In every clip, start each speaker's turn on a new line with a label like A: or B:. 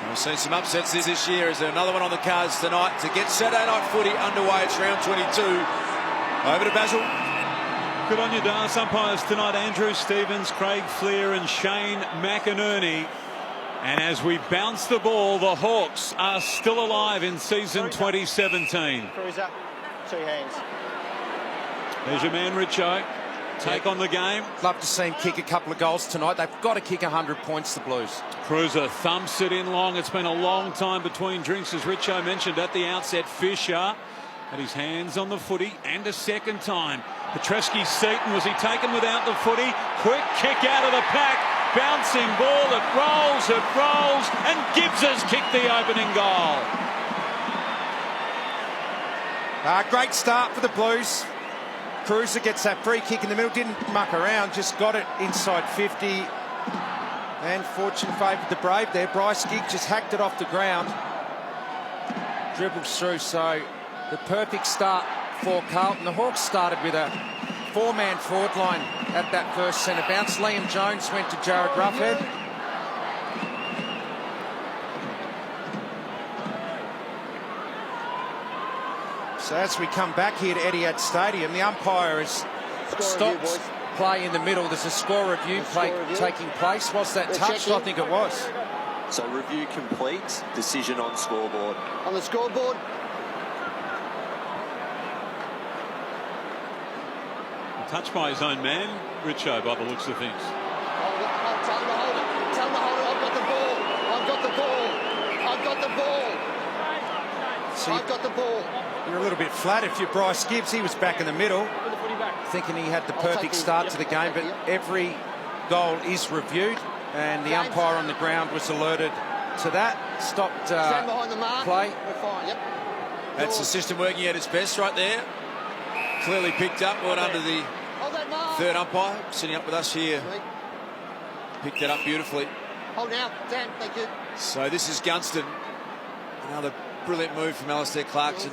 A: We've seen some upsets this year. Is there another one on the cards tonight to get Saturday night footy underway? It's round 22. Over to Basil.
B: Good on you, Darcy. Umpires tonight, Andrew Stevens, Craig Fleer and Shane McInerney. And as we bounce the ball, the Hawks are still alive in season 2017.
C: Cruiser, 2 hands.
B: There's your man, Richo. Take on the game.
D: Love to see him kick a couple of goals tonight. They've got to kick 100 points, the Blues.
B: Cruiser thumps it in long. It's been a long time between drinks, as Richo mentioned at the outset. Fisher had his hands on the footy, and a second time. Petreski-Seaton, was he taken without the footy? Quick kick out of the pack. Bouncing ball, it rolls, and Gibbs has kicked the opening goal.
D: Great start for the Blues. Cruiser gets that free kick in the middle, didn't muck around, just got it inside 50. And fortune favoured the Brave there. Bryce Giggs just hacked it off the ground. Dribbles through, so the perfect start for Carlton. The Hawks started with a 4-man forward line at that first centre bounce. Liam Jones went to Jared Ruffhead. So as we come back here to Etihad Stadium, the umpire has stopped play in the middle. There's a score review taking place. Was that touched? I think it was.
E: So review complete, decision on scoreboard.
C: On the scoreboard.
B: Touched by his own man, Richo, by the looks of things.
C: Hold it. Tell him to hold it. Tell him to hold it. I've got the ball. I've got the ball. I've got the ball.
D: See,
C: I've got the ball.
D: You're a little bit flat if you're Bryce Gibbs. He was back in the middle, thinking he had the perfect start to the game, but every goal is reviewed, and the umpire on the ground was alerted to that. Stopped
C: Stand behind the mark.
D: play.
C: We're fine. Yep.
A: That's the system working at its best right there. Clearly picked up, well under the
C: Hold that mark.
A: third umpire, sitting up with us here. Picked that up beautifully.
C: Hold now. Dan, thank you.
A: So this is Gunston. Another brilliant move from Alistair Clarkson.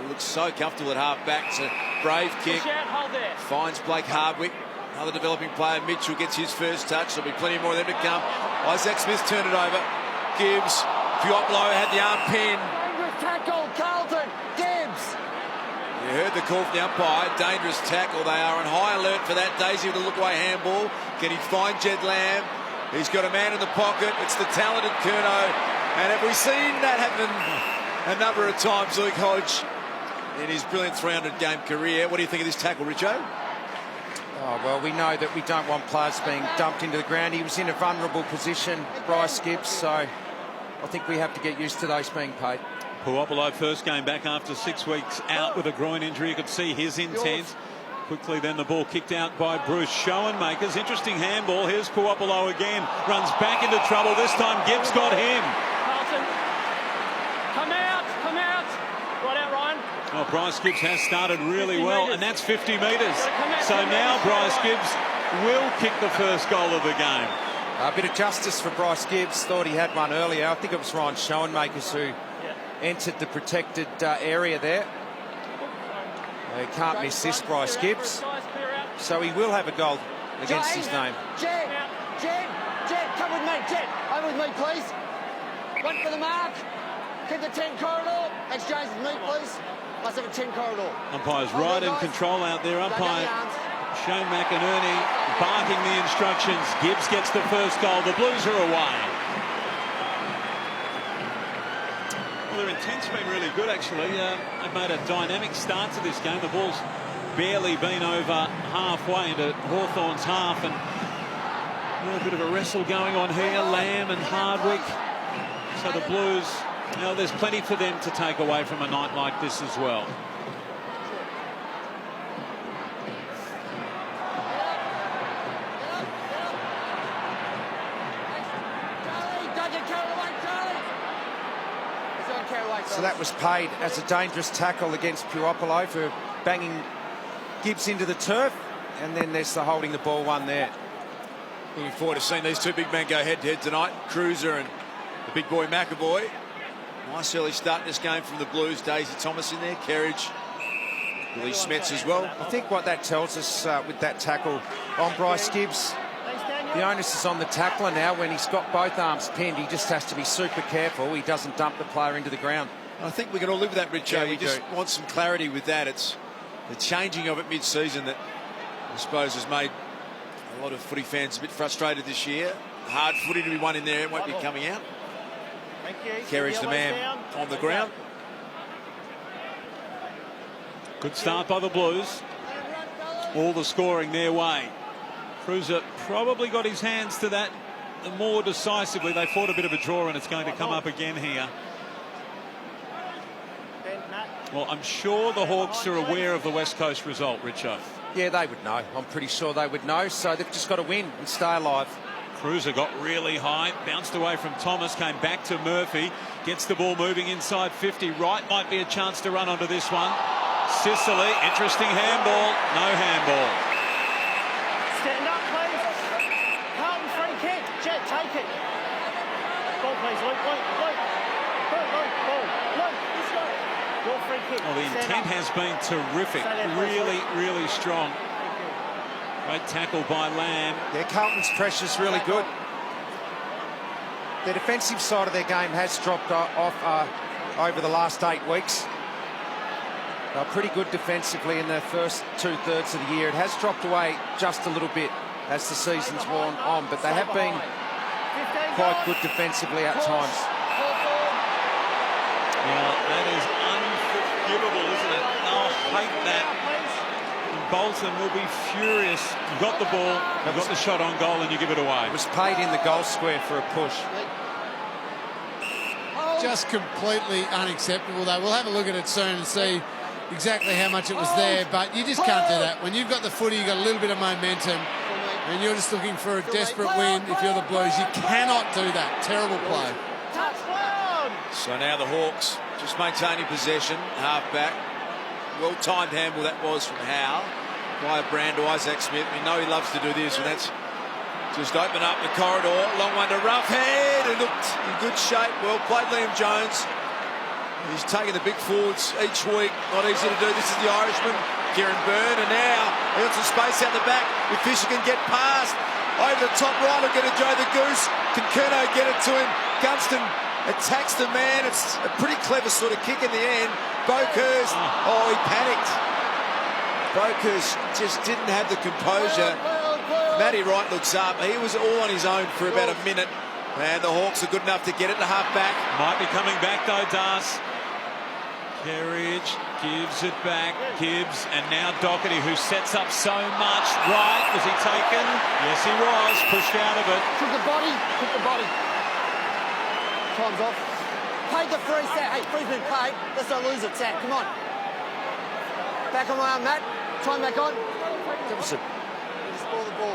A: He looks so comfortable at half-back. It's a brave kick. Finds Blake Hardwick. Another developing player. Mitchell gets his first touch. There'll be plenty more of them to come. Isaac Smith turned it over. Gibbs. Puopolo had the arm pin.
C: Dangerous tackle, Carlton. Gibbs.
A: You heard the call from the umpire. Dangerous tackle. They are on high alert for that. Daisy with a look-away handball. Can he find Jed Lamb? He's got a man in the pocket. It's the talented Curnow. And have we seen that happen a number of times, Luke Hodge, in his brilliant 300-game career? What do you think of this tackle, Richo?
D: Oh, well, we know that we don't want players being dumped into the ground. He was in a vulnerable position, Bryce Gibbs, so I think we have to get used to those being paid.
B: Puopolo, first game back after 6 weeks out with a groin injury. You could see his intent. Quickly then the ball kicked out by Bruce Schoenmakers. Interesting handball. Here's Puopolo again. Runs back into trouble. This time Gibbs got him.
F: Carlton, come out. Right out, Ryan.
B: Well, Bryce Gibbs has started really well, and that's 50 metres. So now Bryce Gibbs will kick the first goal of the game.
D: A bit of justice for Bryce Gibbs. Thought he had one earlier. I think it was Ryan Schoenmakers who entered the protected area there. He can't miss this, Bryce Gibbs. So he will have a goal against his name.
C: Jed, come with me, Jed. Over with me, please. Wait for the mark. Keep the 10 corridor. Exchange with me, please. Let's have a 10 corridor.
B: Umpire's right in control out there. Umpire Shane McInerney barking the instructions. Gibbs gets the first goal. The Blues are away. Well, their intent's been really good, actually. They've made a dynamic start to this game. The ball's barely been over halfway into Hawthorn's half, and a bit of a wrestle going on here. Lamb and Hardwick. So the Blues, there's plenty for them to take away from a night like this as well.
D: So that was paid as a dangerous tackle against Puopolo for banging Gibbs into the turf, and then there's the holding the ball one there.
A: Looking forward to seeing these two big men go head-to-head tonight. Cruiser and the big boy McAvoy. Nice early start in this game from the Blues. Daisy Thomas in there, Kerridge, Billy Smets as well.
D: I think what that tells us with that tackle on Bryce Gibbs, The onus is on the tackler now. When he's got both arms pinned, he just has to be super careful. He doesn't dump the player into the ground.
A: I think we can all live with that, Richo.
D: Yeah,
A: we just want some clarity with that. It's the changing of it mid-season that I suppose has made a lot of footy fans a bit frustrated this year. Hard footy to be won in there. It won't be coming out.
F: Thank you.
A: Carries the man on the ground.
B: Good start by the Blues. All the scoring their way. Cruiser probably got his hands to that more decisively. They fought a bit of a draw, and it's going to come up again here. Well, I'm sure the Hawks are aware of the West Coast result, Richo.
D: Yeah, they would know. I'm pretty sure they would know. So they've just got to win and stay alive.
B: Cruiser got really high, bounced away from Thomas, came back to Murphy, gets the ball moving inside 50. Wright might be a chance to run onto this one. Sicily, interesting handball, no handball.
F: Stand up, please. Carlton free kick. Jet, take it. Ball, please, Luke. Luke. Ball. Luke, this way. Your free kick.
B: Well, the intent has been terrific. Really, really strong. Great tackle by Lamb.
D: Yeah, Carlton's pressure's really good. The defensive side of their game has dropped off over the last 8 weeks. They're pretty good defensively in the first 2/3 of the year. It has dropped away just a little bit as the season's worn on, but they have been quite good defensively at times.
B: Yeah, that is unforgivable, isn't it? Oh, I hate that. Bolton will be furious. You got the ball, you got the shot on goal, and you give it away.
D: It was paid in the goal square for a push.
G: Just completely unacceptable, though. We'll have a look at it soon and see exactly how much it was there, but you just can't do that. When you've got the footy, you've got a little bit of momentum, and you're just looking for a desperate win if you're the Blues. You cannot do that. Terrible play.
A: So now the Hawks just maintaining possession, half-back. Well-timed handball that was from Howe. By Brand to Isaac Smith. We know he loves to do this, and that's just open up the corridor. Long one to Roughhead. It looked in good shape. Well played, Liam Jones. He's taking the big forwards each week. Not easy to do. This is the Irishman, Kieran Byrne, and now he's got some space out the back. If Fisher can get past, over the top right, will get a Joe the Goose. Can Curnow get it to him? Gunston attacks the man. It's a pretty clever sort of kick in the end. Boakhurst, he panicked. Boakhurst just didn't have the composure. Matty Wright looks up. He was all on his own for about a minute. And the Hawks are good enough to get it to half-back.
B: Might be coming back, though, Das. Kerridge gives it back. Gibbs, and now Doherty, who sets up so much. Right, was he taken? Yes, he was. Pushed out of it.
C: Took the body. Time's off. Paid the free, Sat. Hey, free's been paid. Let's not lose it, Sat. Come on. Back on my arm, Matt. Time back on.
D: That was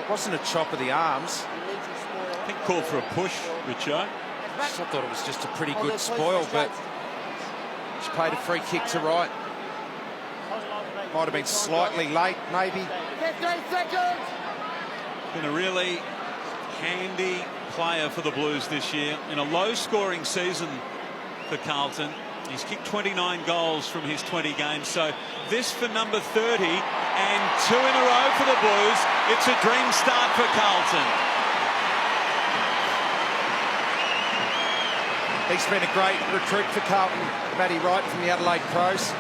D: wasn't a chop of the arms.
B: I think called for a push, Richo.
D: I thought it was just a pretty good spoil, but she paid a free kick to Wright. Might have been slightly late, maybe.
C: 15 seconds.
B: Been a really handy player for the Blues this year in a low-scoring season for Carlton. He's kicked 29 goals from his 20 games, so this for number 30 and 2 in a row for the Blues. It's a dream start for Carlton.
D: He's been a great recruit for Carlton, Matty Wright from the Adelaide Crows.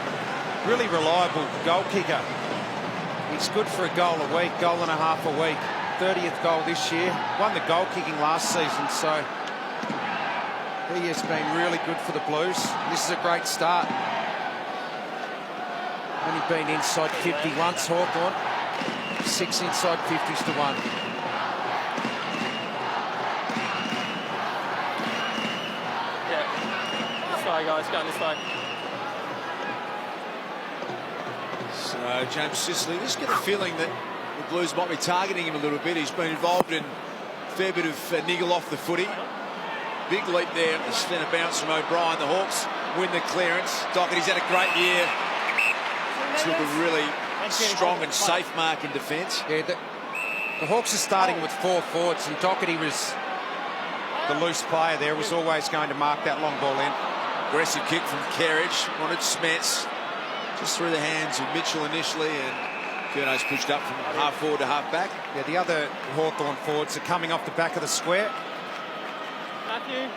D: Really reliable goal kicker. He's good for a goal a week, goal and a half a week. 30th goal this year. Won the goal kicking last season, so he has been really good for the Blues. This is a great start. Only been inside 50 once, Hawthorn. 6 inside 50s to 1.
F: Yeah. This way, guys. Going this way.
A: So James Sicily, just get a feeling that the Blues might be targeting him a little bit. He's been involved in a fair bit of niggle off the footy. Big leap there, the centre bounce from O'Brien. The Hawks win the clearance. Doherty's had a great year. Took a really strong and safe mark in defence.
D: Yeah, the Hawks are starting with 4 forwards, and Doherty was the loose player there, was always going to mark that long ball in.
A: Aggressive kick from Kerridge. Wanted Smets. Just through the hands of Mitchell initially, and Curno's pushed up from half forward to half back.
D: Yeah, the other Hawthorn forwards are coming off the back of the square.
F: Matthew.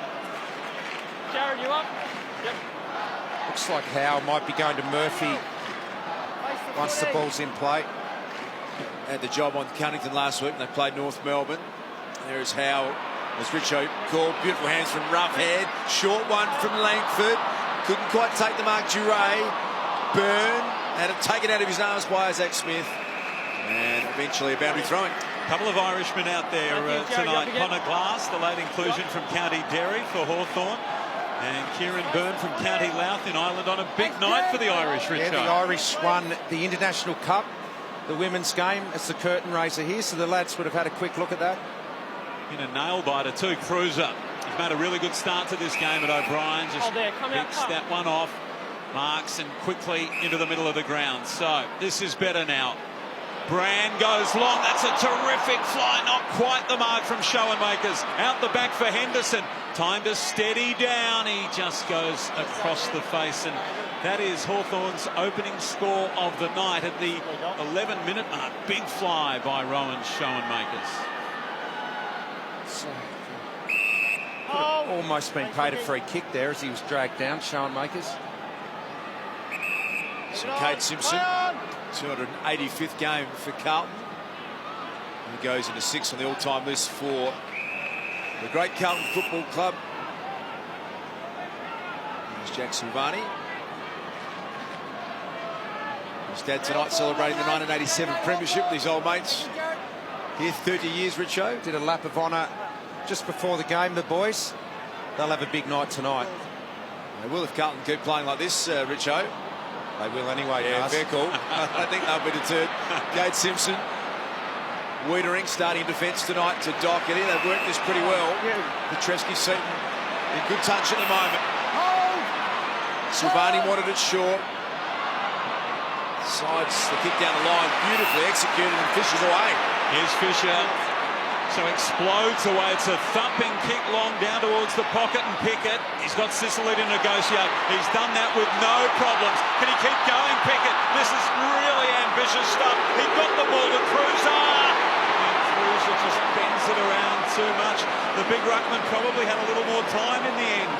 F: Jared, you up? Yep.
D: Looks like Howe might be going to Murphy once the ball's in play.
A: Had the job on Cunnington last week and they played North Melbourne. There is Howe, as Richo called. Beautiful hands from Roughhead. Short one from Langford. Couldn't quite take the mark. Duray. Byrne had it taken out of his arms by Isaac Smith. And eventually a boundary throwing.
B: A couple of Irishmen out there tonight. Connor Glass, the late inclusion from County Derry for Hawthorn. And Kieran Byrne from County Louth in Ireland on a big night for the Irish, Richo.
D: Yeah, the Irish won the International Cup, the women's game, as the curtain raiser here, so the lads would have had a quick look at that.
B: In a nail-biter too, Cruiser. He's made a really good start to this game at O'Brien. Just picks that one off, marks and quickly into the middle of the ground. So this is better now. Brand goes long. That's a terrific fly. Not quite the mark from Schoenmakers. Out the back for Henderson. Time to steady down. He just goes across the face. And that is Hawthorn's opening score of the night at the 11-minute mark. Big fly by Rowan Schoenmakers.
D: So, could have almost been paid a free kick there as he was dragged down, Schoenmakers.
A: So Cade Simpson, 285th game for Carlton. He goes into 6th on the all-time list for the great Carlton Football Club. There's Jack Silvani. His dad tonight celebrating the 1987 premiership with his old mates. Here 30 years, Richo.
D: Did a lap of honour just before the game, the boys. They'll have a big night tonight.
A: They will if Carlton keep playing like this, Richo.
D: They will anyway,
A: yeah,
D: guys.
A: fair call. I think they'll be deterred. Cade Simpson, Wiedering starting defence tonight to Doherty. They've worked this pretty well. Petreski Seaton in good touch at the moment. Silvani wanted it short. Sides the kick down the line, beautifully executed, and Fisher's away.
B: Here's Fisher. So explodes away. It's a thumping kick long down towards the pocket, and Pickett. He's got Sicily to negotiate. He's done that with no problems. Can he keep going, Pickett? This is really ambitious stuff. He got the ball to Cruiser. And Cruiser just bends it around too much. The big ruckman probably had a little more time in the end.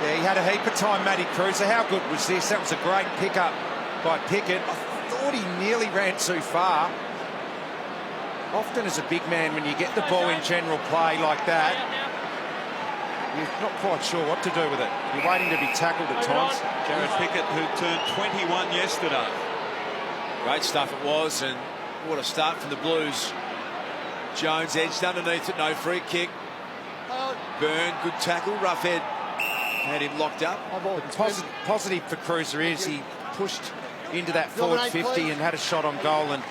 D: Yeah, he had a heap of time, Matty Cruiser. How good was this? That was a great pickup by Pickett. I thought he nearly ran too far. Often as a big man, when you get the ball in general play like that, you're not quite sure what to do with it. You're waiting to be tackled at times.
B: Jared Pickett, who turned 21 yesterday.
A: Great stuff it was, and what a start from the Blues. Jones edged underneath it, no free kick. Byrne, good tackle. Roughhead had him locked up.
D: Positive for Cruiser is he pushed into that forward 50 and had a shot on goal, and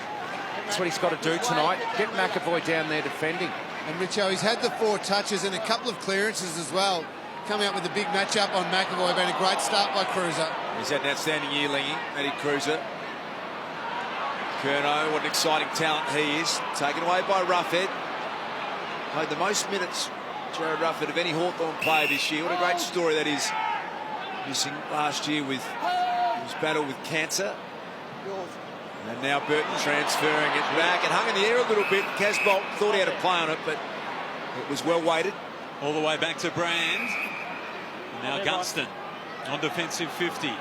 D: that's what he's got to do tonight. Get McAvoy down there defending.
G: And Richo, he's had the 4 touches and a couple of clearances as well. Coming up with a big matchup on McAvoy. Been a great start by Cruiser.
A: He's had an outstanding year, Lingy, Matty Cruiser. Curnow, what an exciting talent he is. Taken away by Roughhead. Played the most minutes, Jared Roughhead, of any Hawthorn player this year. What a great story that is. Missing last year with his battle with cancer. And now Burton transferring it back. It hung in the air a little bit. Casbolt thought he had a play on it, but it was well weighted.
B: All the way back to Brand. And now Gunston on defensive 50.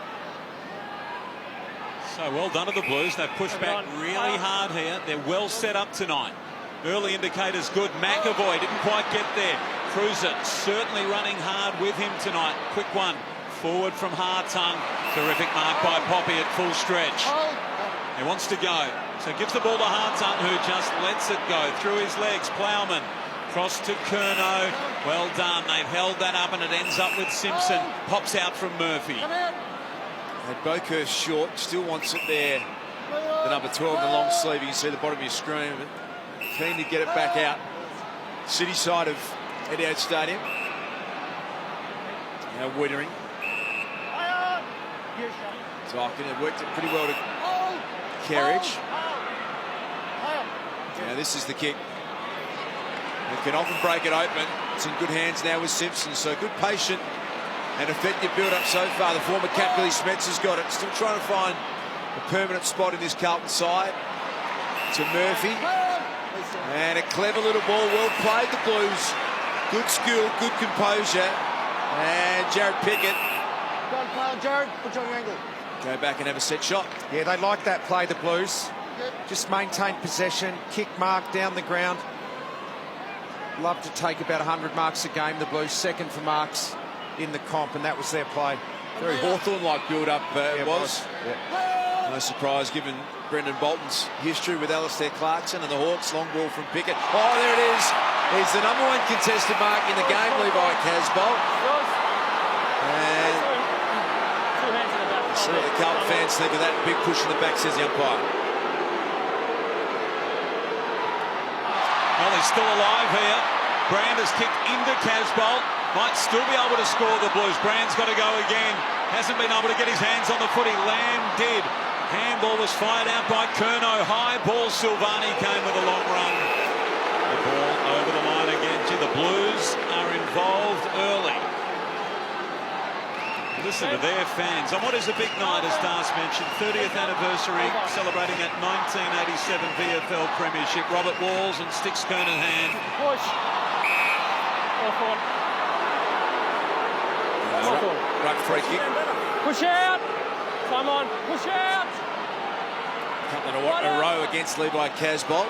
B: So well done to the Blues. They've pushed back really hard here. They're well set up tonight. Early indicators good. McAvoy didn't quite get there. Cruiser certainly running hard with him tonight. Quick one forward from Hartung. Terrific mark by Poppy at full stretch. He wants to go, so gives the ball to Hartung, who just lets it go through his legs. Plowman, cross to Curnow. Well done. They've held that up, and it ends up with Simpson. Pops out from Murphy.
A: Had Bokhurst short, still wants it there. The number 12 in the long sleeve. You can see the bottom of your screen. Keen to get it back out. City side of Etihad Stadium. Now Wiedering. Tarkin had worked it pretty well to Kerridge. Now this is the kick. It can often break it open. It's in good hands now with Simpson. So good patient and effective build-up so far. The former cap Billy Smets has got it. Still trying to find a permanent spot in this Carlton side. to Murphy. And a clever little ball, well played, the Blues. Good skill, good composure. And Jared Pickett.
C: Go on, play on Jared. Put you on your angle.
A: Go back and have a set shot.
D: Yeah, they like that play, the Blues. Just maintain possession, kick mark down the ground. Love to take about 100 marks a game, the Blues. Second for marks in the comp, and that was their play.
A: Very Hawthorn-like build-up it was.
D: Yeah.
A: No surprise given Brendan Bolton's history with Alistair Clarkson and the Hawks. Long ball from Pickett. Oh, there it is. He's the #1 contested mark in the game, Levi Casbolt. And see what the Carlton fans think of that big push in the back, says the umpire.
B: Well, he's still alive here. Brand has kicked into Casbolt. Might still be able to score the Blues. Brand's got to go again. Hasn't been able to get his hands on the footy. Lamb did. Handball was fired out by Curnow. High ball. Silvani came with a long run. The ball over the line again. Gee, the Blues are involved early. Listen to their fans on what is a big night, as Das mentioned. 30th anniversary, celebrating that 1987 VFL Premiership. Robert Walls and Sticks Kernahan.
F: Push.
A: Ruck free kick.
F: Push out. Come on. Push out.
A: Couple in a row against Levi Casbolt.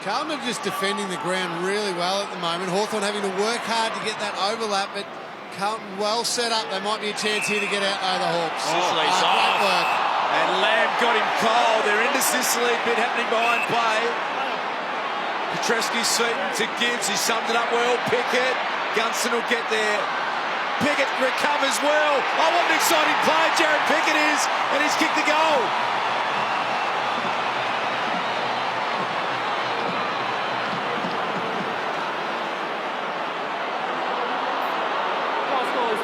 G: Carlton are just defending the ground really well at the moment. Hawthorn having to work hard to get that overlap, but Carlton well set up. There might be a chance here to get out over the Hawks.
A: Sicily's off.
G: Great work.
A: And Lamb got him cold. They're into Sicily. Bit happening behind play. Petrescu-Seaton to Gibbs. He summed it up well. Pickett. Gunston will get there. Pickett recovers well. Oh, what an exciting play Jared Pickett is. And he's kicked the goal.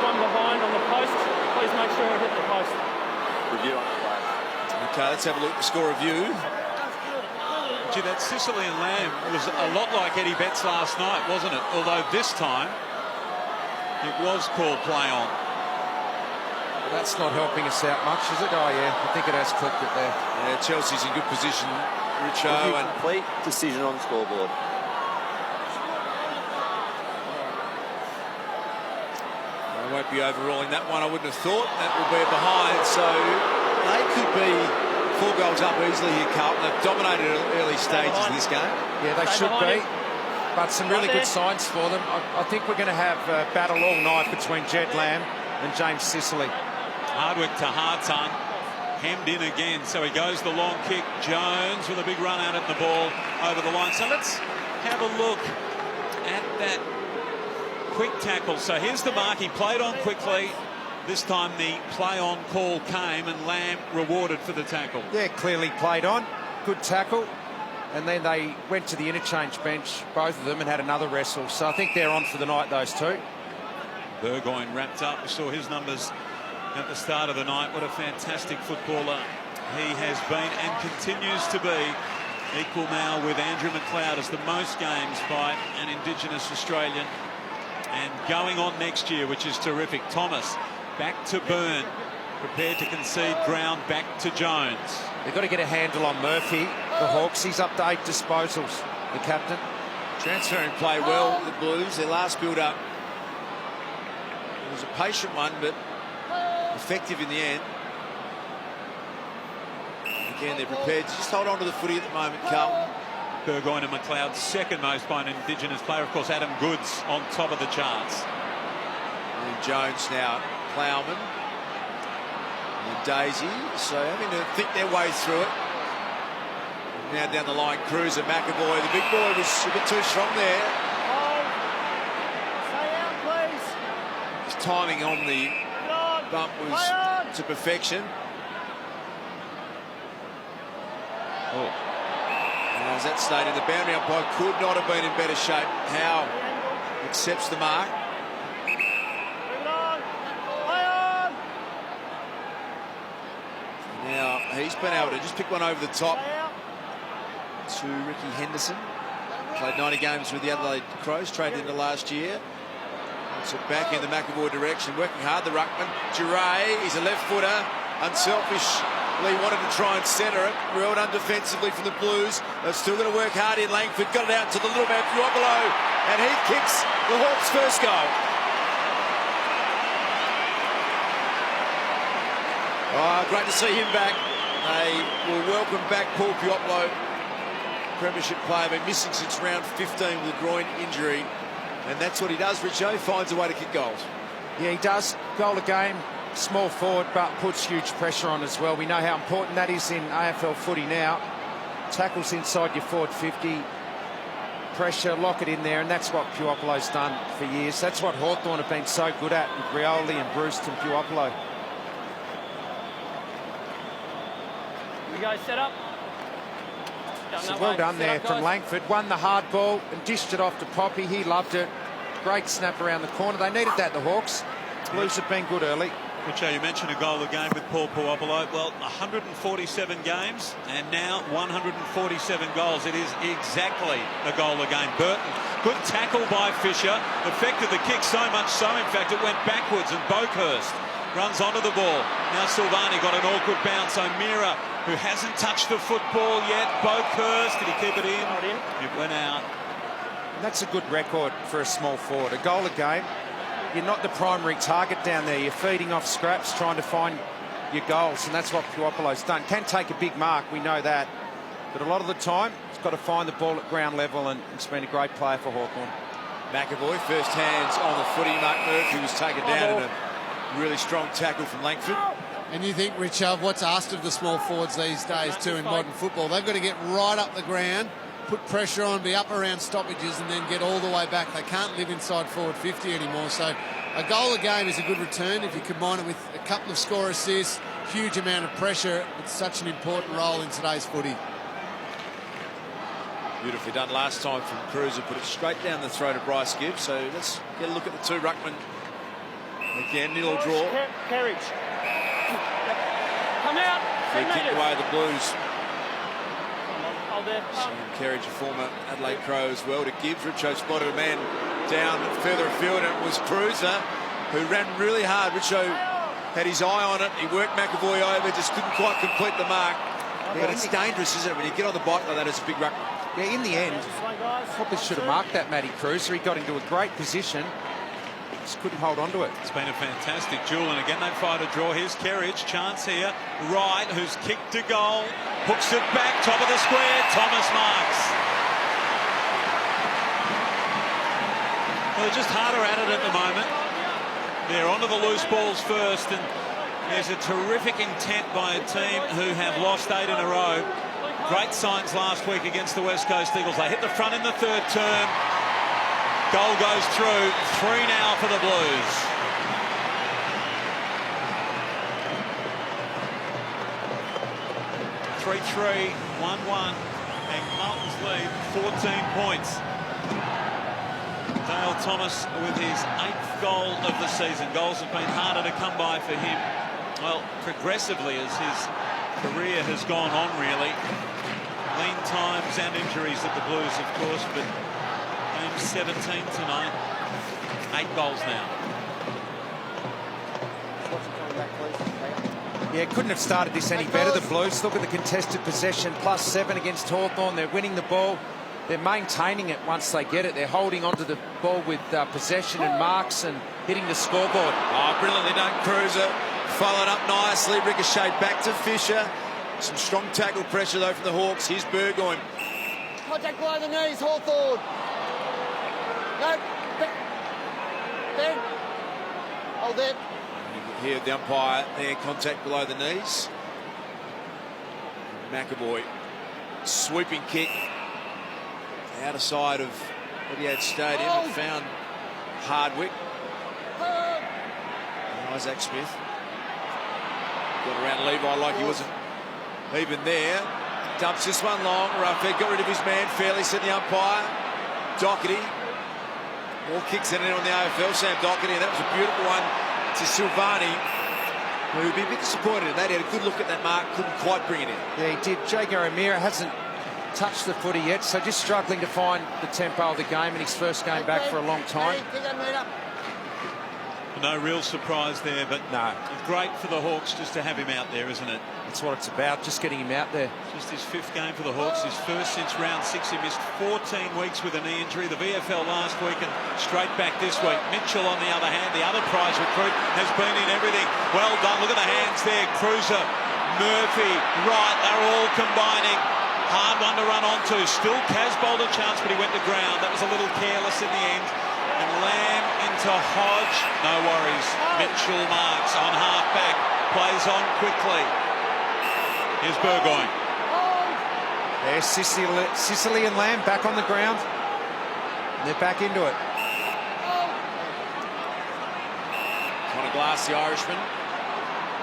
F: One behind on the post. Please make sure it hit the post.
E: Review on the play.
A: Okay, let's have a look at the score review.
B: Gee, that Sicilian Lamb was a lot like Eddie Betts last night, wasn't it? Although this time it was called play on.
D: That's not helping us out much, is it? Oh, yeah, I think it has clipped it there.
A: Yeah, Chelsea's in good position, Richo.
E: Review
A: And
E: complete. Decision on scoreboard.
A: they won't be overruling that one, I wouldn't have thought. That will be a behind, so they could be 4 goals up easily here, Carlton. They've dominated early stages of this game.
D: Yeah, they should be. But some really good signs for them. I think we're going to have a battle all night between Jed Lamb and James Sicily.
B: Hardwick to Hartung. Hemmed in again, so he goes the long kick. Jones with a big run out at the ball over the line. So let's have a look at that quick tackle. So here's the mark. He played on quickly. This time the play on call came and Lamb rewarded for the tackle.
D: Yeah, clearly played on. Good tackle. And then they went to the interchange bench, both of them, and had another wrestle. So I think they're on for the night, those two.
B: Burgoyne wrapped up. We saw his numbers at the start of the night. What a fantastic footballer he has been and continues to be. Equal now with Andrew McLeod as the most games by an Indigenous Australian. And going on next year, which is terrific. Thomas back to Byrne, prepared to concede ground back to Jones.
D: They've got to get a handle on Murphy, the Hawks. He's up to 8 disposals, the captain.
A: Transferring play well, the Blues. Their last build-up was a patient one, but effective in the end. Again, they're prepared to just hold on to the footy at the moment, Carlton.
B: Burgoyne and McLeod second most by an Indigenous player. Of course, Adam Goods on top of the charts.
A: And Jones now, Plowman and Daisy, so having to think their way through it. Now down the line, Cruz and McAvoy. The big boy was a bit too strong there.
F: Stay out, please.
A: His timing on the bump was to perfection. And as that stated, the boundary umpire could not have been in better shape. Howe accepts the mark. Now he's been able to just pick one over the top to Ricky Henderson. Played 90 games with the Adelaide Crows, traded into last year. So back in the McAvoy direction, working hard, the ruckman. Duray, he's a left footer, unselfish Lee wanted to try and centre it. Well done defensively from the Blues. They're still going to work hard in. Langford got it out to the little man Puopolo, and he kicks the Hawks' first goal. Oh, great to see him back. They will welcome back Paul Puopolo, premiership player, been missing since round 15 with a groin injury, and that's what he does. Richo finds a way to kick goals.
D: Yeah, he does. Goal a game, small forward, but puts huge pressure on as well. We know how important that is in AFL footy now. Tackles inside your forward 50, pressure, lock it in there, and that's what Puopolo's done for years. That's what Hawthorn have been so good at with Rioli and Bruce and Puopolo.
F: We go, set up.
D: So well done there from Langford. Won the hard ball and dished it off to Poppy. He loved it. Great snap around the corner. They needed that, the Hawks. Blues have been good early.
B: Richo, you mentioned a goal a game with Paul Puopolo. Well, 147 games and now 147 goals. It is exactly a goal a game. Burton, good tackle by Fisher. Affected the kick so much so, in fact, it went backwards, and Boakhurst runs onto the ball. Now Silvani got an awkward bounce. O'Meara, who hasn't touched the football yet. Boakhurst, did he keep it in? It went out.
D: And that's a good record for a small forward. A goal a game. You're not the primary target down there. You're feeding off scraps, trying to find your goals, and that's what Puopolo's done. Can take a big mark, we know that. But a lot of the time, he's got to find the ball at ground level, and he's been a great player for Hawthorn.
A: McAvoy, first hands on the footy. Mark Murphy was taken down in a really strong tackle from Langford.
G: And you think, Richard, what's asked of the small forwards these days too in modern football? They've got to get right up the ground, put pressure on, be up around stoppages, and then get all the way back. They can't live inside forward 50 anymore. So a goal a game is a good return if you combine it with a couple of score assists, huge amount of pressure. It's such an important role in today's footy.
A: Beautifully done last time from Cruiser. Put it straight down the throat of Bryce Gibbs. So let's get a look at the two ruckmen. Again, nil draw.
F: Carriage. Come out.
A: They kick away the Blues.
F: Hold there.
A: Kerridge, a former Adelaide Crow as well, to Gibbs. Richo spotted a man down further afield, and it was Cruiser who ran really hard. Richo had his eye on it. He worked McAvoy over, just couldn't quite complete the mark. But it's dangerous, isn't it, when you get on the bike like that? It's a big ruck.
D: Yeah, in the end, probably should have marked that, Matty Cruiser. He got into a great position. Just couldn't hold on to it.
B: It's been a fantastic duel, and again they fight a draw. Here's Kerridge, chance here. Wright, who's kicked a goal, hooks it back, top of the square. Thomas marks. Well, they're just harder at it at the moment. They're onto the loose balls first, and there's a terrific intent by a team who have lost 8 in a row. Great signs last week against the West Coast Eagles. They hit the front in the third term. Goal goes through. 3 now for the Blues. (3-3), 1-1, and Carlton's lead 14 points. Dale Thomas with his 8th goal of the season. Goals have been harder to come by for him, well, progressively as his career has gone on, really. Lean times and injuries at the Blues, of course, but 17 tonight. 8 goals now.
D: Yeah, couldn't have started this any better, the Blues. Look at the contested possession, +7 against Hawthorn. They're winning the ball. They're maintaining it once they get it. They're holding onto the ball with possession and marks and hitting the scoreboard.
A: Oh, brilliantly done, Cruiser. Followed up nicely. Ricochet back to Fisher. Some strong tackle pressure, though, from the Hawks. Here's Burgoyne.
C: Contact below the knees, Hawthorn. No. Ben. Hold it.
A: You can hear the umpire there, contact below the knees. McAvoy, sweeping kick. Outer side of Etihad Stadium.
C: Oh.
A: It found Hardwick. Isaac Smith. Got around Levi like he wasn't even there. Dumps this one long. Ruffhead got rid of his man fairly, said the umpire. Doherty. More kicks in on the AFL, Sam Doherty, and that was a beautiful one to Silvani, who would be a bit disappointed in that. He had a good look at that mark, couldn't quite bring it in.
D: Yeah, he did. Jago O'Meara hasn't touched the footy yet, so just struggling to find the tempo of the game in his first game back for a long time.
B: No real surprise there, but
D: no.
B: great for the Hawks just to have him out there, isn't it?
D: That's what it's about, just getting him out there.
B: Just his 5th game for the Hawks, his first since round 6. He missed 14 weeks with a knee injury. The VFL last week and straight back this week. Mitchell, on the other hand, the other prize recruit, has been in everything. Well done. Look at the hands there. Cruiser, Murphy, Wright, they're all combining. Hard one to run onto. Still Kaz bowled a chance, but he went to ground. That was a little careless in the end. And Lamb into Hodge. No worries. Mitchell marks on half-back. Plays on quickly. Here's Burgoyne.
D: There's Sicily and Lamb back on the ground. And they're back into it.
A: Connor Glass, the Irishman.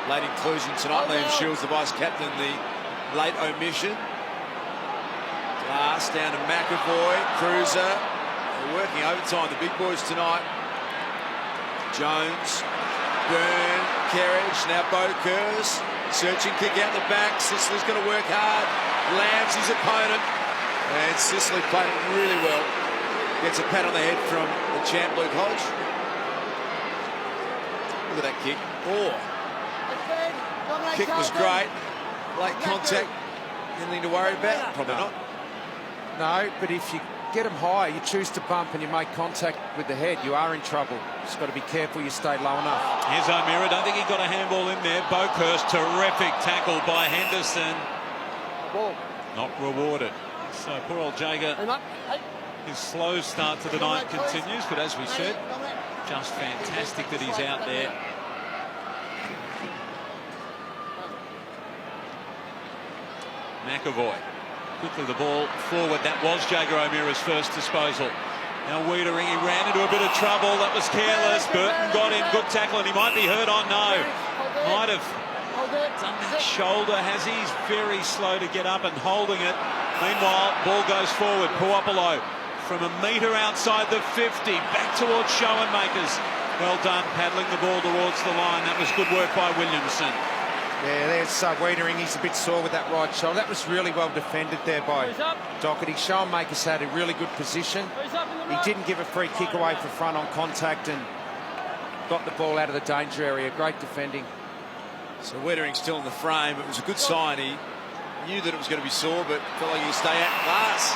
A: Late inclusion tonight. Liam Shields, the vice-captain, the late omission. Glass down to McAvoy. Cruiser. They're working overtime, the big boys tonight. Jones. Byrne. Kerridge. Now Bo Kerrs. Searching kick out the back. Sicily's going to work hard. Lambs his opponent. And Sicily played it really well. Gets a pat on the head from the champ, Luke Hodge. Look at that kick. Oh. Kick was great. Late contact. Anything to worry about? Probably not.
D: No, but if you get them high, you choose to bump and you make contact with the head, you are in trouble. Just got to be careful you stay low enough.
B: Here's O'Meara. Don't think he got a handball in there. Bokhurst, terrific tackle by Henderson. Not rewarded. So poor old Jager. His slow start to the night continues, but as we said, just fantastic that he's out there. McAvoy. Quickly the ball forward. That was Jager O'Meara's first disposal. Now Wiedering, he ran into a bit of trouble. That was careless. Burton got him. Good tackle, and he might be hurt on. No. Might have done that shoulder, has he? He's very slow to get up and holding it. Meanwhile, ball goes forward. Puopolo from a metre outside the 50. Back towards Schoenmakers. Well done, paddling the ball towards the line. That was good work by Williamson.
D: Yeah, there's Wiedering. He's a bit sore with that right shoulder. That was really well defended there by Doherty. Schoenmakers had a really good position. He didn't give a free kick away for front on contact and got the ball out of the danger area. Great defending.
A: So Wiedering's still in the frame. It was a good sign. He knew that it was going to be sore, but felt like he could stay at Glass.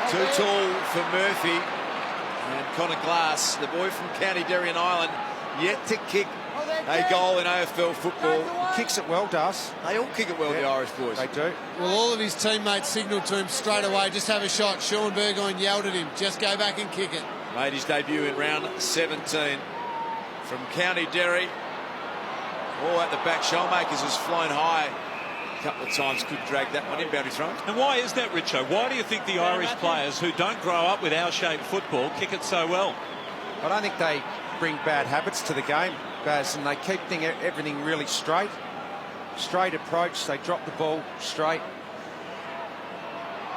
A: Too tall for Murphy. And Connor Glass, the boy from County Derry and Ireland, yet to kick a goal in AFL football.
D: He kicks it well, does.
A: They all kick it well, the Irish boys.
D: They do.
G: Well, all of his teammates signalled to him straight away, just have a shot. Sean Burgoyne yelled at him, just go back and kick it.
A: Made his debut in round 17 from County Derry. Oh, at the back, Schoenmakers has flown high a couple of times, could drag that one in, boundary throw.
B: And why is that, Richo? Why do you think the Irish players who don't grow up with our shaped football kick it so well?
D: I don't think they bring bad habits to the game, Baz, and they keep everything really straight. Straight approach, they drop the ball straight.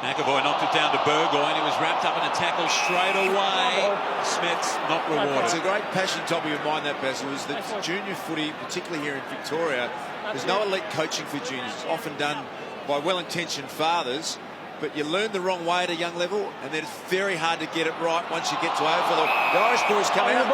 B: McAvoy knocked it down to Burgoyne. He was wrapped up in a tackle straight away. Smets not rewarded.
A: It's a great passion topic of mine, that, Basil, is that junior footy, particularly here in Victoria, there's no elite coaching for juniors. It's often done by well-intentioned fathers, but you learn the wrong way at a young level, and then it's very hard to get it right once you get to AFL. The Irish boys come out.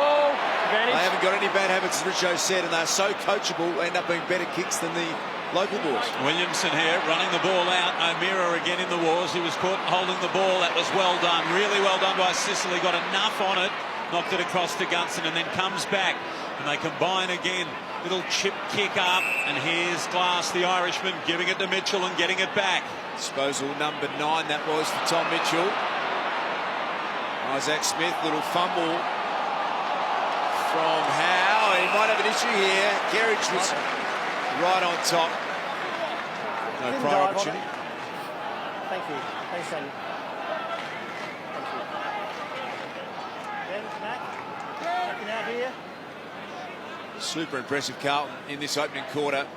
A: They haven't got any bad habits, as Richo said, and they're so coachable, they end up being better kicks than the local boys.
B: Williamson here running the ball out. O'Meara again in the wars. He was caught holding the ball. That was well done. Really well done by Sicily. Got enough on it. Knocked it across to Gunson and then comes back. And they combine again. Little chip kick up. And here's Glass, the Irishman, giving it to Mitchell and getting it back.
A: Disposal number 9, that was for Tom Mitchell. Isaac Smith, little fumble from Howe. He might have an issue here. Kerridge was right on top. No prior opportunity.
F: Thank you. Thanks, Sandy. Thank you. Ben, Matt, checking out here.
A: Super impressive, Carlton, in this opening quarter.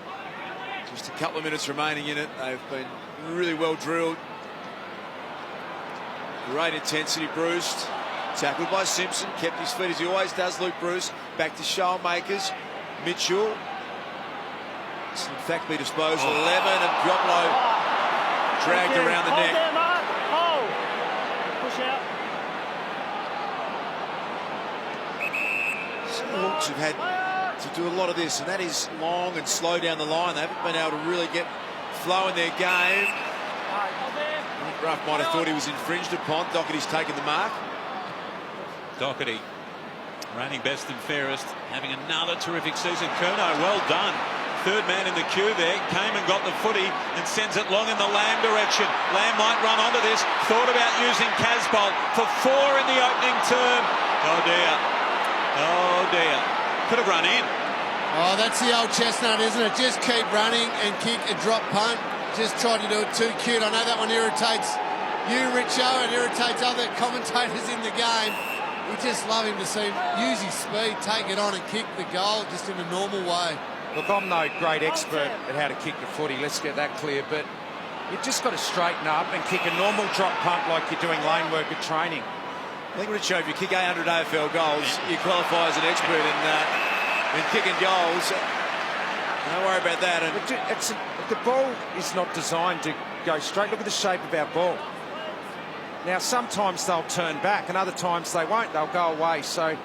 A: Just a couple of minutes remaining in it. They've been really well drilled. Great intensity. Bruce tackled by Simpson, kept his feet as he always does. Luke Bruce back to Schoenmakers. Mitchell. It's in fact be disposal. 11 and Puopolo dragged around the neck.
F: There, Mark. Hold. Push out.
A: Some Hawks have had to do a lot of this, and that is long and slow down the line. They haven't been able to really get flow in their game. I think Ruff might have thought he was infringed upon. Doherty's taken the mark.
B: Doherty, reigning best and fairest, having another terrific season. Curnow, well done. Third man in the queue there, came and got the footy and sends it long in the Lamb direction. Lamb might run onto this, thought about using Casbolt for 4 in the opening term. Oh dear, oh dear. Could have run in.
G: Oh, that's the old chestnut, isn't it? Just keep running and kick a drop punt. Just tried to do it too cute. I know that one irritates you, Richo, and irritates other commentators in the game. We just love him to see him use his speed, take it on and kick the goal just in a normal way.
D: Look, I'm no great expert at how to kick the footy, let's get that clear, but you've just got to straighten up and kick a normal drop punt like you're doing lane work at training.
A: I think, Richo, if you kick 800 AFL goals, you qualify as an expert in kicking goals. Don't worry about that. And
D: the ball is not designed to go straight. Look at the shape of our ball. Now, sometimes they'll turn back and other times they won't. They'll go away. So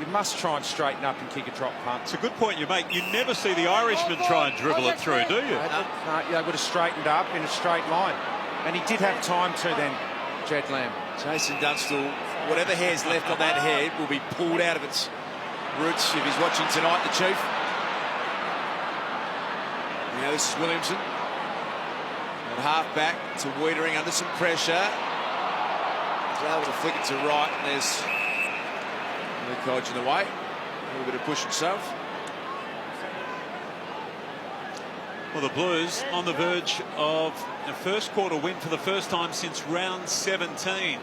D: you must try and straighten up and kick a drop punt.
B: It's a good point you make. You never see the Irishman try and dribble it through, do you?
D: No, they would have straightened up in a straight line. And he did have time to then, Jed Lamb.
A: Jason Dunstall, whatever hair's left on that head will be pulled out of its roots if he's watching tonight, the Chief. Now this is Williamson. And half back to Wiedering under some pressure. He's able to flick it to right, and there's Luke in the way. A little bit of push himself.
B: Well, the Blues on the verge of a first quarter win for the first time since round 17.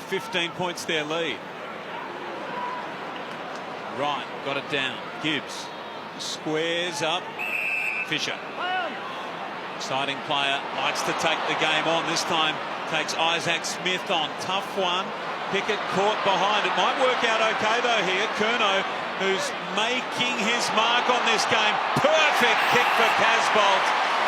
B: 15 points their lead. Right, got it down. Gibbs squares up. Fisher. Exciting player, likes to take the game on. This time takes Isaac Smith on. Tough one. Pickett caught behind. It might work out okay though here. Curnow, who's making his mark on this game. Perfect kick for Casbolt,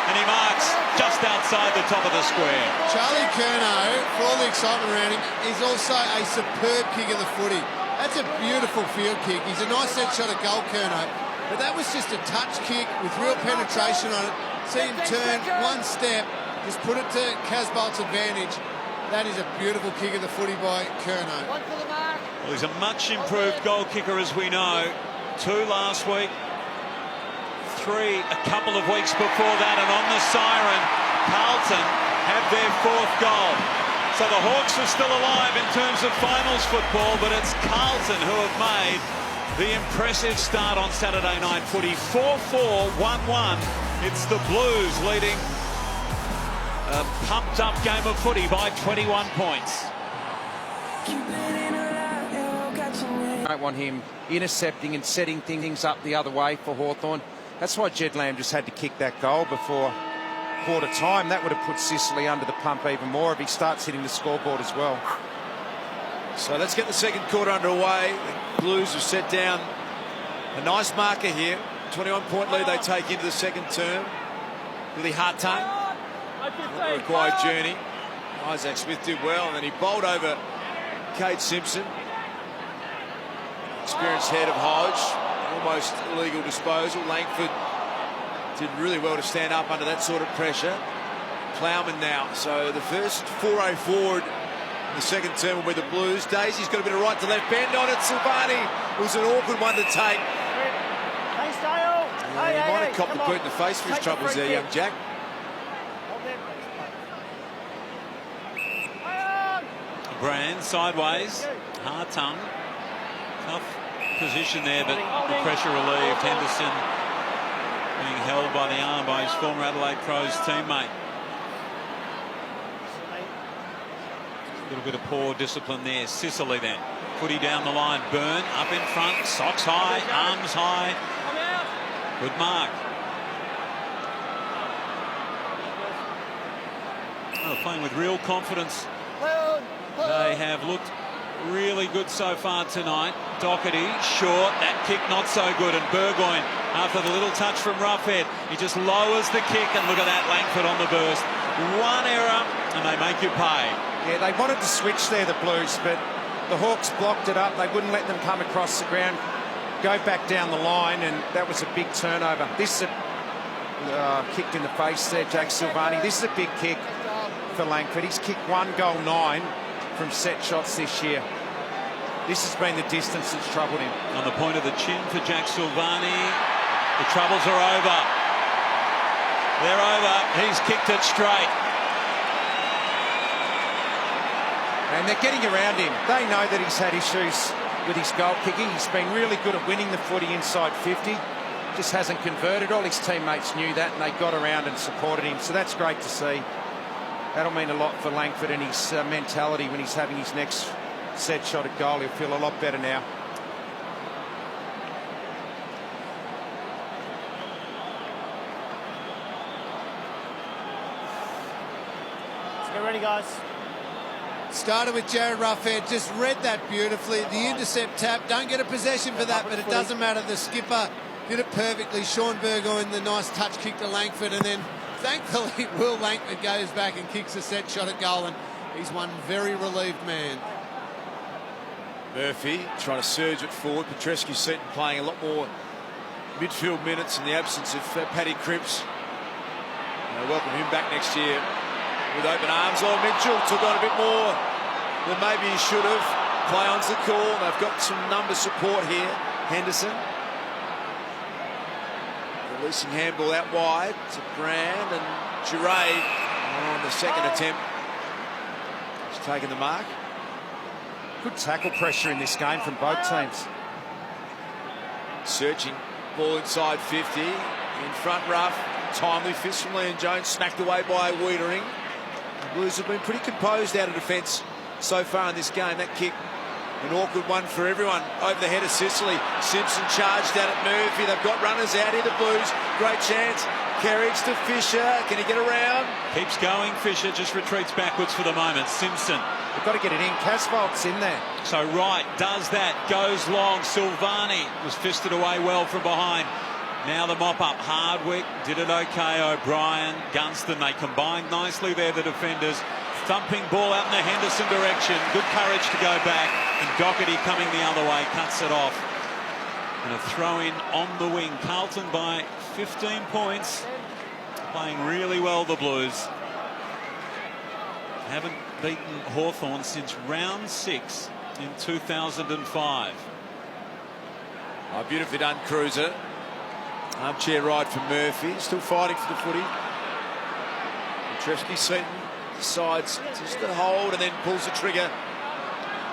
B: and he marks just outside the top of the square.
G: Charlie Curnow, for all the excitement around him, is also a superb kick of the footy. That's a beautiful field kick. He's a nice set shot at goal, Curnow, but that was just a touch kick with real penetration on it. See him turn one step, just put it to Casbolt's advantage. That is a beautiful kick of the footy by Curnow.
B: Well, he's a much improved goal kicker, as we know. 2 last week, 3 a couple of weeks before that, and on the siren, Carlton have their 4th goal. So the Hawks are still alive in terms of finals football, but it's Carlton who have made the impressive start on Saturday night footy. 4-4, 1-1. It's the Blues leading a pumped up game of footy by 21 points.
D: I don't want him intercepting and setting things up the other way for Hawthorn. That's why Jed Lamb just had to kick that goal before quarter time. That would have put Sicily under the pump even more if he starts hitting the scoreboard as well.
A: So let's get the second quarter underway. The Blues have set down a nice marker here. 21-point lead they take into the second term. Really Hawthorn. Not a required journey. Isaac Smith did well, and then he bowled over Kade Simpson. Experienced head of Hodge. Almost illegal disposal. Langford did really well to stand up under that sort of pressure. Plowman now. So the first foray forward in the second term will be the Blues. Daisy's got a bit of right to left bend on it. Silvani was an awkward one to take.
F: Hey, Stale.
A: He might have copped the boot in the face for his troubles there, young Jack.
B: Brand sideways, hard tongue, tough position there, but the pressure relieved. Henderson being held by the arm by his former Adelaide Crows teammate. A little bit of poor discipline there. Sicily then, footy down the line. Byrne up in front, socks high, arms high. Good mark. Oh, playing with real confidence. They have looked really good so far tonight. Doherty, short, that kick not so good, and Burgoyne, after the little touch from Roughhead, he just lowers the kick, and look at that, Langford on the burst. One error, and they make you pay.
D: Yeah, they wanted to switch there, the Blues, but the Hawks blocked it up. They wouldn't let them come across the ground. go back down the line, and that was a big turnover. This is a kicked in the face there, Jack Silvani. This is a big kick for Langford. He's kicked 1 goal 9 from set shots this year. This has been the distance that's troubled him.
B: On the point of the chin for Jack Silvani. The troubles are over. They're over. He's kicked it straight.
D: And they're getting around him. They know that he's had issues with his goal kicking. He's been really good at winning the footy inside 50. Just hasn't converted. All his teammates knew that, and they got around and supported him. So that's great to see. That'll mean a lot for Langford and his mentality when he's having his next set shot at goal. He'll feel a lot better now.
F: Let's get ready, guys.
G: Started with Jared Ruffhead, just read that beautifully. The intercept tap, don't get a possession for that, but it doesn't matter. The skipper did it perfectly. Sean Burgoyne, the nice touch kick to Langford, and then thankfully Will Langford goes back and kicks a set shot at goal, and he's one very relieved man.
A: Murphy trying to surge it forward. Petrescu-Seton playing a lot more midfield minutes in the absence of Paddy Cripps. Welcome him back next year with open arms. Oh, Mitchell took on a bit more than maybe he should have. Play on's the call. They've got some number support here. Henderson. Releasing handball out wide to Brand, and Giray on the second attempt. He's taken the mark.
D: Good tackle pressure in this game from both teams.
A: Searching. Ball inside 50. In front rough. Timely fist from Liam Jones. Smacked away by Wiedering. The Blues have been pretty composed out of defence so far in this game. That kick, an awkward one for everyone. Over the head of Sicily. Simpson charged at it. Murphy. They've got runners out here, the Blues. Great chance. Kerridge to Fisher. Can he get around?
B: Keeps going. Fisher just retreats backwards for the moment. Simpson.
D: They've got to get it in. Casvolt's in there.
B: So Wright does that. Goes long. Silvani was fisted away well from behind. Now the mop-up. Hardwick did it okay. O'Brien, Gunston, they combined nicely there, the defenders. Thumping ball out in the Henderson direction. Good courage to go back. And Doherty coming the other way, cuts it off. And a throw-in on the wing. Carlton by 15 points. Playing really well, the Blues. Haven't beaten Hawthorn since round 6 in 2005.
A: Oh, beautifully done, Cruiser. Armchair ride for Murphy. Still fighting for the footy. Petrescu-Seton decides just to hold and then pulls the trigger.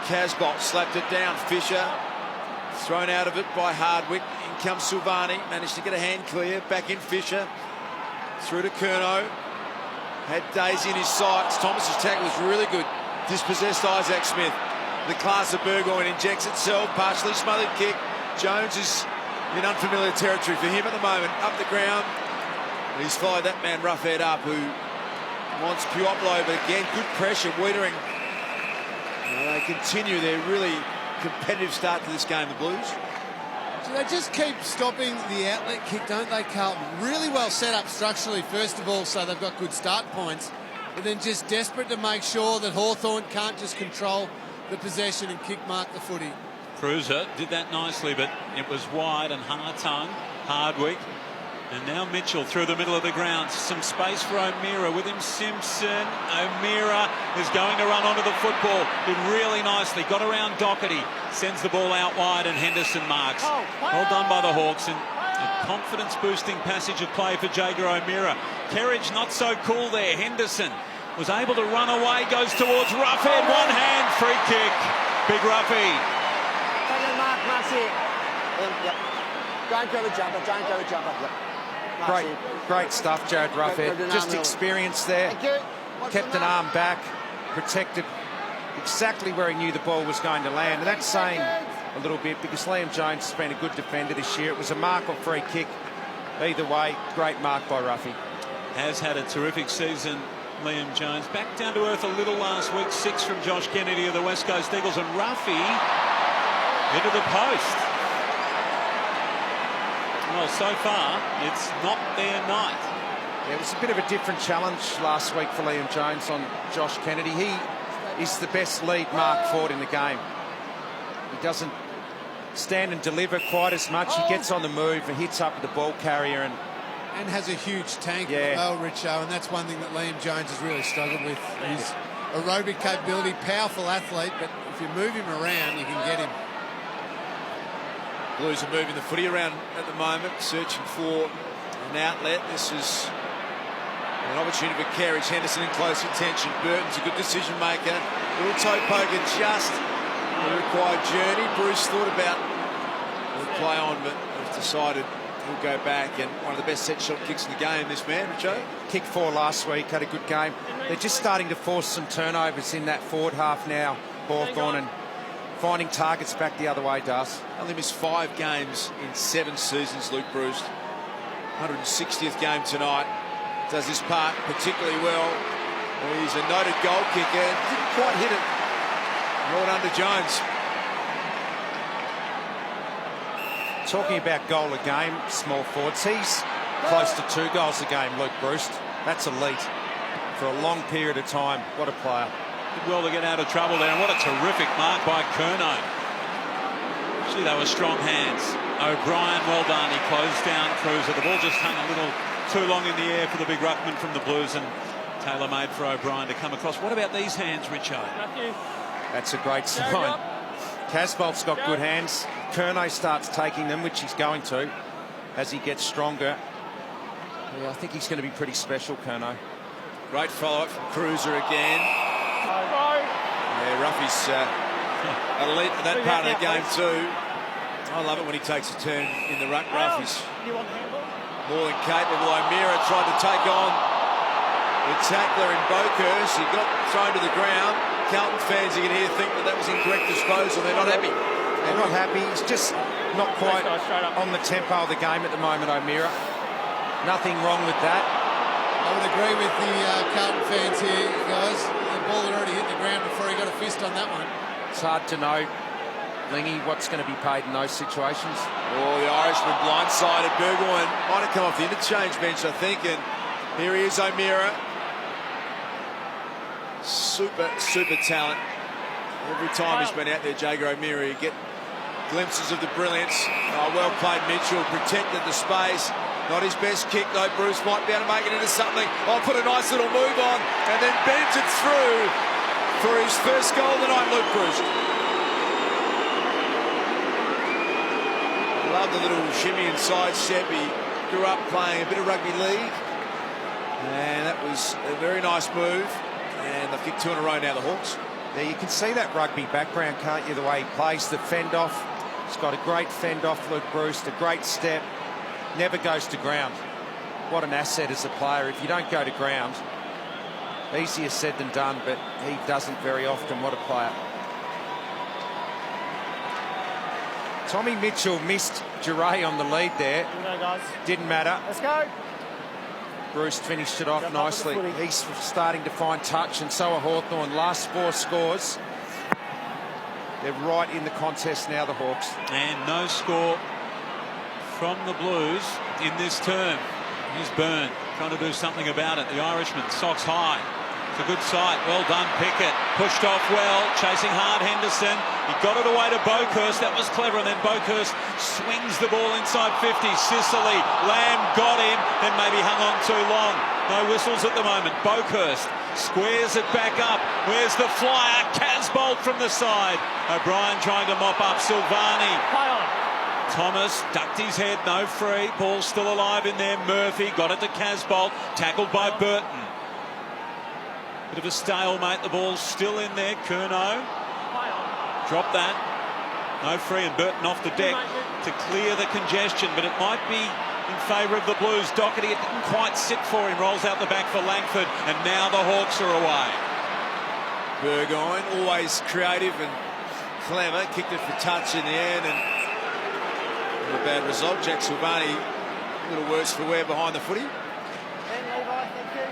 A: Casbolt slapped it down. Fisher thrown out of it by Hardwick. In comes Silvani. Managed to get a hand clear. Back in Fisher. Through to Curnow. Had Daisy in his sights. Thomas's tackle was really good. Dispossessed Isaac Smith. The class of Burgoyne injects itself. Partially smothered kick. Jones is in unfamiliar territory for him at the moment. Up the ground. And he's followed that man Ruffhead up, who wants Puoplo, but again, good pressure. Wiedering. They continue their really competitive start to this game, the Blues.
G: So they just keep stopping the outlet kick, don't they, Carlton? Really well set up structurally, first of all, so they've got good start points. But then just desperate to make sure that Hawthorn can't just control the possession and kick mark the footy.
B: Cruiser did that nicely, but it was wide and hard-tongue. Hardwick. And now Mitchell through the middle of the ground. Some space for O'Meara. With him Simpson. O'Meara is going to run onto the football. Did really nicely. Got around Doherty. Sends the ball out wide and Henderson marks. Well done by the Hawks. And a confidence-boosting passage of play for Jager O'Meara. Kerridge not so cool there. Henderson was able to run away. Goes towards Ruffhead. One hand. Free kick. Big Ruffy.
C: Mark's here. Yep. Don't go to jumper, don't go to jumper. Yep.
D: Great stuff, Jared Ruffhead. Just experience there. Kept an arm back, protected exactly where he knew the ball was going to land. And that's saying a little bit because Liam Jones has been a good defender this year. It was a mark or free kick. Either way, great mark by Ruffy.
B: Has had a terrific season, Liam Jones. Back down to earth a little last week. 6 from Josh Kennedy of the West Coast Eagles. And Ruffy into the post. Well, so far, it's not their night.
D: Yeah, it was a bit of a different challenge last week for Liam Jones on Josh Kennedy. He is the best lead mark forward in the game. He doesn't stand and deliver quite as much. He gets on the move and hits up with the ball carrier and
G: has a huge tank
D: Yeah.
G: as well, Richo, and that's one thing that Liam Jones has really struggled with. His aerobic capability, powerful athlete, but if you move him around, you can get him.
A: Blues are moving the footy around at the moment, searching for an outlet. This is an opportunity for Carriage. Henderson in close attention. Burton's a good decision maker. Little toe poker just the required journey. Bruce thought about the play on, but has decided he'll go back. And one of the best set shot kicks in the game, this man, Richo.
D: kicked 4 last week, had a good game. They're just starting to force some turnovers in that forward half now, Hawthorn, and finding targets back the other way, does.
A: Only missed 5 games in 7 seasons, Luke Bruce. 160th game tonight. Does his part particularly well. He's a noted goal kicker. Didn't quite hit it. Well done to Jones.
D: Talking about goal a game, small forwards. He's close to 2 goals a game, Luke Bruce. That's elite for a long period of time. What a player.
B: Did well to get out of trouble there. And what a terrific mark by Curnow. Actually, they were strong hands. O'Brien, well done. He closed down Cruiser. The ball just hung a little too long in the air for the big ruckman from the Blues, and tailor-made for O'Brien to come across. What about these hands, Richo?
D: That's a great sign. Casbolt's got good hands. Curnow starts taking them, which he's going to, as he gets stronger. Yeah, I think he's going to be pretty special, Curnow.
A: Great follow-up from Cruiser again. Yeah, Ruffy's elite in that part of the game too. I love it when he takes a turn in the ruck. Ruffy's more than capable. O'Meara tried to take on the tackler in Boakhurst. He got thrown to the ground. Carlton fans, you can hear, think that was incorrect disposal. They're not happy.
D: They're not happy. He's just not quite on the tempo of the game at the moment, O'Meara. Nothing wrong with that.
G: I would agree with the Carlton fans here, guys. The ball had already hit the ground before he got a fist on that one.
D: It's hard to know, Lingy, what's going to be paid in those situations.
A: Oh, the Irishman blindsided. Burgoyne might have come off the interchange bench, I think, and here he is, O'Meara. Super talent. Every time he's been out there, Jager O'Meara, you get glimpses of the brilliance. Oh, well played, Mitchell. Protected the space. Not his best kick, though. Bruce might be able to make it into something. Oh, put a nice little move on and then bends it through for his first goal tonight, Luke Bruce. Love the little shimmy and side step. He grew up playing a bit of rugby league. And that was a very nice move. And they've kicked 2 in a row now, the Hawks.
D: There, you can see that rugby background, can't you, the way he plays the fend-off. He's got a great fend-off, Luke Bruce, a great step. Never goes to ground. What an asset as a player. If you don't go to ground, easier said than done, but he doesn't very often. What a player. Tommy Mitchell missed Duray on the lead there.
F: Here we go, guys.
D: Didn't matter.
F: Let's go.
D: Bruce finished it off
F: Jump up
D: nicely.
F: with the footy.
D: He's starting to find touch, and so are Hawthorn. Last 4 scores. They're right in the contest now, the Hawks.
B: And no score from the Blues in this term. Here's Byrne trying to do something about it. The Irishman, socks high. It's a good sight. Well done, Pickett. Pushed off well, chasing hard Henderson. He got it away to Boakhurst. That was clever. And then Boakhurst swings the ball inside 50. Sicily. Lamb got him, then maybe hung on too long. No whistles at the moment. Boakhurst squares it back up. Where's the flyer? Casbolt from the side. O'Brien trying to mop up Silvani.
F: Play on.
B: Thomas ducked his head, no free. Ball still alive in there. Murphy got it to Casbolt, tackled by Burton. Bit of a stalemate. The ball's still in there. Curnow dropped that. No free, and Burton off the deck to clear the congestion, but it might be in favour of the Blues. Doherty, it didn't quite sit for him. Rolls out the back for Langford, and now the Hawks are away.
A: Burgoyne, always creative and clever. Kicked it for touch in the end, and not a bad result. Jack Silvani, a little worse for wear behind the footy.
F: Then Levi, thank you.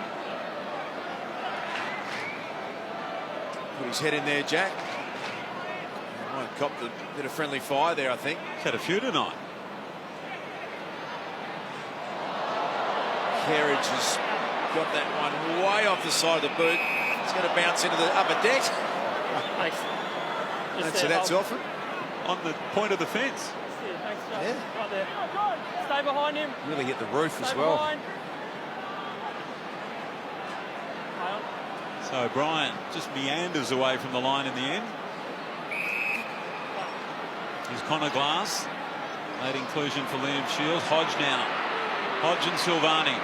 A: Put his head in there, Jack. Might have copped a bit of friendly fire there, I think.
B: He's had a few tonight.
A: Carriage has got that one way off the side of the boot. It's going to bounce into the upper deck.
F: Thanks.
A: So that's often.
B: on the point of the fence.
F: Thanks, Joe.
C: Yeah.
F: Right there. Stay behind him.
D: Really hit the roof as
F: Stay
D: well.
F: behind. Play on.
B: So Brian just meanders away from the line in the end. Here's Connor Glass. Late inclusion for Liam Shields. Hodge now. Hodge and Silvani.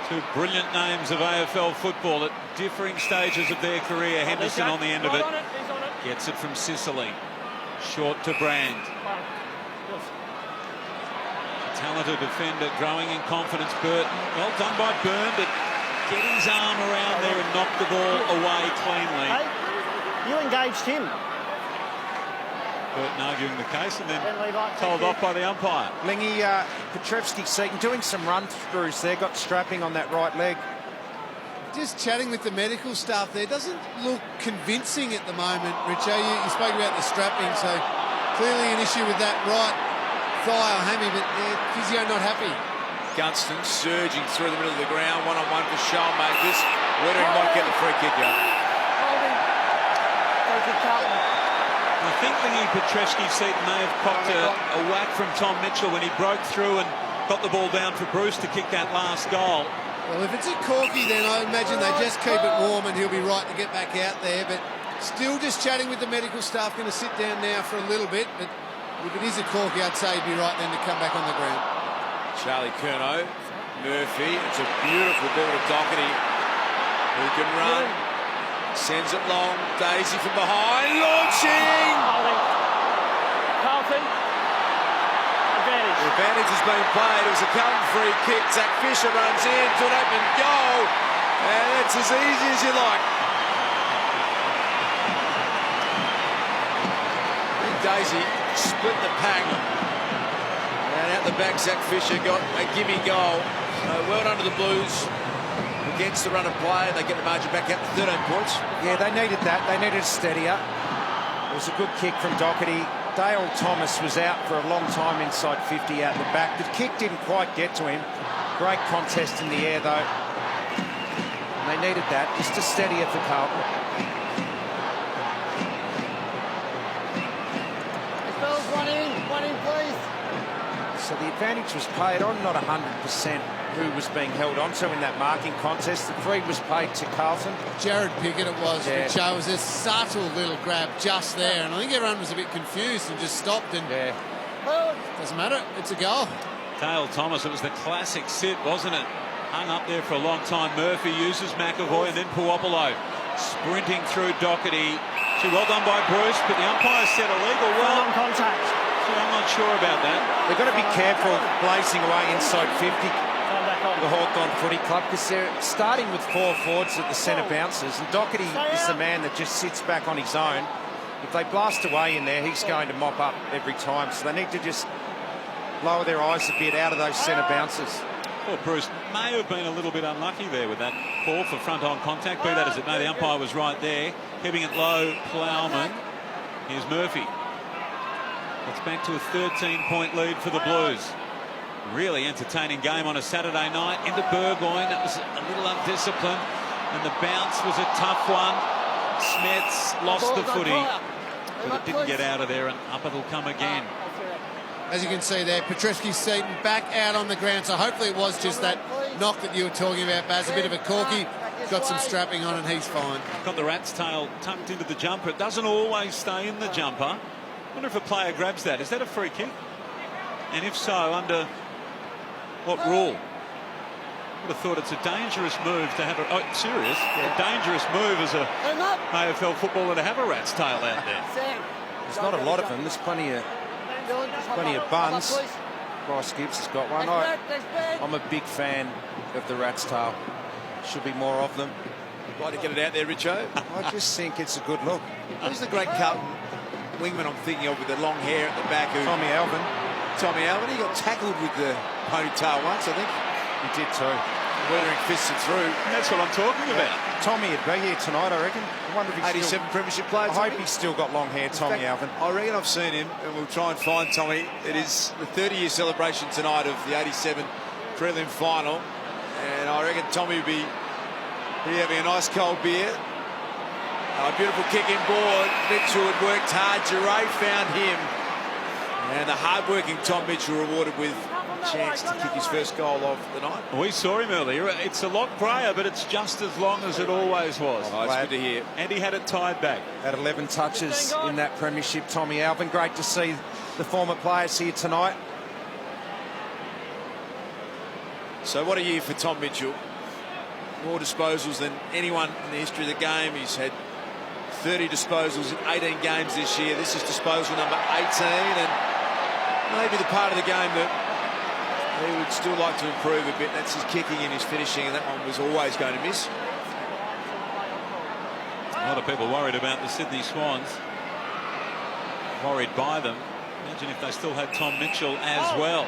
B: Two brilliant names of AFL football at differing stages of their career. Henderson on the end of it.
F: Right on it. He's on it.
B: Gets it from Sicily. Short to Brand.
F: Play on. Yes.
B: Talented defender, growing in confidence. Burton. Well done by Byrne, but get his arm around there and knock the ball away cleanly.
F: Hey, you engaged him.
B: Burton arguing the case and then
F: Ben Levi,
B: told
F: thank
B: off by the umpire.
D: Lingy, Petrevski-Seaton doing some run-throughs there, got strapping on that right leg.
G: Just chatting with the medical staff there, doesn't look convincing at the moment, Richo. You spoke about the strapping, so clearly an issue with that right thigh or hammy, but physio not happy.
A: Gunston surging through the middle of the ground, one-on-one for Shellmakers. Whether he might get the free kick out.
F: Holding. Very good, Carlton.
B: I think Petrevski-Seaton may have copped a whack from Tom Mitchell when he broke through and got the ball down for Bruce to kick that last goal.
G: Well, if it's a corky, then I imagine they just keep it warm and he'll be right to get back out there. But still just chatting with the medical staff, going to sit down now for a little bit. But if it is a corky, I'd say he'd be right then to come back on the ground.
A: Charlie Curnow, Murphy. It's a beautiful ball to Doherty, who can run. Sends it long. Daisy from behind. Launching!
F: Holding. Carlton. Advantage.
A: The advantage has been played. It was a Carlton free kick. Zach Fisher runs in to an open goal. And that's as easy as you like. Daisy split the pack. And out the back, Zach Fisher got a gimme goal. So well done to the Blues. Against the run of play, they get the margin back out to 13 points.
D: Yeah, they needed that. They needed a steadier. It was a good kick from Doherty. Dale Thomas was out for a long time inside 50 out the back. The kick didn't quite get to him. Great contest in the air, though. And they needed that. Just a steadier for Carlton.
C: Fellas, one in, please.
D: So the advantage was played on, not 100% who was being held on to in that marking contest. The free was paid to Carlton.
G: Jared Pickett it was,
D: Yeah.
G: Richo. It was a subtle little grab just there. And I think everyone was a bit confused and just stopped. And doesn't matter. It's a goal.
B: Dale Thomas, it was the classic sit, wasn't it? Hung up there for a long time. Murphy uses McAvoy and then Puopolo sprinting through Doherty. Well done by Bruce, but the umpire said illegal. Well,
F: On contact.
B: I'm not sure about that.
D: They've got to be careful blazing away inside 50,
F: Come back on.
D: the Hawthorn footy club, because they're starting with 4 forwards at the centre bouncers, and Doherty is the man that just sits back on his own. If they blast away in there, he's going to mop up every time, so they need to just lower their eyes a bit out of those centre bouncers.
B: Well, Bruce may have been a little bit unlucky there with that call for front-on contact. Be that as it may, the umpire was right there. Keeping it low, Plowman. Here's Murphy. It's back to a 13-point lead for the Blues. Really entertaining game on a Saturday night. Into Burgoyne, it was a little undisciplined. And the bounce was a tough one. Smets lost the footy, but it didn't get out of there, and up it'll come again.
G: As you can see there, Petrevski-Seaton back out on the ground. So hopefully it was just that knock that you were talking about, Baz. A bit of a corky. Got some strapping on and he's fine.
B: Got the rat's tail tucked into the jumper. It doesn't always stay in the jumper. I wonder if a player grabs that. Is that a free kick? And if so, under what rule? I would have thought it's a dangerous move to have a... Oh, serious? Yeah. A dangerous move as a AFL footballer to have a rat's tail out there.
D: There's not a lot of them. There's plenty of buns. Bryce Gibbs has got one. I'm a big fan of the rat's tail. Should be more of them.
A: Like to get it out there, Richo.
D: I just think it's a good look.
A: Who's the great Carlton wingman I'm thinking of with the long hair at the back?
D: Tommy Alvin.
A: Tommy Alvin. He got tackled with the ponytail once, I think.
D: He did too.
A: Weathering fisted through.
B: And that's what I'm talking about.
D: Tommy would be here tonight, I reckon. I wonder if he's
A: 87 premiership players.
D: I hope he's still got long hair, Tommy Alvin.
A: I reckon I've seen him, and we'll try and find Tommy. It is the 30-year celebration tonight of the 87 prelim final, and I reckon Tommy will be having a nice cold beer. A beautiful kick in board. Mitchell had worked hard. Giray found him. And the hard-working Tom Mitchell rewarded with a chance to kick his first goal of the night.
B: We saw him earlier. It's a lot grayer, but it's just as long as it always was.
A: Oh, that's good to hear.
B: And he had it tied back.
D: Had 11 touches in that premiership, Tommy Alvin. Great to see the former players here tonight.
A: So what a year for Tom Mitchell. More disposals than anyone in the history of the game. He's had 30 disposals in 18 games this year. This is disposal number 18, and maybe the part of the game that he would still like to improve a bit. That's his kicking and his finishing, and that one was always going to miss.
B: A lot of people worried about the Sydney Swans. Worried by them. Imagine if they still had Tom Mitchell as well.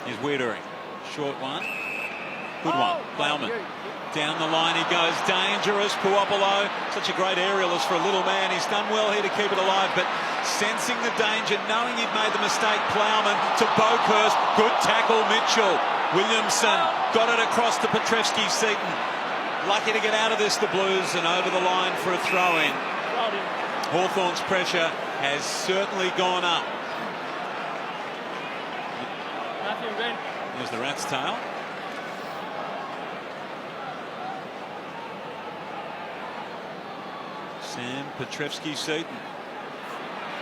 B: Here's Wiedering. Short one. Good one. Plowman. Down the line he goes. Dangerous. Puopolo. Such a great aerialist for a little man. He's done well here to keep it alive, but sensing the danger, knowing he'd made the mistake, Plowman to Boakhurst. Good tackle, Mitchell. Williamson got it across to Petrevski-Seton. Lucky to get out of this, the Blues, and over the line for a throw-in. Hawthorn's pressure has certainly gone up. There's the rat's tail. Sam Petrevski-Seton.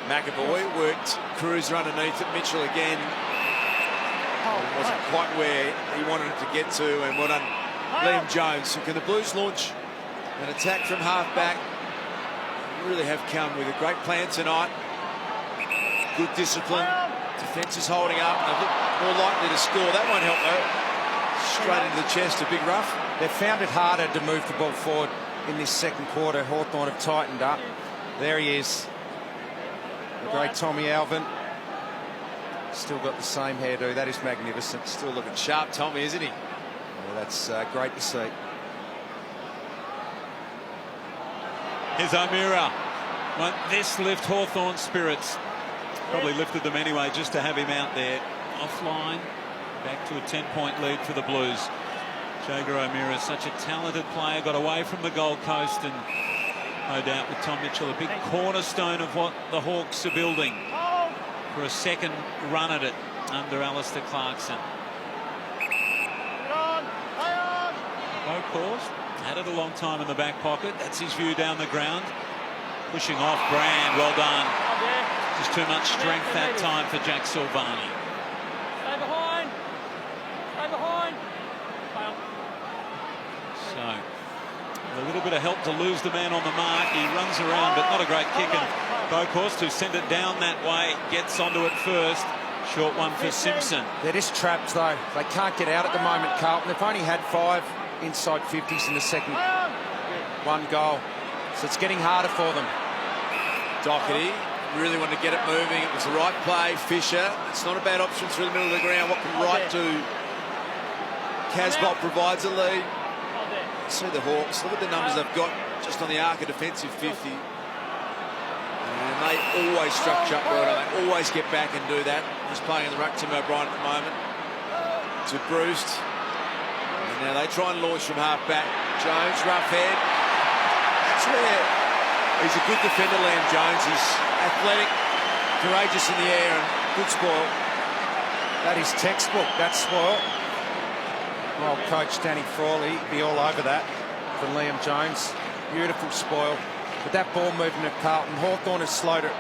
A: McAvoy worked cruiser underneath it. Mitchell again wasn't quite where he wanted it to get to, and well done Liam Jones. So can the Blues launch an attack from half-back? Really have come with a great plan tonight. Good discipline. Defence is holding up, and they look more likely to score. That won't help though. Straight into the chest, a big rough.
D: They've found it harder to move the ball forward in this second quarter. Hawthorn have tightened up. There he is. The great Tommy Alvin. Still got the same hairdo. That is magnificent.
A: Still looking sharp, Tommy, isn't he?
D: Yeah, that's great to see.
B: Here's O'Meara. Won't this lift Hawthorn's spirits? Probably lifted them anyway just to have him out there. Offline. Back to a 10-point lead for the Blues. Jager O'Meara, such a talented player, got away from the Gold Coast, and no doubt with Tom Mitchell, a big cornerstone of what the Hawks are building for a second run at it under Alistair Clarkson. Boakhurst had it a long time in the back pocket. That's his view down the ground. Pushing off Brand, well done. Just too much strength that time for Jack Silvani.
F: Stay behind. Stay behind.
B: So, a little bit of help to lose the man on the mark. He runs around, but not a great kick. And Boakhurst, who sent it down that way, gets onto it first. Short one for Simpson.
D: They're just trapped, though. They can't get out at the moment, Carlton. They've only had 5 inside 50s in the second. 1 goal. So it's getting harder for them.
A: Doherty really wanted to get it moving. It was the right play. Fisher, it's not a bad option through the middle of the ground. What can Wright do? Casbolt provides a lead. See the Hawks, look at the numbers they've got just on the arc of defensive 50. And they always structure up well. They always get back and do that. He's playing in the ruck, Tim O'Brien at the moment. To Bruce. And now they try and launch from half-back. Jones, rough head. That's where he's a good defender, Liam Jones. He's athletic, courageous in the air, and good spoil.
D: That is textbook, that spoil. Well, coach Danny Frawley be all over that for Liam Jones. Beautiful spoil. But that ball movement of Carlton, Hawthorn has slowed it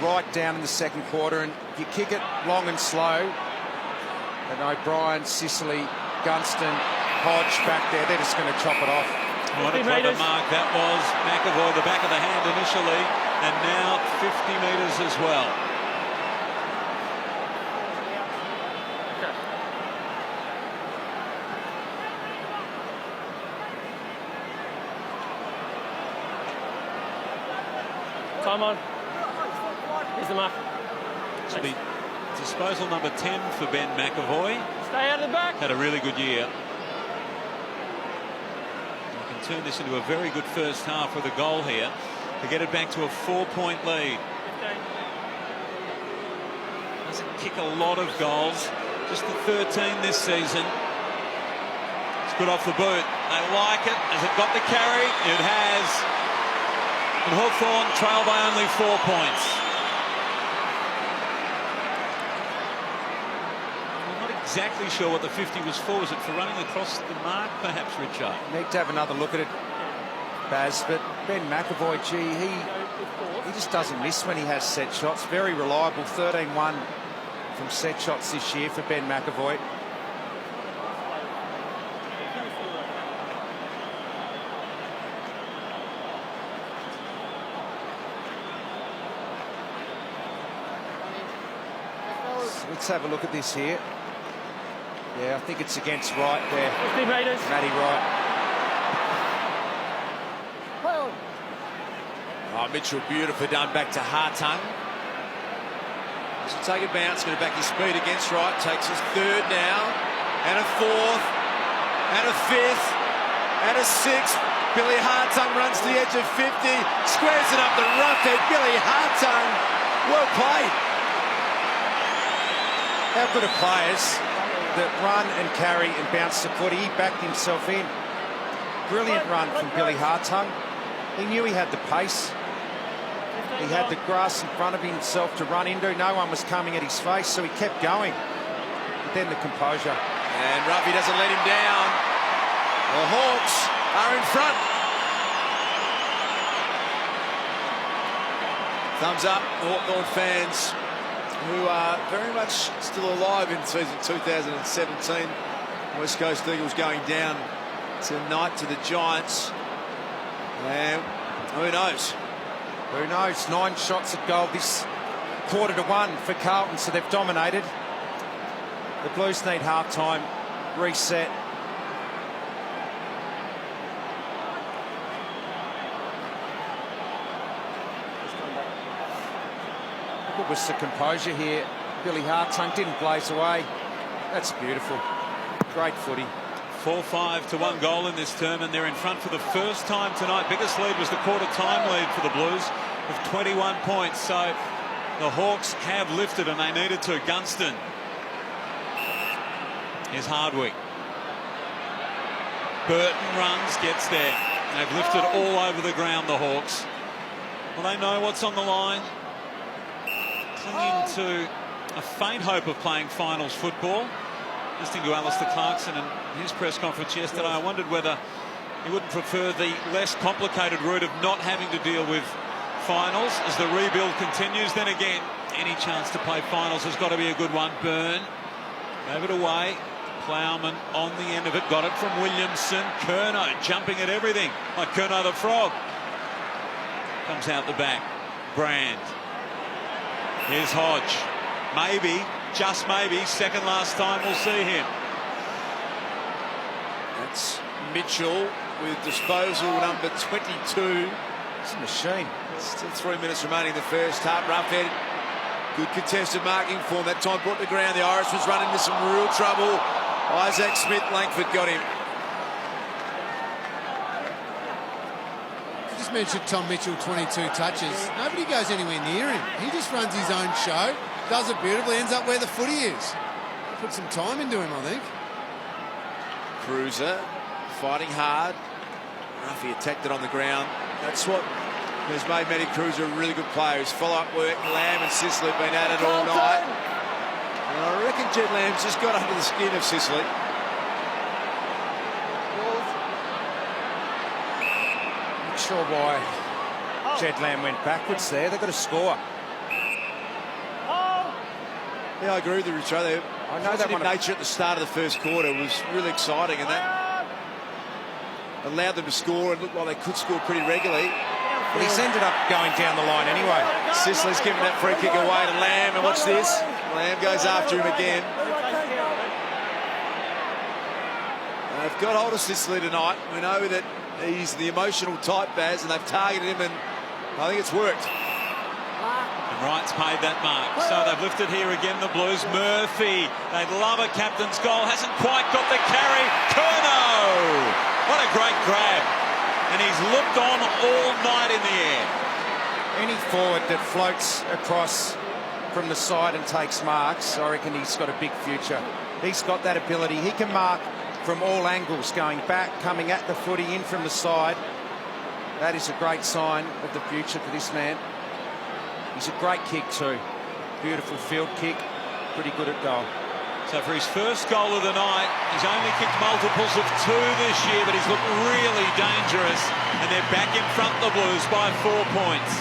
D: right down in the second quarter, and you kick it long and slow. And O'Brien, Sicily, Gunston, Hodge back there, they're just going to chop it off.
B: What a clever mark that was. McAvoy, the back of the hand initially, and now 50 metres as well.
F: Time on. Here's the mark.
B: So the disposal number 10 for Ben McAvoy.
F: Stay out of the back.
B: Had a really good year. You can turn this into a very good first half with a goal here to get it back to a 4-point lead. Doesn't kick a lot of goals, just the 13 this season. It's good off the boot. They like it. Has it got the carry? It has. And Hawthorn trail by only 4 points. exactly sure what the 50 was for. Was it for running across the mark, perhaps, Richard?
D: Need to have another look at it, Baz, but Ben McAvoy, gee, he just doesn't miss when he has set shots. Very reliable, 13-1 from set shots this year for Ben McAvoy. Let's have a look at this here. Yeah, I think it's against Wright there.
F: 50 metres.
D: Matty Wright.
A: Oh, Mitchell, beautifully done back to Hawthorn. He'll take a bounce, going to back his speed against Wright. Takes his third now, and a fourth, and a fifth, and a sixth. Billy Hawthorn runs to the edge of 50, squares it up the rough head. Billy Hawthorn, well played.
D: How good are players that run and carry and bounce the footy? He backed himself in. Brilliant run from Billy Hawthorn. He knew he had the pace. He had the grass in front of himself to run into. No one was coming at his face, so he kept going. But then the composure.
A: And Ruffy doesn't let him down. The Hawks are in front. Thumbs up, Hawthorn fans, who are very much still alive in season 2017. West Coast Eagles going down tonight to the Giants. And who knows?
D: Who knows? 9 shots at goal this quarter to 1 for Carlton, so they've dominated. The Blues need half-time reset. It was the composure here. Billy Hawthorn didn't blaze away. That's beautiful. Great footy.
B: 4-5 to 1 goal in this term, and they're in front for the first time tonight. Biggest lead was the quarter-time lead for the Blues of 21 points. So the Hawks have lifted, and they needed to. Gunston. Here's Hardwick. Burton runs, gets there. They've lifted all over the ground, the Hawks. Well, they know what's on the line. Clinging to a faint hope of playing finals football. Listening to Alistair Clarkson and his press conference yesterday, I wondered whether he wouldn't prefer the less complicated route of not having to deal with finals as the rebuild continues. Then again, any chance to play finals has got to be a good one. Byrne gave it away. Plowman on the end of it, got it from Williamson. Curnow jumping at everything like Curnow the Frog. Comes out the back. Brand. Here's Hodge. Maybe, just maybe, second last time we'll see him.
A: That's Mitchell with disposal number 22.
D: It's a machine.
A: Still 3 minutes remaining in the first half. Roughhead, good contested marking form. That time brought to the ground. The Irishman's run into some real trouble. Isaac Smith, Langford got him.
G: You just mentioned Tom Mitchell, 22 touches. Nobody goes anywhere near him. He just runs his own show, does it beautifully, ends up where the footy is. Put some time into him, I think.
A: Cruiser fighting hard. Ruffy attacked it on the ground. That's what has made Matty Cruiser a really good player. His follow-up work, Lamb and Sicily have been at it all night. And I reckon Jed Lamb's just got under the skin of Sicily.
D: Not sure why Jed Lamb went backwards there. They've got to score.
A: Yeah, I agree with you, Richard.
D: I know that one.
A: Nature at the start of the first quarter was really exciting, and that allowed them to score and looked like they could score pretty regularly.
D: Well, he's ended up going down the line anyway.
A: Sicily's giving that free kick away to Lamb, and watch this. Lamb goes after him again. They've got hold of Sicily tonight. We know that he's the emotional type, Baz, and they've targeted him, and I think it's worked.
B: And Wright's paid that mark. So they've lifted here again, the Blues. Murphy, they'd love a captain's goal. Hasn't quite got the carry. Curnow! What a great grab. And he's looked on all night in the air.
D: Any forward that floats across from the side and takes marks, I reckon he's got a big future. He's got that ability. He can mark from all angles, going back, coming at the footy, in from the side. That is a great sign of the future for this man. He's a great kick too. Beautiful field kick. Pretty good at goal.
B: So for his first goal of the night, he's only kicked multiples of 2 this year, but he's looked really dangerous, and they're back in front of the Blues by 4 points.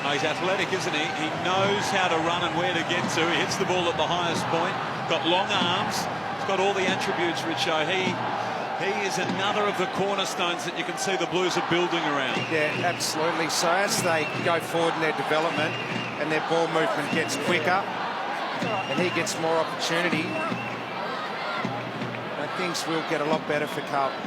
B: Oh, he's athletic, isn't he? He knows how to run and where to get to. He hits the ball at the highest point, got long arms, he's got all the attributes, Richo. He is another of the cornerstones that you can see the Blues are building around.
D: Yeah, absolutely. So as they go forward in their development and their ball movement gets quicker and he gets more opportunity, things will get a lot better for Carlton.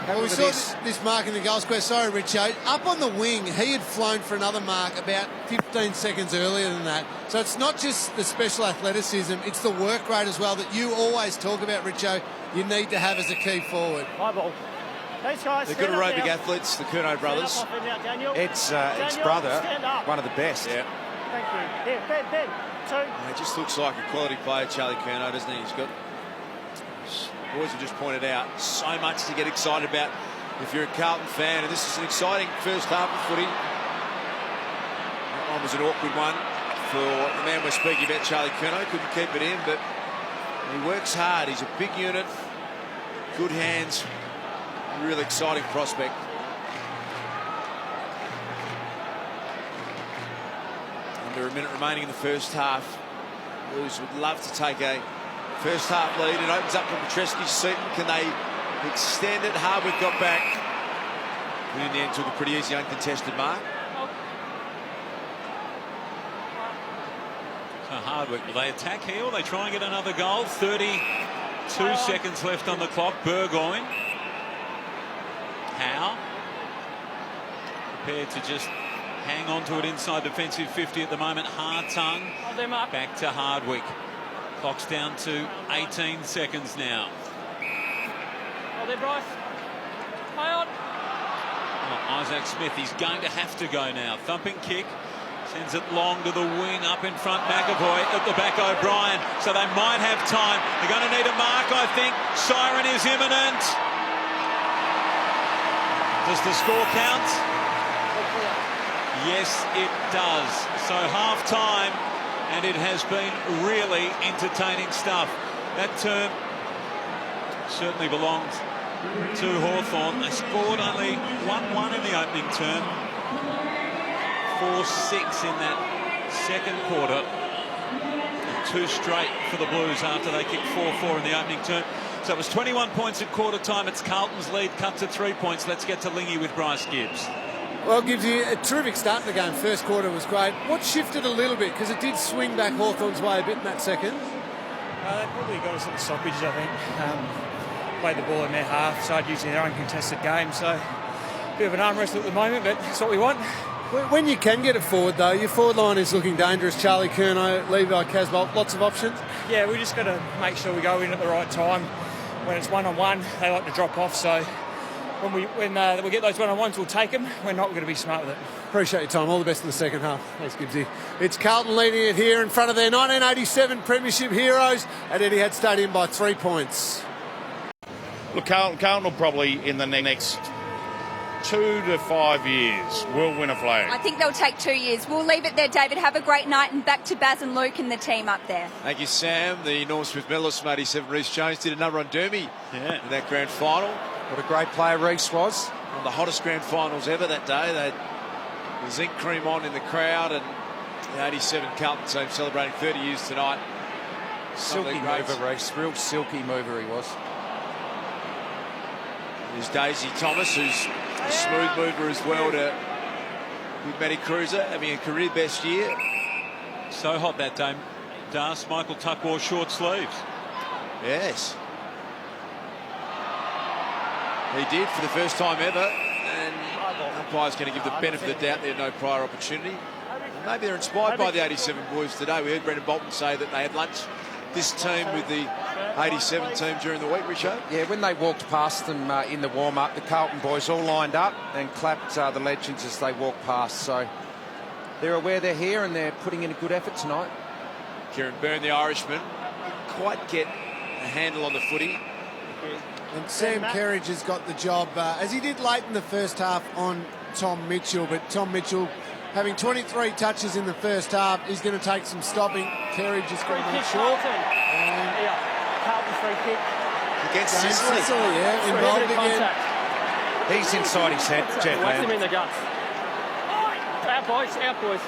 G: Well, we saw this mark in the goal square. Sorry, Richo. Up on the wing, he had flown for another mark about 15 seconds earlier than that. So it's not just the special athleticism, it's the work rate as well that you always talk about, Richo, you need to have as a key forward.
F: High ball. These guys,
A: they're good aerobic athletes, the Curnow brothers.
D: Ed's brother, one of the best.
A: Yeah.
F: Thank you. Here, Ben. 2.
A: He just looks like a quality player, Charlie Curnow, doesn't he? He's got... Boys have just pointed out so much to get excited about if you're a Carlton fan, and this is an exciting first half of footy. That one was an awkward one for the man we're speaking about, Charlie Curnow. Couldn't keep it in, but he works hard. He's a big unit, good hands, really exciting prospect. Under a minute remaining in the first half. Blues would love to take a first half lead. It opens up for Petreski. Seaton, can they extend it? Hardwick got back. But in the end took a pretty easy uncontested mark.
B: So Hardwick, will they attack here? Will they try and get another goal? 32 seconds left on the clock. Burgoyne. Howe. Prepared to just hang on to it inside defensive 50 at the moment. Hartung. Back to Hardwick. Clock's down to 18 seconds now.
F: Oh, there, Bryce. High on.
B: Oh, Isaac Smith, he's going to have to go now. Thumping kick. Sends it long to the wing, up in front, McAvoy, at the back, O'Brien. So they might have time. They're going to need a mark, I think. Siren is imminent. Does the score count? Yes, it does. So half-time, and it has been really entertaining stuff. That term certainly belonged to Hawthorn. They scored only 1-1 in the opening term. 4-6 in that second quarter. And 2 straight for the Blues after they kicked 4-4 in the opening term. So it was 21 points at quarter time. It's Carlton's lead cut to 3 points. Let's get to Lingy with Bryce Gibbs.
G: Well, it gives you a terrific start to the game. First quarter was great. What shifted a little bit? Because it did swing back Hawthorn's way a bit in that second.
H: They probably got us at the stoppages, I think. Played the ball in their half, started using their own contested game. So a bit of an arm wrestle at the moment, but that's what we want.
G: When you can get it forward, though, your forward line is looking dangerous. Charlie Curnow, Levi Casbolt, lots of options.
H: Yeah, we just got to make sure we go in at the right time. When it's one-on-one, they like to drop off. So when we get those one-on-ones, we'll take them. We're not going to be smart with it.
G: Appreciate your time. All the best in the second half. Thanks, Gibbsy. It's Carlton leading it here in front of their 1987 Premiership heroes at Etihad Stadium by 3 points.
I: Look, Carlton will probably, in the next 2 to 5 years, will win a flag.
J: I think they'll take 2 years. We'll leave it there, David. Have a great night, and back to Baz and Luke and the team up there.
A: Thank you, Sam. The Norm Smith medalist from 87, Reece Jones, did a number on Dermy in that grand final.
D: What a great player Reece was.
A: One of the hottest grand finals ever that day. They had the zinc cream on in the crowd, and the 87 Carlton team celebrating 30 years tonight.
D: Silky mover, Reece. Real silky mover he was.
A: There's Daisy Thomas, who's a smooth mover as well, to with Matty Cruiser having a career best year.
B: So hot that day. Das, Michael Tuck wore short sleeves.
A: Yes. He did for the first time ever, and umpire's going to give the benefit of the doubt. They had no prior opportunity. Maybe they're inspired by the 87 boys today. We heard Brendan Bolton say that they had lunch, this team, with the 87 team during the week, Richard.
D: Yeah, when they walked past them in the warm-up, the Carlton boys all lined up and clapped the legends as they walked past. So they're aware they're here and they're putting in a good effort tonight.
A: Kieran Byrne, the Irishman, quite get a handle on the footy.
G: And Sam Kerridge has got the job, as he did late in the first half, on Tom Mitchell, but Tom Mitchell, having 23 touches in the first half, is going to take some stopping. Kerridge is going to be short.
F: Carlton free kick.
A: Against
G: Sicily, yeah, involved again.
D: He's inside his head, Jet
F: Whack
D: Lamb.
F: him in the guts. Out, boys. Out, boys.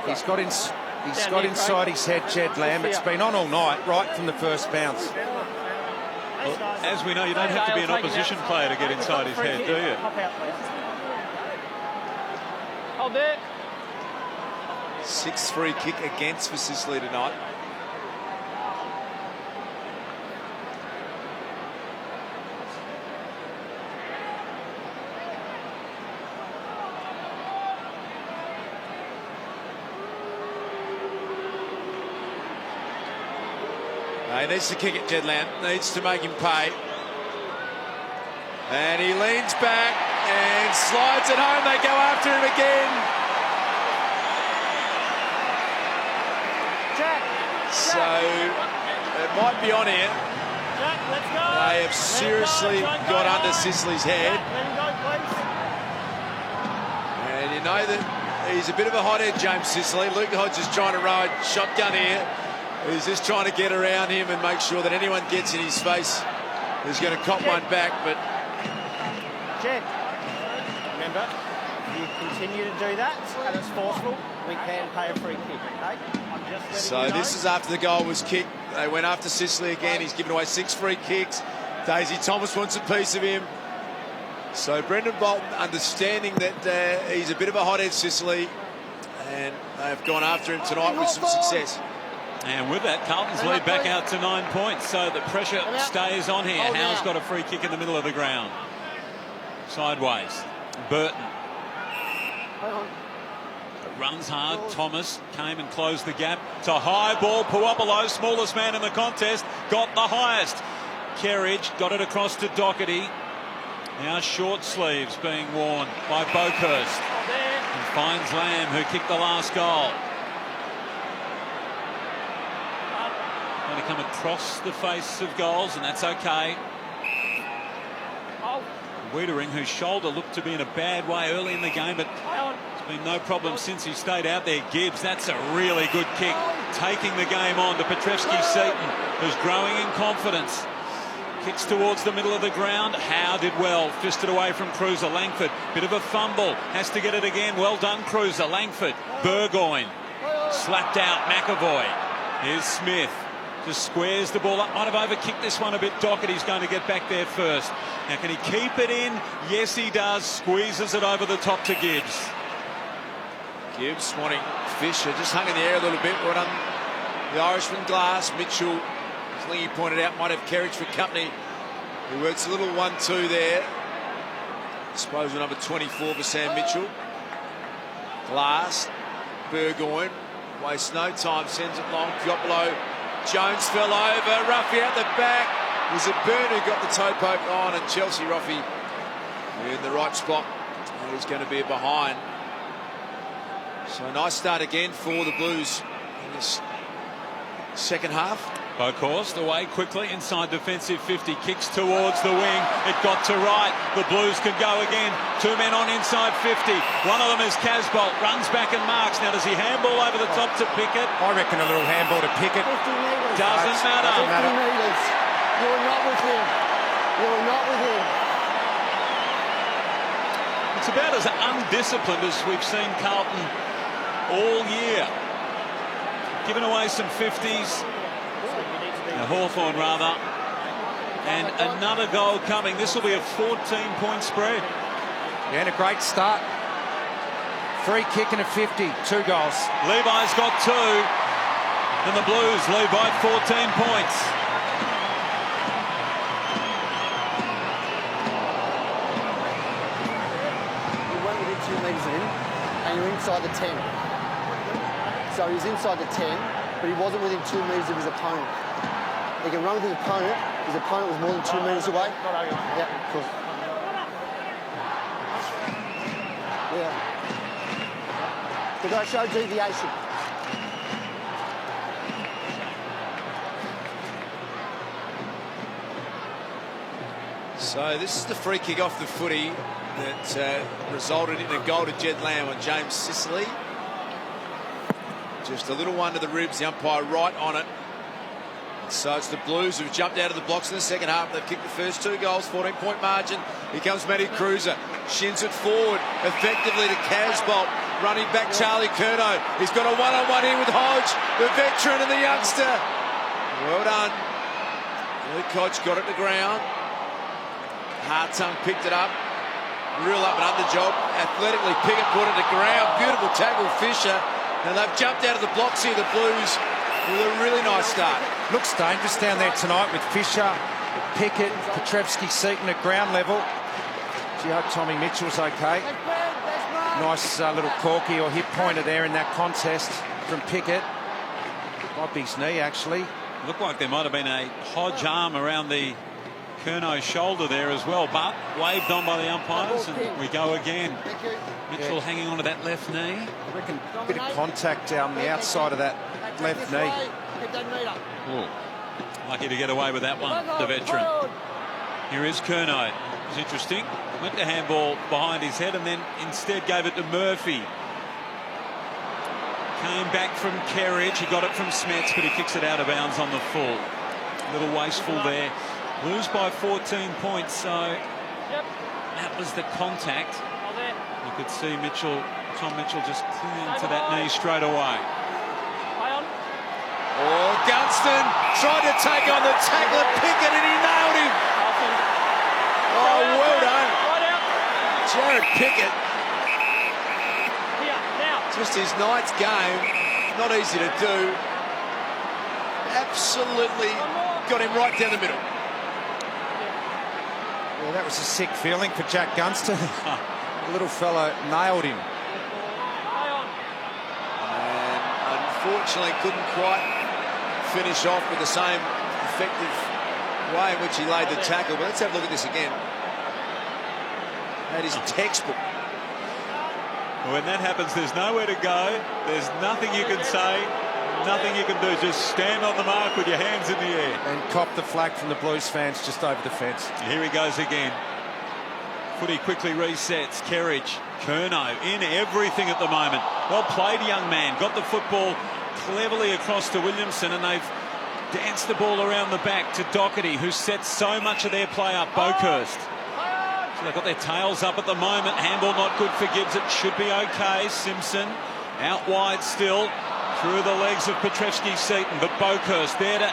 D: He's got inside his head, Jed Lamb. It's been on all night, right from the first bounce.
B: Well, as we know, you don't have to be an opposition player to get inside his head, do you?
F: Pop out, please. Hold there.
A: 6th free kick against for Sicily tonight. He needs to kick it, Jed Lamb. Needs to make him pay. And he leans back and slides it home. They go after him again.
F: Jack.
A: So it might be on here.
F: Jack, let's go.
A: They have seriously got under Sicily's head.
F: Let him go, please.
A: And you know that he's a bit of a hothead, James Sicily. Luke Hodge is trying to ride shotgun here. He's just trying to get around him and make sure that anyone gets in his face is going to cop one back. But
F: Jed, remember, if you continue to do that and it's forceful, we can pay a free kick, okay? I'm just letting
A: so
F: you know.
A: this is after the goal was kicked. They went after Sicily again. He's given away 6 free kicks. Daisy Thomas wants a piece of him. So Brendan Bolton understanding that he's a bit of a hothead, Sicily, and they've gone after him tonight with some success.
B: And with that, Carlton's lead back out to 9 points, so the pressure stays on here. Howe's got a free kick in the middle of the ground. Sideways. Burton. Runs hard. Thomas came and closed the gap. It's a high ball. Puopolo, smallest man in the contest, got the highest. Kerridge got it across to Doherty. Now short sleeves being worn by Boakhurst. And finds Lamb, who kicked the last goal. Going to come across the face of goals, and that's okay. Wiedering, whose shoulder looked to be in a bad way early in the game, but it's been no problem since he stayed out there. Gibbs, that's a really good kick, taking the game on to Petrevski-Seton, who's growing in confidence. Kicks towards the middle of the ground. Howe did well, fisted away from Cruiser. Langford, bit of a fumble, has to get it again. Well done, Cruiser. Langford, Burgoyne, slapped out McAvoy. Here's Smith. Just squares the ball up. Might have overkicked this one a bit. Doherty's going to get back there first. Now, can he keep it in? Yes, he does. Squeezes it over the top to Gibbs.
A: Gibbs wanting Fisher, just hung in the air a little bit. Well done, the Irishman Glass. Mitchell, as Lingy pointed out, might have Kerridge for company. He works a little 1-2 there. Disposal number 24 for Sam Mitchell. Glass, Burgoyne, wastes no time, sends it long. Puopolo. Jones fell over, Ruffy at the back. Was it Byrne who got the toe poke on, and Chelsea Ruffy in the right spot. He's going to be behind. So a nice start again for the Blues in this second half.
B: Boakhurst away quickly inside defensive 50, kicks towards the wing. It got to right. The Blues can go again. 2 men on inside 50. One of them is Casbolt, runs back and marks. Now, does he handball over the top to Pickett?
D: I reckon a little handball to Pickett.
C: 50 metres.
B: Doesn't matter.
C: 50 metres. You're not with him. You're not with him.
B: It's about as undisciplined as we've seen Carlton all year. Giving away some 50s. Hawthorn rather, and another goal coming. This will be a 14-point spread.
D: Yeah, and a great start. Free kick and a 50, 2 goals.
B: Levi's got 2, and the Blues lead by 14 points.
C: You went within 2 metres in, and you're inside the 10. So he was inside the 10, but he wasn't within 2 metres of his opponent. He can run with his opponent. His opponent was more than 2 metres away. Yeah, cool. Yeah. They've got to show deviation.
A: So this is the free kick off the footy that resulted in a goal to Jed Lamb on James Sicily. Just a little one to the ribs, the umpire right on it. So it's the Blues who've jumped out of the blocks in the second half. They've kicked the first 2 goals, 14-point margin. Here comes Matty Cruiser, shins it forward effectively to Casbolt. Running back Charlie Curnow. He's got a one-on-one here with Hodge, the veteran and the youngster. Well done. Luke Hodge got it to ground. Hartung picked it up. Real up and under job. Athletically, Pickett put it to ground. Beautiful tackle, Fisher. And they've jumped out of the blocks here, the Blues, with a really nice start.
D: Looks dangerous down there tonight with Fisher, Pickett, Petrevski, Seaton at ground level. Gee, I hope Tommy Mitchell's okay. Nice little corky or hip pointer there in that contest from Pickett. Might be his knee, actually.
B: Looked like there might have been a Hodge arm around the Curnow shoulder there as well, but waved on by the umpires, and we go again. Mitchell hanging on to that left knee.
D: I reckon a bit of contact on the outside of that left knee.
B: Ooh. Lucky to get away with that one, the veteran. Here is Curnow. It's interesting. Went to handball behind his head and then instead gave it to Murphy. Came back from Kerridge. He got it from Smets, but he kicks it out of bounds on the full. A little wasteful there. Lose by 14 points, so that was the contact. You could see Tom Mitchell just clinging to that knee straight away.
A: Oh, Gunston tried to take on the tackler Pickett and he nailed him. Oh, well done. Jared Pickett. Just his 9th game. Not easy to do. Absolutely got him right down the middle.
D: Well, that was a sick feeling for Jack Gunston. The little fella nailed him.
A: And unfortunately couldn't quite finish off with the same effective way in which he laid the tackle. But let's have a look at this again. That is textbook.
B: When that happens, there's nowhere to go. There's nothing you can say. Nothing you can do. Just stand on the mark with your hands in the air.
D: And cop the flag from the Blues fans just over the fence.
B: Here he goes again. Footy quickly resets. Kerridge, Curnow in everything at the moment. Well played, young man. Got the football cleverly across to Williamson, and they've danced the ball around the back to Doherty, who sets so much of their play up. Boakhurst. So they've got their tails up at the moment. Handball not good for Gibbs. It should be okay. Simpson out wide still. Through the legs of Petrevski Seaton, but Boakhurst there to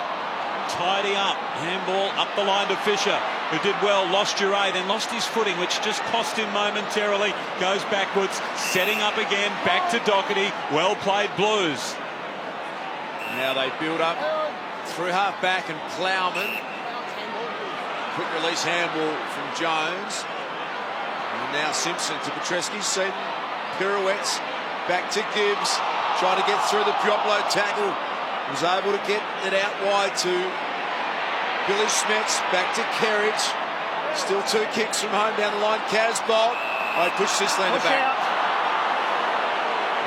B: tidy up. Handball up the line to Fisher, who did well, lost Duray, then lost his footing, which just cost him momentarily. Goes backwards, setting up again, back to Doherty. Well played, Blues.
A: Now they build up through half back and Plowman. Quick release handball from Jones. And now Simpson to Petrevski Seaton. Pirouettes back to Gibbs. Trying to get through the Puopolo tackle. Was able to get it out wide to Billy Smets. Back to Kerridge. Still 2 kicks from home down the line. Casbolt. I push Sicily in the back.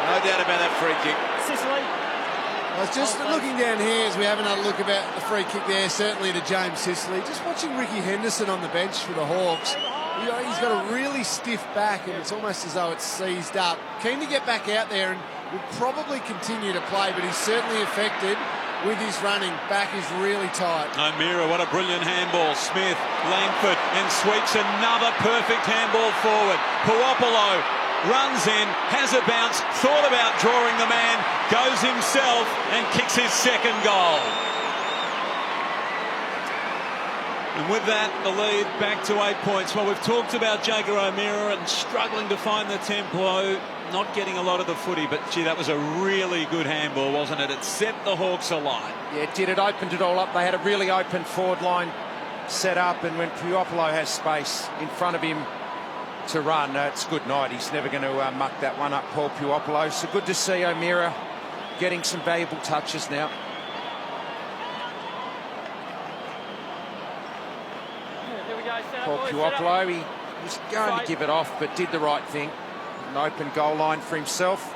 A: No doubt about that free kick.
F: Sicily.
G: I was just looking down here as we have another look about the free kick there, certainly to James Sicily. Just watching Ricky Henderson on the bench for the Hawks. He's got a really stiff back and it's almost as though it's seized up. Keen to get back out there and will probably continue to play, but he's certainly affected with his running. Back is really tight.
B: O'Meara, what a brilliant handball. Smith, Langford, and sweeps another perfect handball forward. Puopolo runs in, has a bounce, thought about drawing the man, goes himself and kicks his 2nd goal. And with that, the lead back to 8 points. Well, we've talked about Jager O'Meara and struggling to find the tempo, not getting a lot of the footy, but gee, that was a really good handball, wasn't it? It set the Hawks alight.
D: Yeah, it did. It opened it all up. They had a really open forward line set up, and when Puopolo has space in front of him to run, it's good night. He's never going to muck that one up, Paul Puopolo. So good to see O'Meara getting some valuable touches now. Paul Puopolo, he was going to give it off, but did the right thing. An open goal line for himself.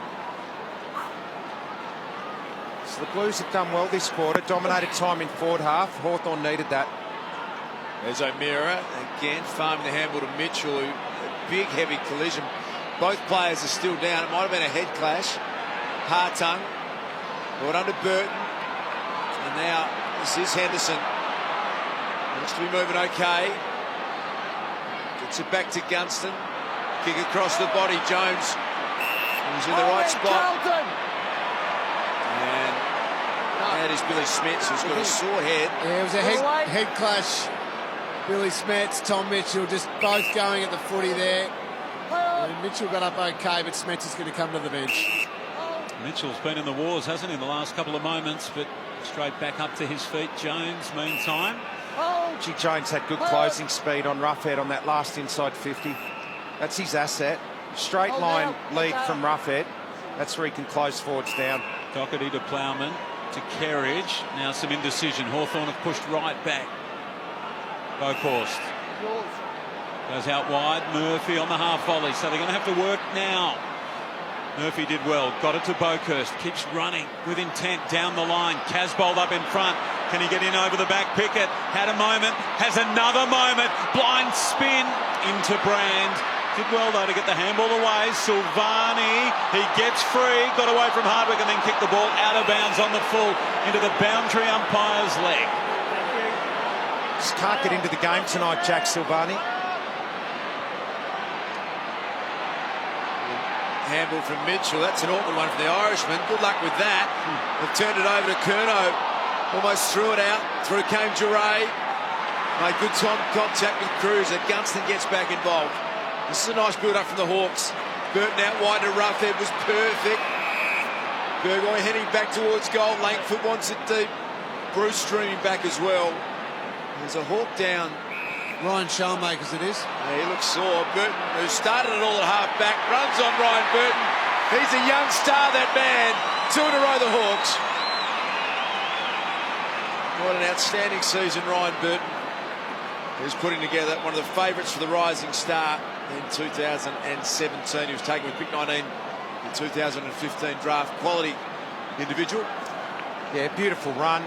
D: So the Blues have done well this quarter, dominated time in forward half. Hawthorn needed that.
A: There's O'Meara again, farming the handball to Mitchell. A big, heavy collision. Both players are still down. It might have been a head clash. Hawthorn brought under Burton. And now this is Henderson. Looks to be moving okay. Gets it back to Gunston. Kick across the body. Jones. He's in the right spot.
C: Carlton.
A: And that is Billy Smets, who's got a sore head.
G: Yeah, it was a head clash. Billy Smets, Tom Mitchell, just both going at the footy there. And Mitchell got up okay, but Smets is going to come to the bench.
B: Mitchell's been in the wars, hasn't he, in the last couple of moments, but straight back up to his feet. Jones, meantime.
D: Gee, Jones had good closing speed on Roughhead on that last inside 50. That's his asset. Straight line lead from Roughhead. That's where he can close forwards down.
B: Doherty to Plowman to Kerridge. Now some indecision. Hawthorn have pushed right back. Bokhorst goes out wide. Murphy on the half volley, so they're going to have to work now. Murphy did well, got it to Bokhorst, keeps running with intent down the line. Casbold up in front. Can he get in over the back? Pickett had a moment, has another moment. Blind spin into Brand. Did well though to get the handball away. Silvani, he gets free, got away from Hardwick and then kicked the ball out of bounds on the full into the boundary umpire's leg.
D: Just can't get into the game tonight, Jack Silvani.
A: Handball from Mitchell. That's an awkward one for the Irishman. Good luck with that. They've turned it over to Curnow. Almost threw it out. Through came Duray. Made good time contact with Cruiser. Gunston gets back involved. This is a nice build-up from the Hawks. Burton out wide to Roughhead was perfect. Burgoyne heading back towards goal. Langford wants it deep. Bruce streaming back as well. There's a Hawk down.
G: Ryan Shellmakers it is.
A: Yeah, he looks sore. Burton, who started it all at half-back, runs on Ryan Burton. He's a young star, that man. 2 in a row, the Hawks. What an outstanding season Ryan Burton is putting together. One of the favourites for the Rising Star in 2017. He was taken with pick 19 in the 2015 draft. Quality individual.
D: Yeah, beautiful run.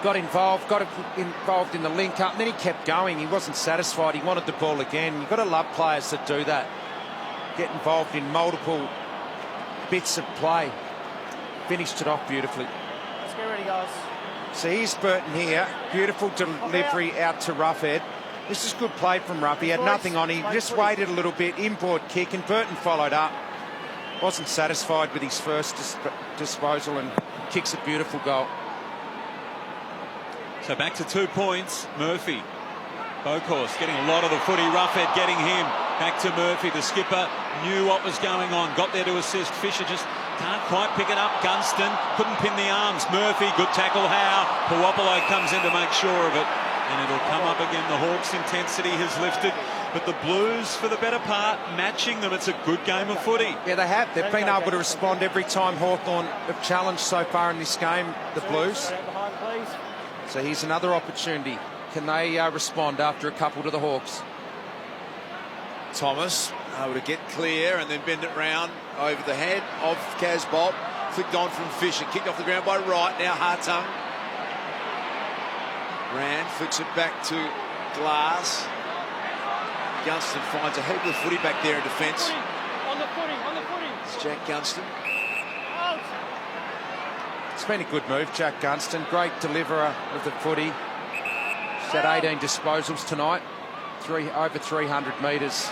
D: Got involved in the link-up, and then he kept going. He wasn't satisfied. He wanted the ball again. You've got to love players that do that. Get involved in multiple bits of play. Finished it off beautifully.
F: Let's get ready, guys.
D: So here's Burton here. Beautiful delivery out to Roughhead. This is good play from Rough. He had nothing on him. Just waited a little bit. Inboard kick, and Burton followed up. Wasn't satisfied with his first disposal and kicks a beautiful goal.
B: So back to 2 points. Murphy. Bokhorst getting a lot of the footy. Roughhead getting him. Back to Murphy. The skipper knew what was going on. Got there to assist. Fisher just can't quite pick it up. Gunston couldn't pin the arms. Murphy, good tackle. Howe. Puopolo comes in to make sure of it. And it'll come up again. The Hawks' intensity has lifted. But the Blues, for the better part, matching them. It's a good game of footy.
D: Yeah, they have. They've been able to respond every time Hawthorn have challenged so far in this game, the Blues. So here's another opportunity. Can they respond after a couple to the Hawks?
A: Thomas able to get clear and then bend it round over the head of Casbolt. Flicked on from Fisher. Kicked off the ground by Wright. Now Hawthorn. Rand flicks it back to Glass. Gunston finds a heap of footy back there in defence.
F: On the footy.
A: It's Jack Gunston.
F: Out.
D: It's been a good move, Jack Gunston. Great deliverer of the footy. He's had 18 disposals tonight. Over 300 metres.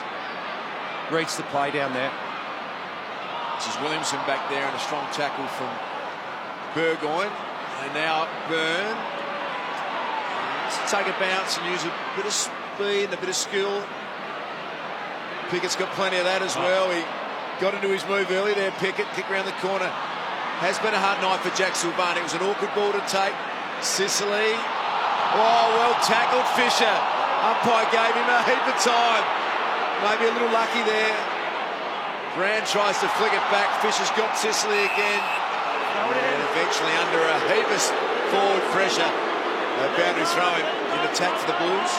D: Reads the play down there.
A: This is Williamson back there and a strong tackle from Burgoyne. And now Byrne. Let's take a bounce and use a bit of speed and a bit of skill. Pickett's got plenty of that as well. He got into his move early there. Pickett, kick around the corner. Has been a hard night for Jack Silvani. It was an awkward ball to take. Sicily. Oh, well tackled Fisher. Umpire gave him a heap of time. Maybe a little lucky there. Brand tries to flick it back. Fisher's got Sicily again. And eventually under a heap of forward pressure. A boundary throw in attack for the Blues.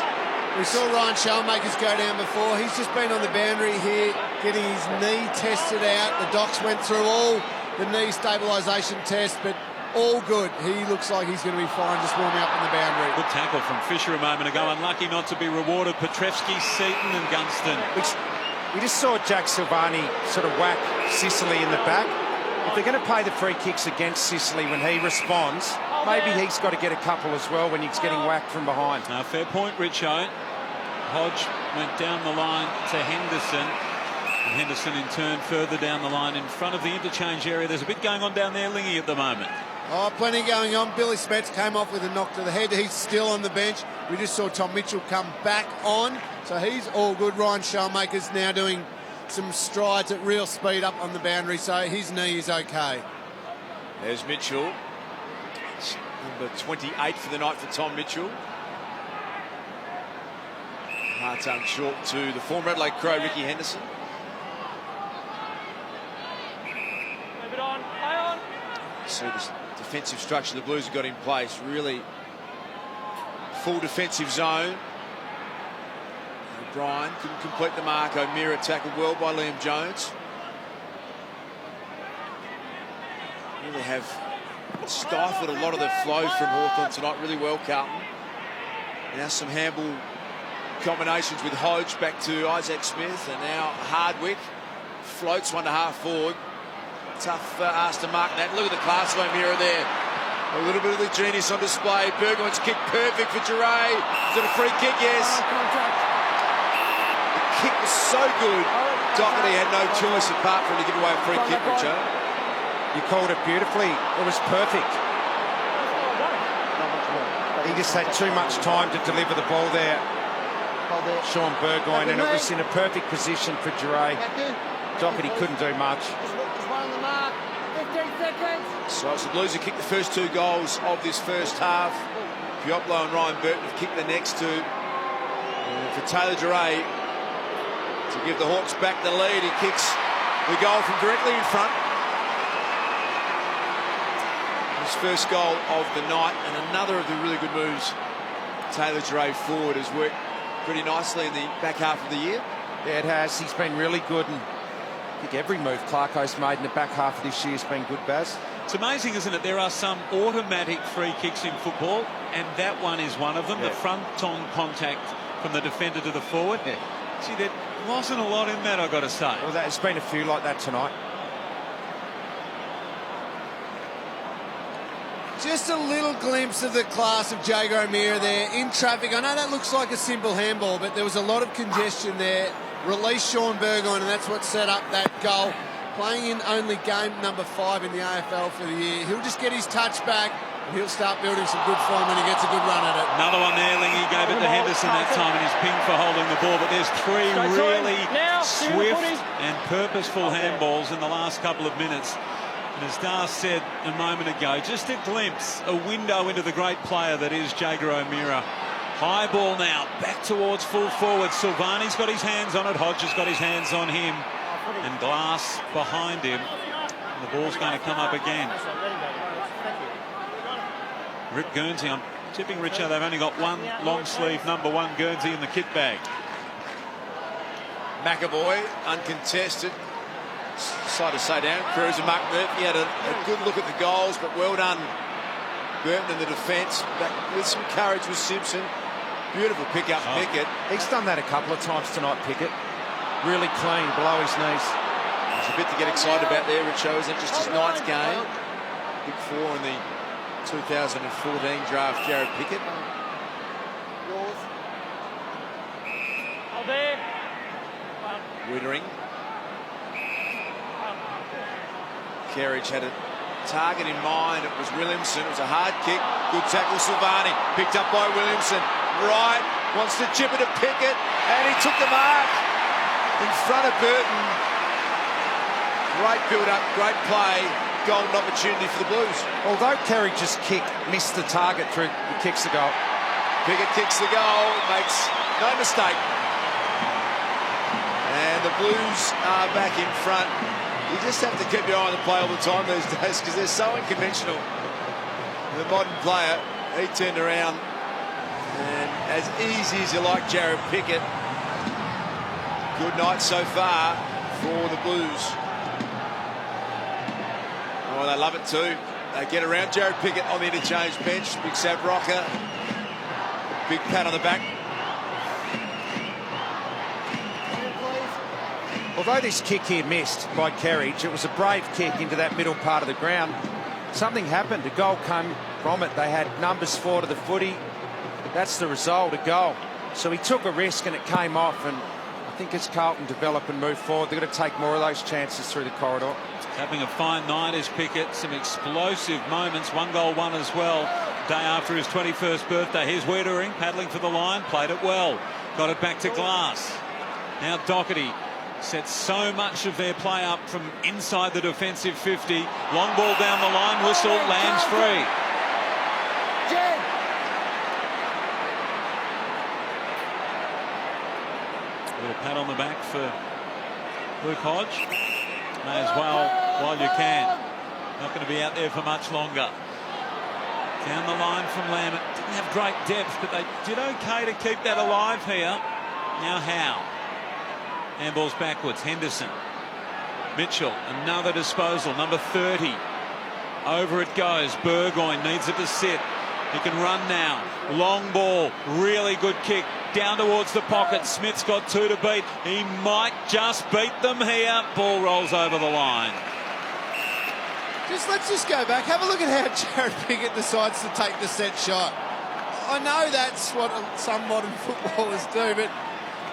G: We saw Ryan Shellmakers go down before. He's just been on the boundary here, getting his knee tested out. The docs went through all the knee stabilisation tests, but all good. He looks like he's going to be fine just warming up on the boundary.
B: Good tackle from Fisher a moment ago. Unlucky not to be rewarded. Petrevski, Seaton and Gunston.
D: We just saw Jack Silvani sort of whack Sicily in the back. If they're going to play the free kicks against Sicily when he responds, maybe he's got to get a couple as well when he's getting whacked from behind.
B: Fair point, Richo. Hodge went down the line to Henderson. And Henderson in turn further down the line in front of the interchange area. There's a bit going on down there, Lingy, at the moment.
G: Oh, plenty going on. Billy Smets came off with a knock to the head. He's still on the bench. We just saw Tom Mitchell come back on, so he's all good. Ryan Shellmaker's now doing some strides at real speed up on the boundary, so his knee is okay.
A: There's Mitchell. It's number 28 for the night for Tom Mitchell. Hard short to the former Adelaide Crow, Ricky Henderson.
F: Move it on, play on.
A: See this defensive structure the Blues have got in place. Really full defensive zone. O'Brien couldn't complete the mark. O'Meara tackled well by Liam Jones. Really have stifled a lot of the flow from Hawthorn tonight really well, Carlton. Now some handball combinations with Hodge back to Isaac Smith, and now Hardwick floats one to half forward. Tough ask to mark that. Look at the class of O'Meara there. A little bit of the genius on display. Burgoyne's kick perfect for Duray. Is it a free kick? Yes. The kick was so good. Doherty had no choice apart from to give away a free kick, Richo.
D: You called it beautifully. It was perfect. He just had too much time to deliver the ball there, Sean Burgoyne, and it was in a perfect position for Duray. Doherty couldn't do much.
A: So it's the Blues who kicked the first two goals of this first half. Pioplo and Ryan Burton have kicked the next two. And for Taylor Duray to give the Hawks back the lead, he kicks the goal from directly in front. His first goal of the night, and another of the really good moves. Taylor Duray forward has worked pretty nicely in the back half of the year.
D: Yeah, it has. He's been really good, and I think every move Clarko's made in the back half of this year has been good, Baz.
B: It's amazing, isn't it? There are some automatic free kicks in football, and that one is one of them.
D: Yeah.
B: The front-on contact from the defender to the forward.
D: Yeah.
B: See, there wasn't a lot in that, I've got to say.
D: Well, there's been a few like that tonight.
G: Just a little glimpse of the class of Jager O'Meara there in traffic. I know that looks like a simple handball, but there was a lot of congestion there. Released Sean Burgoyne, and that's what set up that goal. Playing in only game number 5 in the AFL for the year. He'll just get his touch back, and he'll start building some good form when he gets a good run at it.
B: Another one there, Lingy gave it to Henderson that time, and he's pinged for holding the ball. But there's three really swift and purposeful handballs in the last couple of minutes. And as Dar said a moment ago, just a glimpse, a window into the great player that is Jager O'Meara. High ball now, back towards full forward. Silvani's got his hands on it. Hodge has got his hands on him. And Glass behind him. And the ball's going to come up again. Rip Guernsey, I'm tipping, Richard, they've only got one long sleeve number 1 Guernsey in the kit bag.
A: McAvoy, uncontested. Side to say down. Cruz and Mark Murphy had a good look at the goals, but well done, Burton in the defence. Back with some courage with Simpson. Beautiful pick up, Pickett.
D: He's done that a couple of times tonight, Pickett. Really clean, below his knees.
A: There's a bit to get excited about there, Richo. Isn't it just his 9th game? Big 4 in the 2014 draft, Jared Pickett. Wittering. Kerridge had a target in mind. It was Williamson. It was a hard kick. Good tackle, Silvani. Picked up by Williamson. Wright wants to chip it to Pickett, and he took the mark in front of Burton. Great build-up, great play. Golden opportunity for the Blues.
D: Although Kerridge's kick missed the target through, he kicks the goal.
A: Pickett kicks the goal, makes no mistake. And the Blues are back in front. You just have to keep your eye on the play all the time these days because they're so unconventional. The modern player, he turned around, and as easy as you like Jared Pickett. Good night so far for the Blues. Oh, they love it too. They get around Jared Pickett on the interchange bench. Big Sab Rocker. Big pat on the back.
D: Although this kick here missed by Kerridge, it was a brave kick into that middle part of the ground. Something happened. A goal came from it. They had numbers 4 to the footy. That's the result, a goal. So he took a risk and it came off, and I think as Carlton develop and move forward, they're going to take more of those chances through the corridor.
B: Having a fine night is Pickett. Some explosive moments. 1 goal, 1 as well. Day after his 21st birthday. Here's Wiedering paddling for the line. Played it well. Got it back to Glass. Now Doherty sets so much of their play up from inside the defensive 50. Long ball down the line. Whistle. Lamb's free. A little pat on the back for Luke Hodge. May as well while you can. Not going to be out there for much longer. Down the line from Lambert. Didn't have great depth, but they did okay to keep that alive here. Now Howe. Handballs backwards. Henderson. Mitchell. Another disposal. Number 30. Over it goes. Burgoyne needs it to sit. He can run now. Long ball. Really good kick. Down towards the pocket. Smith's got 2 to beat. He might just beat them here. Ball rolls over the line.
G: Let's just go back. Have a look at how Jared Pickett decides to take the set shot. I know that's what some modern footballers do, but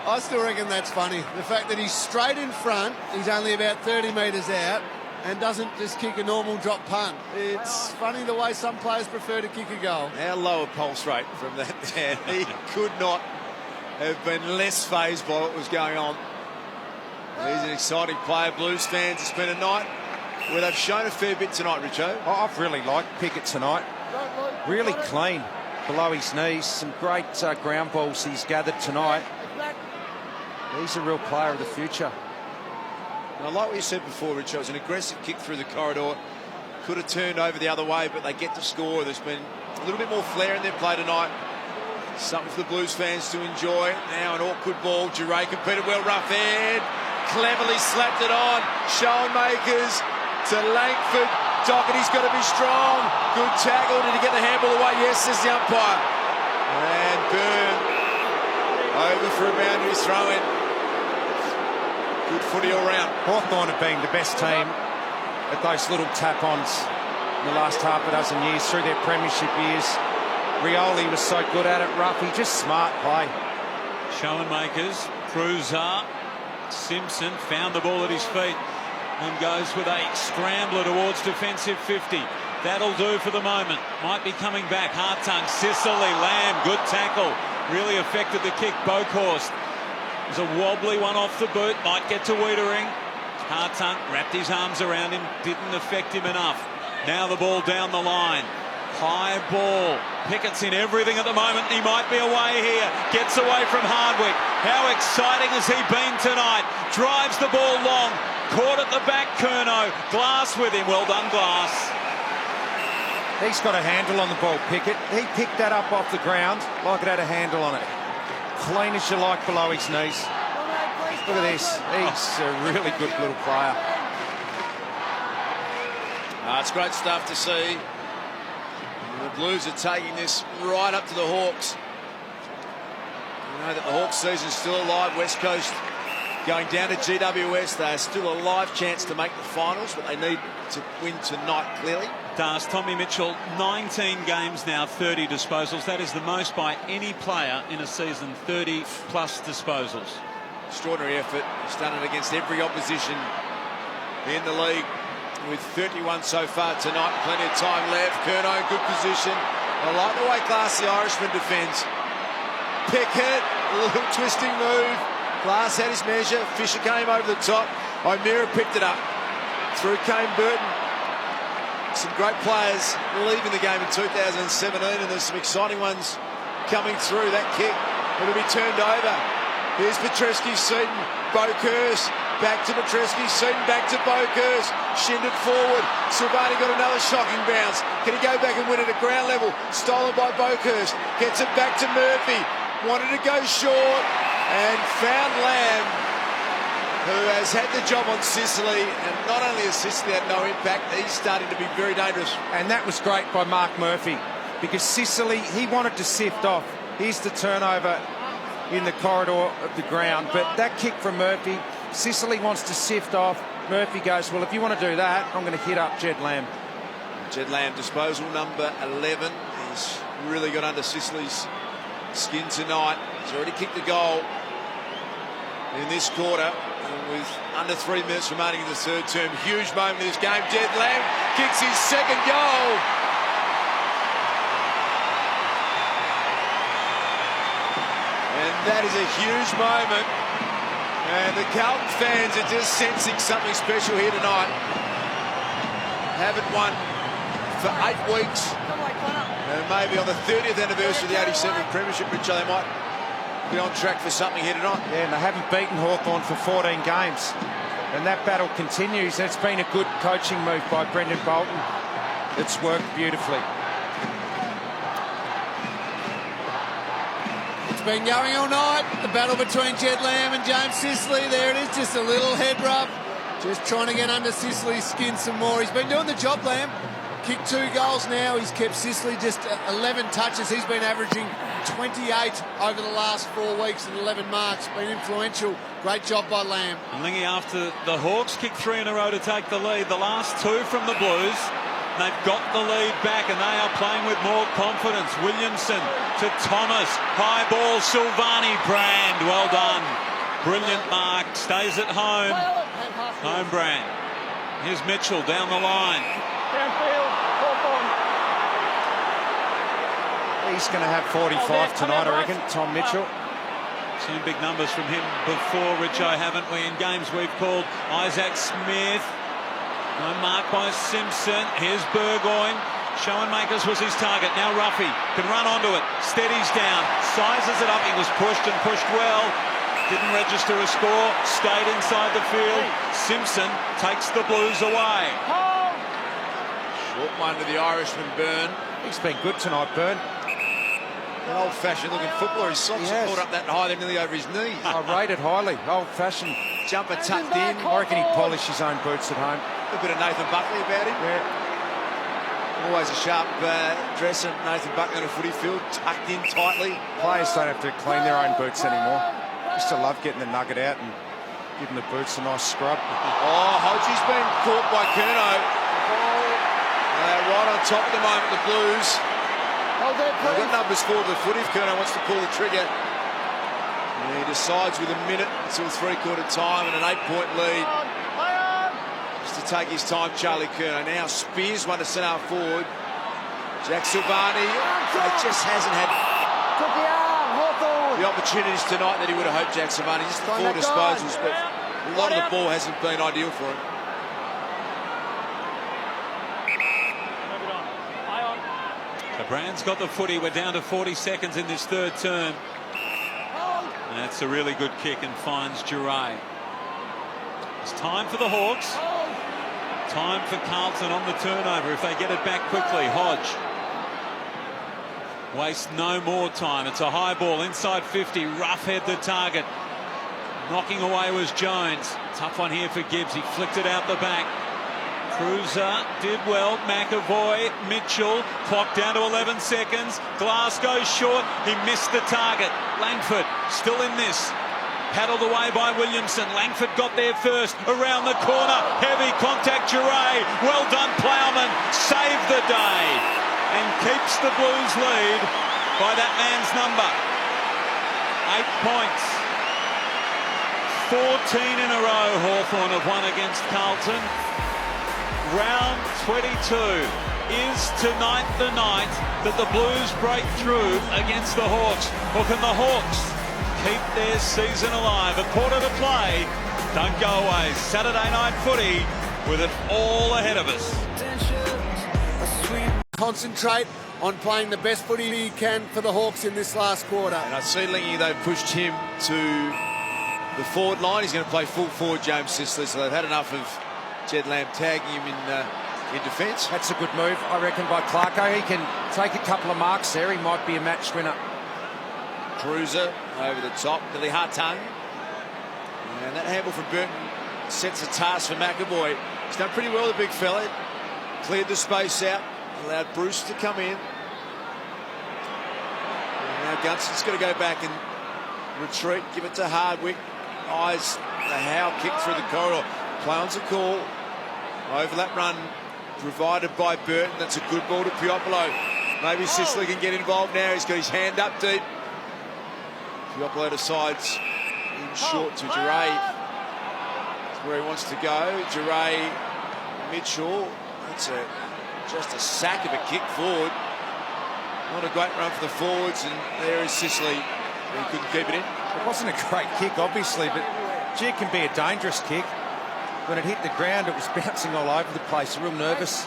G: I still reckon that's funny. The fact that he's straight in front, he's only about 30 metres out, and doesn't just kick a normal drop punt. It's funny the way some players prefer to kick a goal.
A: How low a pulse rate from that man. He could not have been less phased by what was going on. He's an exciting player. Blues fans, it's been a night where they've shown a fair bit tonight, Richo.
D: I've really liked Pickett tonight. Really clean below his knees. Some great ground balls he's gathered tonight. He's a real player of the future.
A: And I like what you said before, Richo. It was an aggressive kick through the corridor. Could have turned over the other way, but they get to score. There's been a little bit more flair in their play tonight. Something for the Blues fans to enjoy. Now an awkward ball. Duray competed well, rough head. Cleverly slapped it on. Schoenmakers to Langford. Doherty's got to be strong. Good tackle. Did he get the handball away? Yes, says the umpire. And Byrne over for a boundary throw in. Good footy all round.
D: Hawthorn have been the best team at those little tap-ons in the last half a dozen years through their premiership years. Rioli was so good at it. Ruffy, just smart play.
B: Schoenmakers, Cruiser, Simpson found the ball at his feet and goes with a scrambler towards defensive 50. That'll do for the moment. Might be coming back. Hartung, Sicily, Lamb, good tackle. Really affected the kick. Bokhorst. There's a wobbly one off the boot. Might get to Wiedering. Hartung wrapped his arms around him. Didn't affect him enough. Now the ball down the line. High ball. Pickett's in everything at the moment. He might be away here. Gets away from Hardwick. How exciting has he been tonight? Drives the ball long. Caught at the back, Curnow. Glass with him. Well done, Glass.
D: He's got a handle on the ball, Pickett. He picked that up off the ground like it had a handle on it. Clean as you like below his knees. Look at this. He's a really good little player.
A: It's great stuff to see. The Blues are taking this right up to the Hawks. You know that the Hawks season's still alive. West Coast going down to GWS. They are still a live chance to make the finals, but they need to win tonight, clearly.
B: Does Tommy Mitchell, 19 games now, 30 disposals. That is the most by any player in a season, 30 plus disposals.
A: Extraordinary effort. He's done it against every opposition in the league. With 31 so far tonight, plenty of time left. Curnow in good position. I like the way Glass, the Irishman, defends. Pickett, a little twisting move. Glass had his measure. Fisher came over the top. O'Meara picked it up. Through came Burton. Some great players leaving the game in 2017, and there's some exciting ones coming through. That kick, it'll be turned over. Here's Petreski, Seaton, Bokhorst. Back to Petreski, Seaton back to Bokhorst. Shinned it forward. Silvani got another shocking bounce. Can he go back and win it at ground level? Stolen by Bokhorst. Gets it back to Murphy. Wanted to go short and found Lamb. who has had the job on Sicily, and not only has Sicily had no impact, he's starting to be very dangerous.
D: And that was great by Mark Murphy, because Sicily, he wanted to sift off. Here's the turnover in the corridor of the ground, but that kick from Murphy, Sicily wants to sift off. Murphy goes, well, if you want to do that, I'm going to hit up Jed Lamb.
A: Jed Lamb, disposal number 11. He's really got under Sicily's skin tonight. He's already kicked a goal in this quarter, and with under 3 minutes remaining in the third term. Huge moment in this game. Jed Lamb kicks his second goal. And that is a huge moment. And the Carlton fans are just sensing something special here tonight. Haven't won for 8 weeks. And maybe on the 30th anniversary of the 87 Premiership, Richard, they might be on track for something here tonight.
D: Yeah, and they haven't beaten Hawthorn for 14 games. And that battle continues. It's been a good coaching move by Brendan Bolton. It's worked beautifully.
G: It's been going all night. The battle between Jed Lamb and James Sicily. There it is, just a little head rub. Just trying to get under Sicily's skin some more. He's been doing the job, Lamb. Kicked 2 goals now. He's kept Sicily just 11 touches. He's been averaging 28 over the last 4 weeks and 11 marks. Been influential. Great job by Lamb.
B: And Lingy, after the Hawks kicked 3 in a row to take the lead, the last 2 from the Blues, they've got the lead back and they are playing with more confidence. Williamson to Thomas. High ball, Silvani. Brand, well done. Brilliant mark. Stays at home. Home Brand. Here's Mitchell down the line.
F: Downfield, Hawthorn.
D: He's going to have 45 tonight, I reckon, Tom Mitchell.
B: Seen big numbers from him before, Richo, haven't we, in games we've called. Isaac Smith. No mark by Simpson. Here's Burgoyne. Schoenmakers was his target. Now Ruffy can run onto it. Steadies down. Sizes it up. He was pushed and pushed well. Didn't register a score. Stayed inside the field. Simpson takes the Blues away.
A: Short one to the Irishman, Byrne.
D: He's been good tonight, Byrne.
A: An old-fashioned looking footballer. His socks are pulled up that high, they're nearly over his knees.
D: I rate it highly. Old-fashioned.
A: Jumper tucked in.
D: I reckon he'd polish his own boots at home.
A: A bit of Nathan Buckley about him.
D: Yeah.
A: Always a sharp dresser, Nathan Buckley on a footy field, tucked in tightly.
D: Players don't have to clean their own boots anymore. Used to love getting the nugget out and giving the boots a nice scrub.
A: Oh, Hodgie's been caught by Curnow. Right on top at the moment, the Blues. They've got numbers 4 to the foot if Curnow wants to pull the trigger. And he decides with a minute until 3/4 time and an 8-point lead. Just to take his time, Charlie Curnow. Now spears one to centre forward. Jack Silvani just hasn't had the opportunities tonight that he would have hoped Jack Silvani. Just 4 disposals, but a lot of the ball hasn't been ideal for him.
B: The Brand's got the footy. We're down to 40 seconds in this third term. And that's a really good kick and finds Duray. It's time for the Hawks. Time for Carlton on the turnover if they get it back quickly. Hodge. Waste no more time. It's a high ball inside 50. Rough head the target. Knocking away was Jones. Tough one here for Gibbs. He flicked it out the back. Cruiser did well. McAvoy, Mitchell, clock down to 11 seconds. Glass goes short. He missed the target. Langford still in this. Paddled away by Williamson. Langford got there first. Around the corner. Heavy contact, Duray. Well done, Plowman. Saved the day. And keeps the Blues lead by that man's number. 8 points. 14 in a row Hawthorn have won against Carlton. Round 22 is tonight the night that the Blues break through against the Hawks. Or can the Hawks keep their season alive? A quarter to play. Don't go away. Saturday night footy with it all ahead of us.
G: Concentrate on playing the best footy he can for the Hawks in this last quarter.
A: And I see Lingy, they've pushed him to the forward line. He's going to play full forward, James Sicily, so they've had enough of Jed Lamb tagging him in defence.
D: That's a good move, I reckon, by Clarko. He can take a couple of marks there. He might be a match winner.
A: Cruiser over the top. Billy Hartung. And that handball from Burton sets a task for McAvoy. He's done pretty well, the big fella. Cleared the space out, allowed Bruce to come in. And now Gunston's got to go back and retreat, give it to Hardwick. Eyes the Howe kick through the corridor. Play on's a call. Overlap run provided by Burton. That's a good ball to Piopolo. Maybe Sicily can get involved now. He's got his hand up deep. Piopolo decides in short to Duray. That's where he wants to go. Duray, Mitchell. That's just a sack of a kick forward. Not a great run for the forwards, and there is Sicily. He couldn't keep it in.
D: It wasn't a great kick, obviously, but gee, it can be a dangerous kick. When it hit the ground, it was bouncing all over the place. A real nervous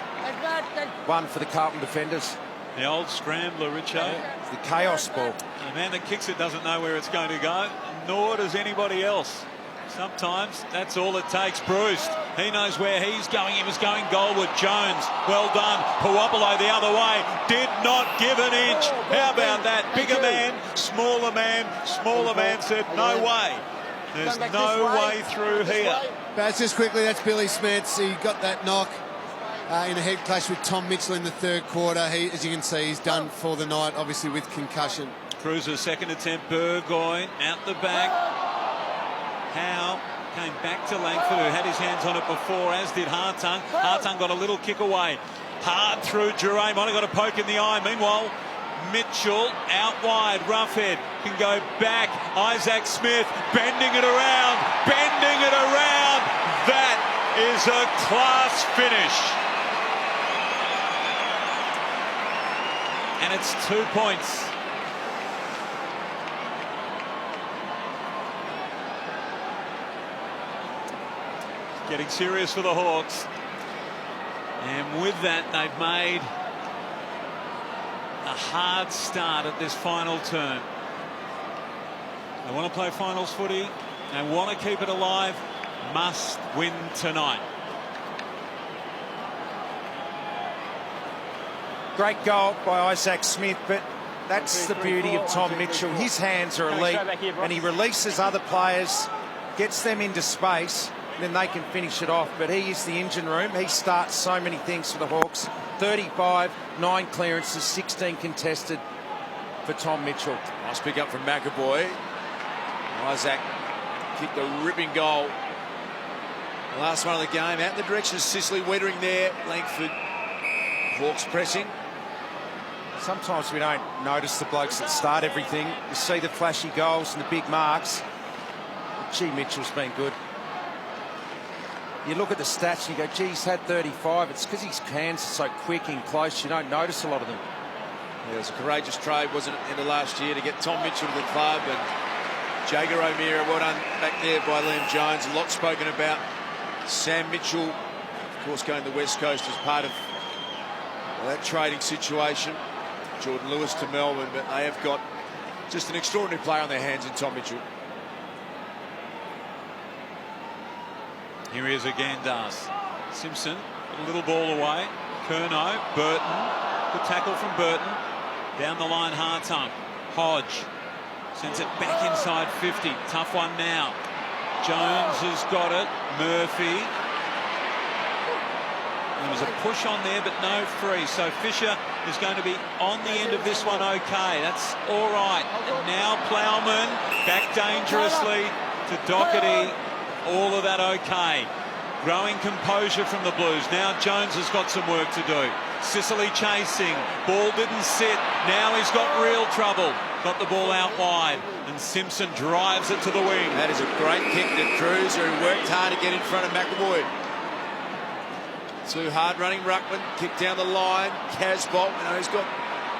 D: one for the Carlton defenders.
B: The old scrambler, Richo.
D: It's the chaos ball.
B: And the man that kicks it doesn't know where it's going to go, nor does anybody else. Sometimes that's all it takes. Bruce, he knows where he's going. He was going goalward. Jones, well done. Puopolo the other way. Did not give an inch. How about that? Bigger man, smaller man. Smaller man said, no way. There's no way through here.
G: But just quickly, that's Billy Smets. He got that knock in a head clash with Tom Mitchell in the third quarter. As you can see, he's done for the night, obviously with concussion.
B: Cruiser's second attempt. Burgoyne out the back. Howe came back to Langford, who had his hands on it before, as did Hartung. Hartung got a little kick away. Hard through Duray. Might have got a poke in the eye. Meanwhile, Mitchell out wide. Roughhead can go back. Isaac Smith bending it around. Bending it around. That is a class finish. And it's 2 points. Getting serious for the Hawks. And with that, they've made a hard start at this final turn. They want to play finals footy. They want to keep it alive. Must win tonight.
D: Great goal by Isaac Smith, but that's the beauty of Tom Mitchell. His hands are elite, and he releases other players, gets them into space, then they can finish it off. But he is the engine room. He starts so many things for the Hawks. 35, 9 clearances, 16 contested for Tom Mitchell.
A: Nice pick up from McAvoy. Isaac kicked a ripping goal. The last one of the game, out in the direction of Sicily, Wettering there. Langford, Hawks pressing.
D: Sometimes we don't notice the blokes that start everything. You see the flashy goals and the big marks. But gee, Mitchell's been good. You look at the stats and you go, gee, he's had 35. It's because his hands are so quick and close, you don't notice a lot of them.
A: Yeah, it was a courageous trade, wasn't it, in the last year to get Tom Mitchell to the club, and Jager O'Meara, well done back there by Liam Jones. A lot spoken about Sam Mitchell, of course, going to the West Coast as part of that trading situation. Jordan Lewis to Melbourne, but they have got just an extraordinary player on their hands in Tom Mitchell.
B: Here he is again, Das. Simpson, a little ball away. Curnow, Burton. Good tackle from Burton. Down the line, Hartung. Hodge sends it back inside 50. Tough one now. Jones has got it. Murphy. There was a push on there, but no free. So Fisher is going to be on the end of this one okay. That's all right. And now Plowman back dangerously to Doherty. All of that okay. Growing composure from the Blues. Now Jones has got some work to do. Sicily chasing. Ball didn't sit. Now he's got real trouble. Got the ball out wide. And Simpson drives it to the wing.
A: That is a great kick to Cruiser, who worked hard to get in front of McAvoy. Two hard-running ruckman. Kick down the line. Casbolt, he's got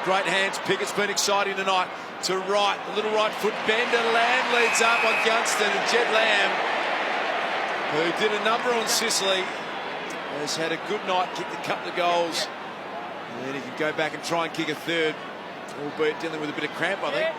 A: great hands. Pickett's been exciting tonight. To right. A little right foot bend, and Lamb leads up on Gunston. And Jed Lamb, who did a number on Sicily, has had a good night, kicked a couple of goals, and then he can go back and try and kick a third, albeit dealing with a bit of cramp, I think.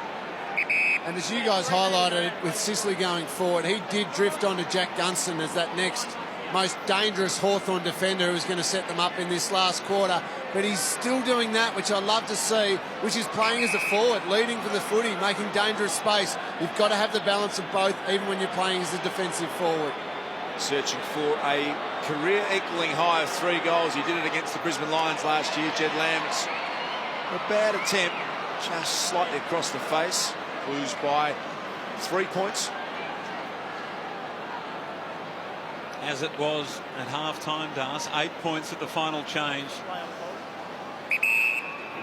G: And as you guys highlighted with Sicily going forward, he did drift onto Jack Gunston as that next most dangerous Hawthorn defender who's going to set them up in this last quarter. But he's still doing that, which I love to see, which is playing as a forward, leading for the footy, making dangerous space. You've got to have the balance of both, even when you're playing as a defensive forward.
A: Searching for a career equaling high of 3 goals. He did it against the Brisbane Lions last year. Jed Lamb's a bad attempt, just slightly across the face. Blues by 3 points.
B: As it was at half-time, Das, 8 points at the final change.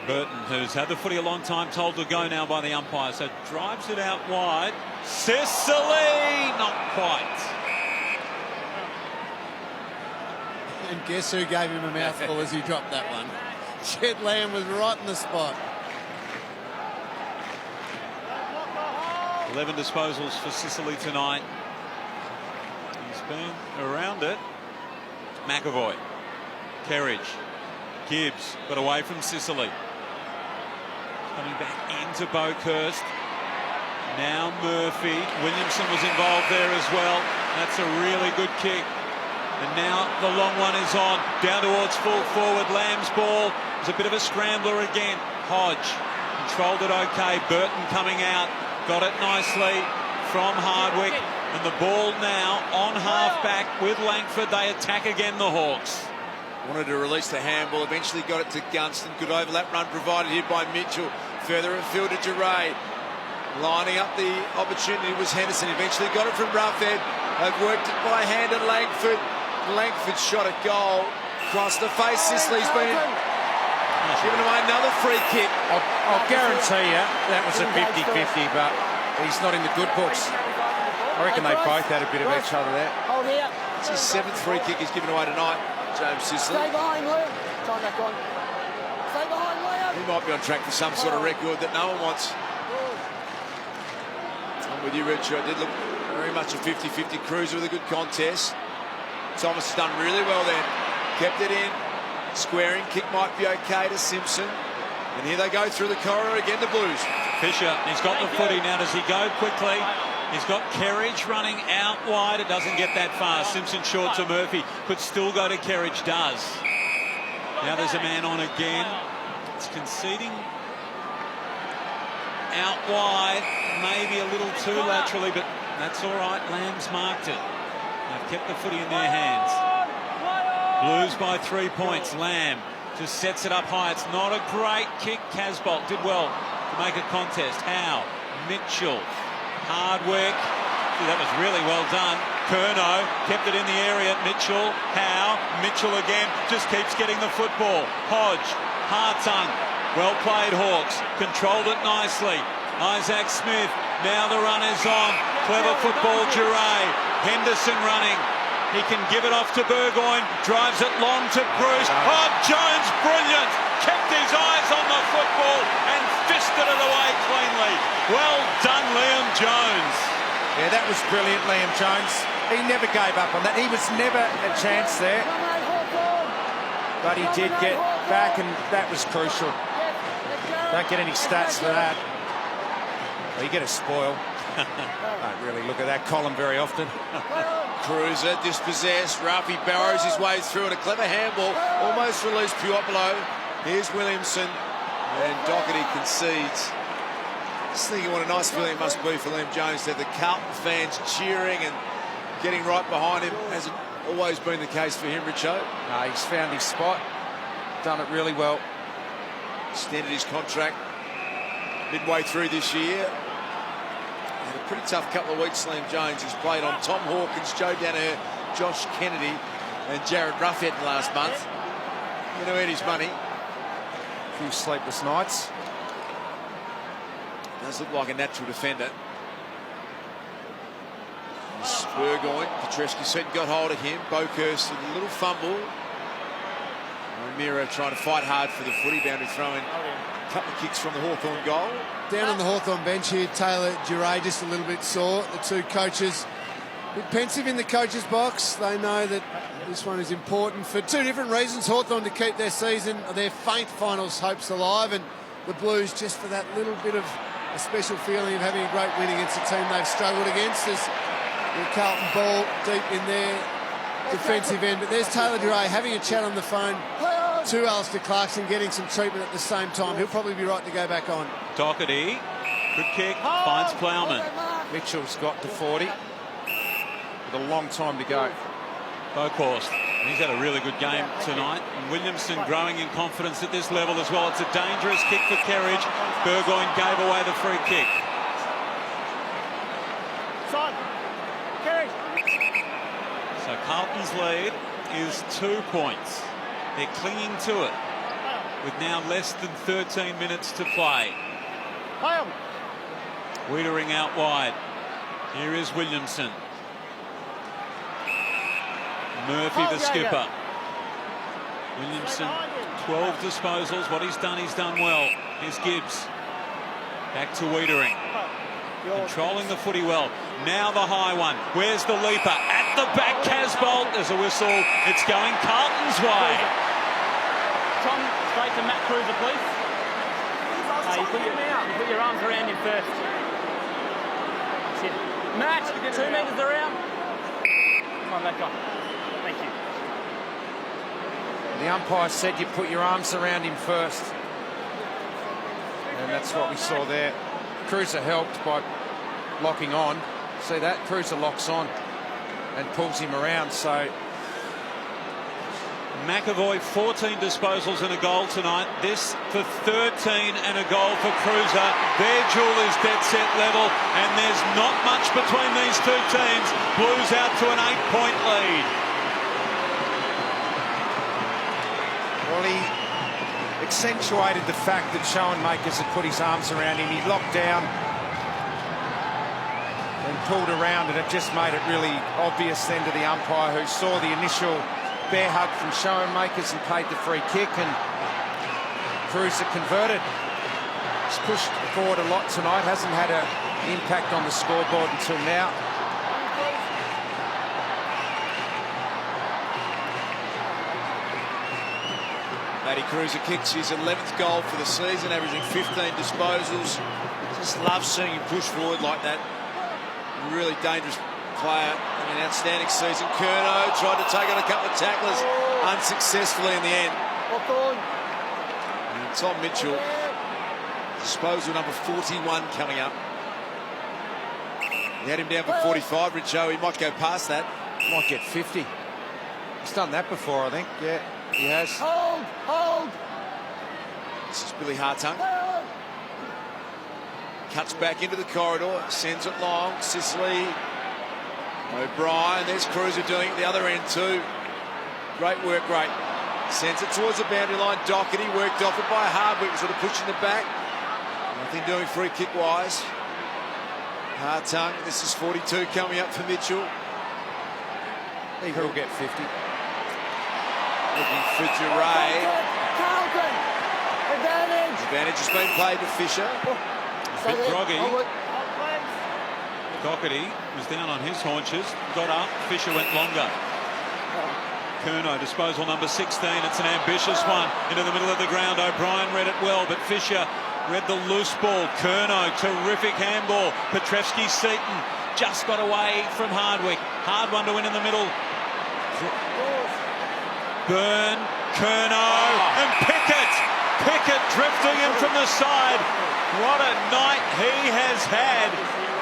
B: Burton, who's had the footy a long time, told to go now by the umpire, so drives it out wide. Sicily, not quite.
G: And guess who gave him a mouthful as he dropped that one? Jed Lamb was right in the spot.
B: 11 disposals for Sicily tonight. He's been around it. McAvoy, Kerridge, Gibbs, but away from Sicily. Coming back into Boakhurst. Now Murphy. Williamson was involved there as well. That's a really good kick. And now the long one is on. Down towards full forward. Lamb's ball. There's a bit of a scrambler again. Hodge controlled it okay. Burton coming out. Got it nicely from Hardwick. And the ball now on half-back with Langford. They attack again, the Hawks.
A: Wanted to release the handball. Eventually got it to Gunston. Good overlap run provided here by Mitchell. Further afield to Duray. Lining up the opportunity was Henderson. Eventually got it from Roughhead. They've worked it by hand at Langford. Langford shot a goal across the face. Sicily's been given away another free kick.
D: I'll guarantee you that was a 50-50, but he's not in the good books. I reckon they both had a bit of each other there.
A: It's his 7th free kick he's given away tonight, James Sicily.
C: Stay behind, Liam. Time back on. Stay behind, Liam.
A: He might be on track for some sort of record that no one wants. I'm with you, Richard. It did look very much a 50-50 cruiser with a good contest. Thomas has done really well then. Kept it in. Squaring. Kick might be okay to Simpson. And here they go through the corridor again, the Blues.
B: Fisher, he's got the footy now. Does he go quickly? He's got Kerridge running out wide. It doesn't get that far. Simpson short to Murphy. Could still go to Kerridge. Does. Now there's a man on again. It's conceding out wide. Maybe a little too laterally, but that's all right. Lamb's marked it. They've kept the footy in their hands. Blues by 3 points. Lamb just sets it up high. It's not a great kick. Casbolt did well to make a contest. Howe, Mitchell, Hardwick. That was really well done. Curnow kept it in the area. Mitchell, Howe, Mitchell again. Just keeps getting the football. Hodge, Hartung. Well played, Hawks. Controlled it nicely. Isaac Smith. Now the run is on. Clever football, Duray. Henderson running. He can give it off to Burgoyne. Drives it long to Bruce. Oh, Jones, brilliant. Kept his eyes on the football and fisted it away cleanly. Well done, Liam Jones.
D: Yeah, that was brilliant, Liam Jones. He never gave up on that. He was never a chance there. But he did get back, and that was crucial. Don't get any stats for that. Well, you get a spoil. Don't really look at that column very often.
A: Cruiser dispossessed. Ralphie barrows his way through and a clever handball. Almost released Puopolo. Here's Williamson. And Doherty concedes. Just thinking what a nice feeling it must be for Liam Jones to have the Carlton fans cheering and getting right behind him. Hasn't always been the case for him, Richo.
D: No, he's found his spot. Done it really well.
A: Extended his contract midway through this year. Had a pretty tough couple of weeks, Liam Jones. He's played on Tom Hawkins, Joe Danaher, Josh Kennedy and Jared Roughhead last month. Going to earn his money.
D: A few sleepless nights.
A: Does look like a natural defender. Burgoyne, Petrescu said got hold of him. Boakhurst, a little fumble. O'Meara trying to fight hard for the footy. Boundary throw in. A couple of kicks from the Hawthorn goal.
G: Down on the Hawthorn bench here, Taylor Duray just a little bit sore. The two coaches a bit pensive in the coaches box. They know that this one is important for two different reasons. Hawthorn to keep their season, their faint finals hopes alive, and the Blues just for that little bit of a special feeling of having a great win against a team they've struggled against. As the Carlton ball deep in their defensive end. But there's Taylor Duray having a chat on the phone to Alistair Clarkson, getting some treatment at the same time. He'll probably be right to go back on.
B: Doherty, good kick, finds Plowman.
D: Mitchell's got to 40 with a long time to go.
B: Bokhorst, he's had a really good game tonight. And Williamson growing in confidence at this level as well. It's a dangerous kick for Kerridge. Burgoyne gave away the free kick. So Carlton's lead is 2 points. They're clinging to it with now less than 13 minutes to play. Wiedering out wide. Here is Williamson. Murphy, the skipper. Williamson, 12 disposals. What he's done well. Here's Gibbs. Back to Wiedering. Controlling the footy well. Now the high one. Where's the leaper? At the back, Casbolt. There's a whistle. It's going Carlton's way.
F: Tom, straight to Matt Cruiser, please. You put your arms around him first. Matt, 2 metres around. Come on, back on. Thank you.
D: The umpire said you put your arms around him first. And that's what we saw there. Cruiser helped by locking on. See that? Cruiser locks on and pulls him around. So
B: McAvoy, 14 disposals and a goal tonight. This for 13 and a goal for Cruiser. Their duel is dead set level, and there's not much between these two teams. Blues out to an 8-point lead.
D: Well, he accentuated the fact that Schoenmakers had put his arms around him. He locked down and pulled around, and it just made it really obvious then to the umpire, who saw the initial bear hug from Schoenmakers and paid the free kick, and Cruiser converted. He's pushed forward a lot tonight, hasn't had an impact on the scoreboard until now.
A: Matty Cruiser kicks his 11th goal for the season, averaging 15 disposals. Just love seeing him push forward like that. Really dangerous player, an outstanding season. Curnow tried to take on a couple of tacklers, unsuccessfully in the end. And Tom Mitchell, disposal number 41 coming up. He had him down for 45, Richo. He might go past that.
D: Might get 50. He's done that before, I think. Yeah, he has.
C: Hold!
A: This is Billy Hartung. Cuts back into the corridor, sends it long. Sicily, O'Brien. There's Cruiser doing it the other end too. Great work, great. Sends it towards the boundary line. Doherty worked off it by Hardwick, sort of pushing the back. Nothing doing free kick wise. Hartung, this is 42 coming up for Mitchell.
D: He will get 50.
A: Looking for Duray.
C: Carlton! Advantage!
A: Advantage has been played to Fisher.
B: A bit groggy. Doherty was down on his haunches, got up, Fisher went longer. Curnow, disposal number 16, it's an ambitious one into the middle of the ground. O'Brien read it well, but Fisher read the loose ball. Curnow, terrific handball. Petrevski-Seaton just got away from Hardwick. Hard one to win in the middle. Byrne, Curnow, and Pickett. Pickett drifting in from the side. What a night he has had.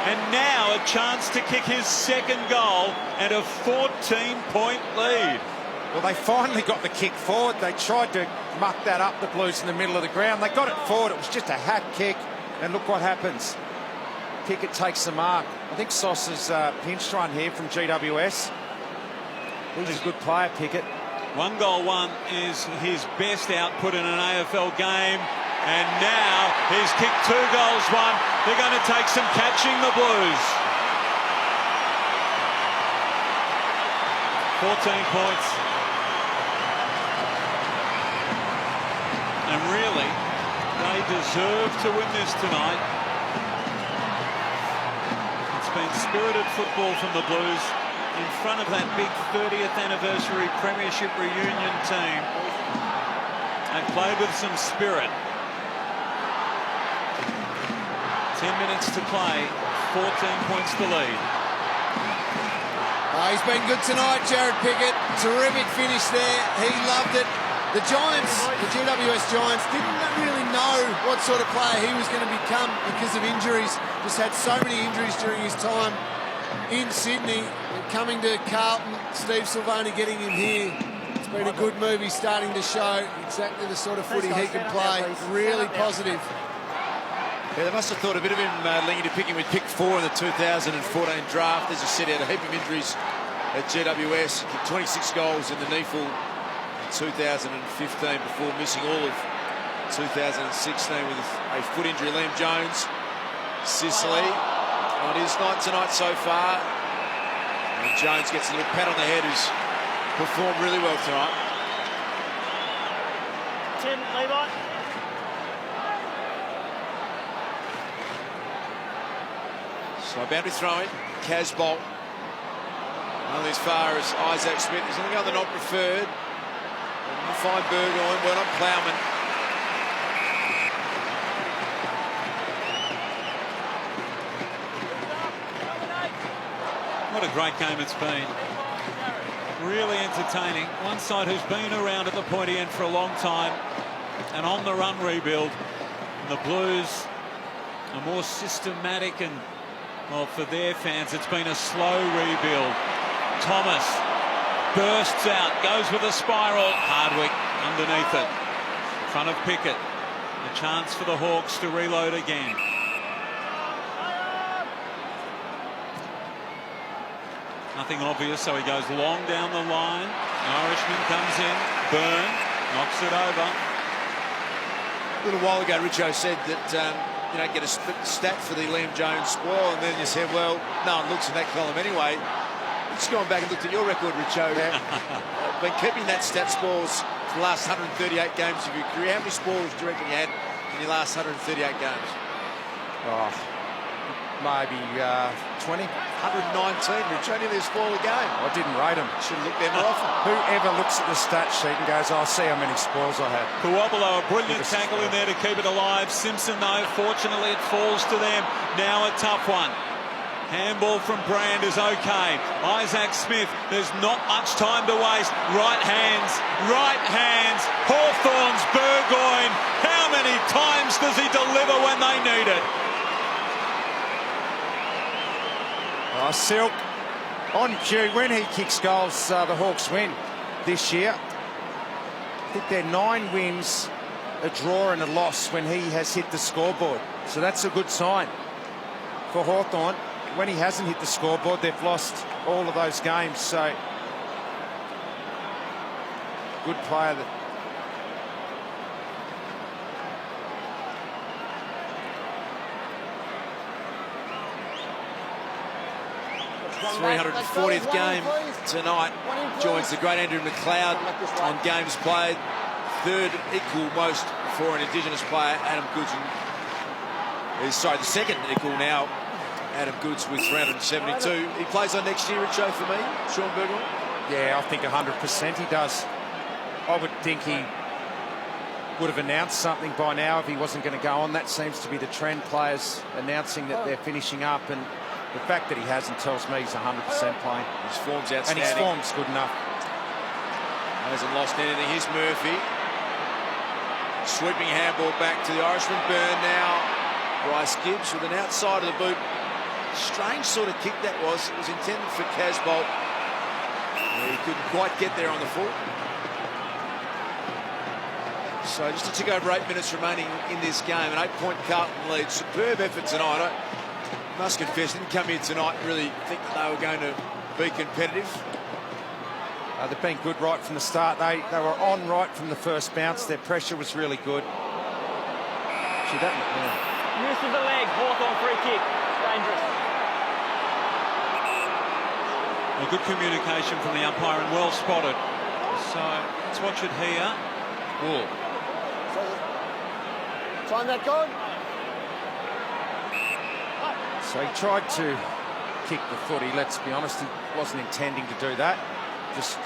B: And now a chance to kick his second goal and a 14-point lead.
D: Well, they finally got the kick forward. They tried to muck that up, the Blues, in the middle of the ground. They got it forward. It was just a hat kick. And look what happens. Pickett takes the mark. I think Sauce has pinched one here from GWS. He's a good player, Pickett.
B: 1 goal 1 is his best output in an AFL game. And now he's kicked 2 goals 1. They're going to take some catching, the Blues. 14 points. And really, they deserve to win this tonight. It's been spirited football from the Blues in front of that big 30th anniversary premiership reunion team. They've played with some spirit. 10 minutes to play, 14 points to lead.
G: He's been good tonight, Jared Pickett. Terrific finish there. He loved it. The Giants, the GWS Giants, didn't really know what sort of player he was going to become because of injuries. Just had so many injuries during his time in Sydney. And coming to Carlton, Steve Silvani getting him here. It's been a good move. He's starting to show exactly the sort of footy he can play. Really positive.
A: Yeah, they must have thought a bit of him, linking to picking with pick 4 in the 2014 draft. As you said, he had a heap of injuries at GWS. He kicked 26 goals in the NEFL in 2015 before missing all of 2016 with a foot injury. Liam Jones, Sicily, on his night tonight so far. And Jones gets a little pat on the head, who's performed really well tonight.
F: 10, Levi.
A: So boundary throwing, Casbolt. Only as far as Isaac Smith. He's going to go the not preferred. Fine Burgoyne, well on Plowman.
B: What a great game it's been. Really entertaining. One side who's been around at the pointy end for a long time and on the run rebuild. And the Blues are more systematic and, well, for their fans, it's been a slow rebuild. Thomas bursts out, goes with a spiral. Hardwick underneath it. In front of Pickett. A chance for the Hawks to reload again. Nothing obvious, so he goes long down the line. The Irishman comes in. Byrne knocks it over.
A: A little while ago, Richo said that you don't get a stat for the Liam Jones spoil, and then you said, well, no one looks in that column anyway. Just gone back and looked at your record, Richo. Been keeping that stat spoils for the last 138 games of your career. How many spoils do you reckon you had in your last 138 games?
D: Oh, maybe 20.
A: 119, Richo, nearly a spoil a game.
D: I didn't rate them.
A: Should have looked there more often.
D: Whoever looks at the stat sheet and goes, I'll see how many spoils I had.
B: Puopolo, a brilliant tackle in there to keep it alive. Simpson, though, fortunately it falls to them. Now a tough one. Handball from Brand is okay. Isaac Smith, there's not much time to waste. Right hands, Hawthorn's Burgoyne. How many times does he deliver when they need it?
D: Oh, Silk on cue. When he kicks goals, the Hawks win this year. I think they're 9 wins, a draw and a loss when he has hit the scoreboard. So that's a good sign for Hawthorn. When he hasn't hit the scoreboard, they've lost all of those games. So good player.
A: 340th game tonight. Joins the great Andrew McLeod on games played. Third equal most for an Indigenous player, Adam Goods. The second equal now, Adam Goods with 372. He plays on next year, Richo, for me, Sean Burgoyne.
D: Yeah, I think 100% he does. I would think he would have announced something by now if he wasn't going to go on. That seems to be the trend, players announcing that they're finishing up, and the fact that he hasn't tells me he's 100% playing.
A: His form's outstanding.
D: And his form's good enough.
A: Hasn't lost anything. Here's Murphy. Sweeping handball back to the Irishman. Byrne now. Bryce Gibbs with an outside of the boot. Strange sort of kick that was. It was intended for Casbolt. He couldn't quite get there on the foot. So just to tick over 8 minutes remaining in this game. An 8-point Carlton lead. Superb effort tonight. I must confess, didn't come here tonight and really think that they were going to be competitive.
D: They've been good right from the start. They were on right from the first bounce. Their pressure was really good. Use
F: of the leg, Hawthorn free kick. Dangerous.
B: Well, good communication from the umpire and well spotted. So let's watch it here.
C: So, time that gone.
D: So he tried to kick the footy. Let's be honest, he wasn't intending to do that. Just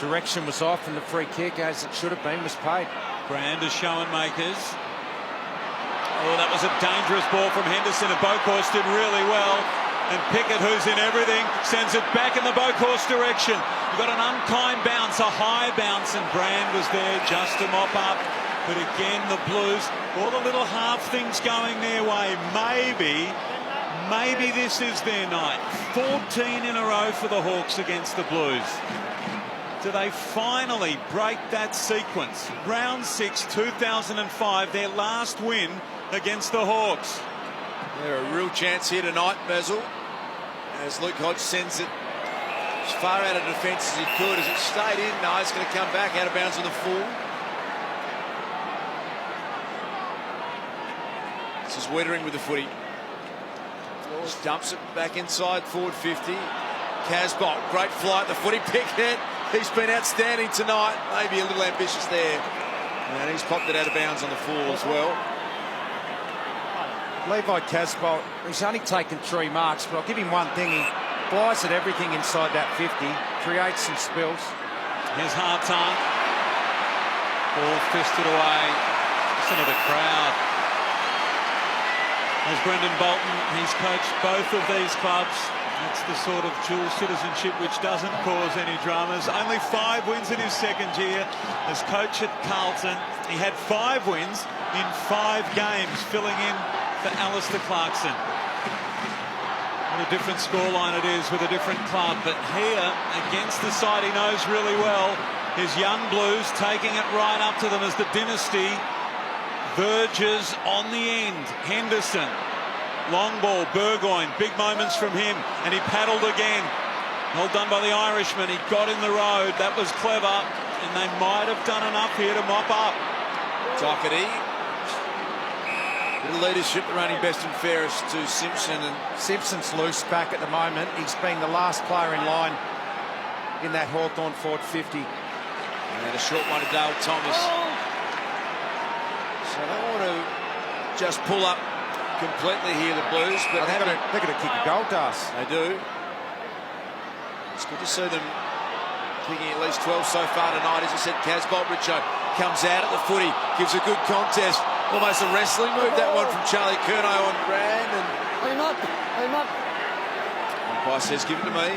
D: direction was off, and the free kick, as it should have been, was paid.
B: Brand is showing makers. Oh, that was a dangerous ball from Henderson, and Boakhorst did really well And Pickett, who's in everything, sends it back in the Bokhorst direction. You've got an unkind bounce, a high bounce, and Brand was there just to mop up. But again, the Blues, all the little half things going their way. Maybe this is their night. 14 in a row for the Hawks against the Blues. Do they finally break that sequence? Round 6, 2005, their last win against the Hawks.
A: They're a real chance here tonight, Basil, as Luke Hodge sends it as far out of defence as he could. As it stayed in, no, it's going to come back out of bounds on the full. This is Wettering with the footy. Just dumps it back inside, forward 50. Casbolt, great flight, the footy. Pickett, he's been outstanding tonight. Maybe a little ambitious there. And he's popped it out of bounds on the full as well.
D: Levi Casbolt, he's only taken 3 marks, but I'll give him one thing. He flies at everything inside that 50, creates some spills.
B: Here's Hawthorn. Ball fisted away. Listen to the crowd. As Brendan Bolton, he's coached both of these clubs. That's the sort of dual citizenship which doesn't cause any dramas. Only 5 wins in his second year as coach at Carlton. He had 5 wins in 5 games, filling in for Alistair Clarkson. What a different scoreline it is with a different club. But here, against the side he knows really well, his young Blues taking it right up to them as the dynasty verges on the end. Henderson, long ball, Burgoyne, big moments from him, and he paddled again. Well done by the Irishman. He got in the road. That was clever, and they might have done enough here to mop up.
A: Doherty. The leadership running best and fairest to Simpson, and
D: Simpson's loose back at the moment. He's been the last player in line in that Hawthorn forward 50.
A: And a short one to Dale Thomas. So they want to just pull up completely here, the Blues, but
D: they're going to kick a goal dust.
A: They do. It's good to see them kicking at least 12 so far tonight. As I said, Casbolt Richo comes out at the footy, gives a good contest. Almost a wrestling move, that one from Charlie Curnow on Brand. And
C: Let him up.
A: umpire says, give it to me.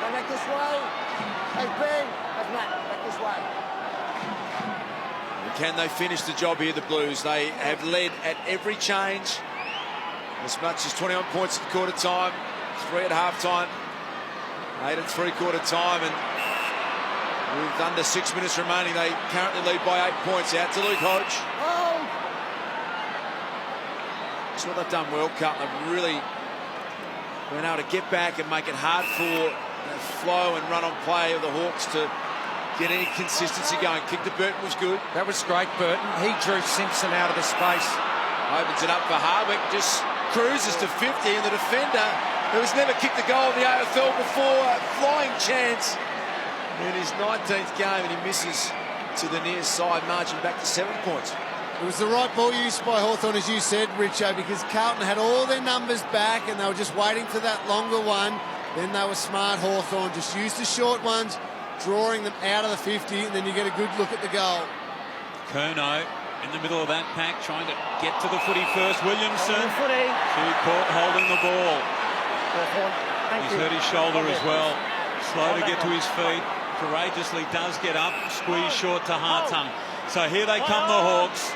C: Go back this way. That's Ben. That's Matt. Back this way.
A: Can they finish the job here, the Blues? They have led at every change, as much as 21 points at quarter time, 3 at half time, 8 at three-quarter time, and with under 6 minutes remaining, they currently lead by 8 points. Out to Luke Hodge. That's what they've done well, Carlton. They've really been able to get back and make it hard for the flow and run on play of the Hawks to get any consistency going. Kick to Burton was good.
D: That was great, Burton. He drew Simpson out of the space.
A: Opens it up for Harwick, just cruises to 50, and the defender, who has never kicked a goal in the AFL before, a flying chance in his 19th game, and he misses to the near side margin, back to 7 points.
G: It was the right ball used by Hawthorn, as you said, Richo, because Carlton had all their numbers back and they were just waiting for that longer one. Then they were smart, Hawthorn, just used the short ones, drawing them out of the 50, and then you get a good look at the goal.
B: Curnow in the middle of that pack, trying to get to the footy first. Williamson,
F: Footy.
B: too caught holding the ball.
F: Thank
B: He's
F: you.
B: hurt his shoulder as well. Slow to get to his feet. Courageously does get up, squeeze short to Hawthorn. So here they come, the Hawks.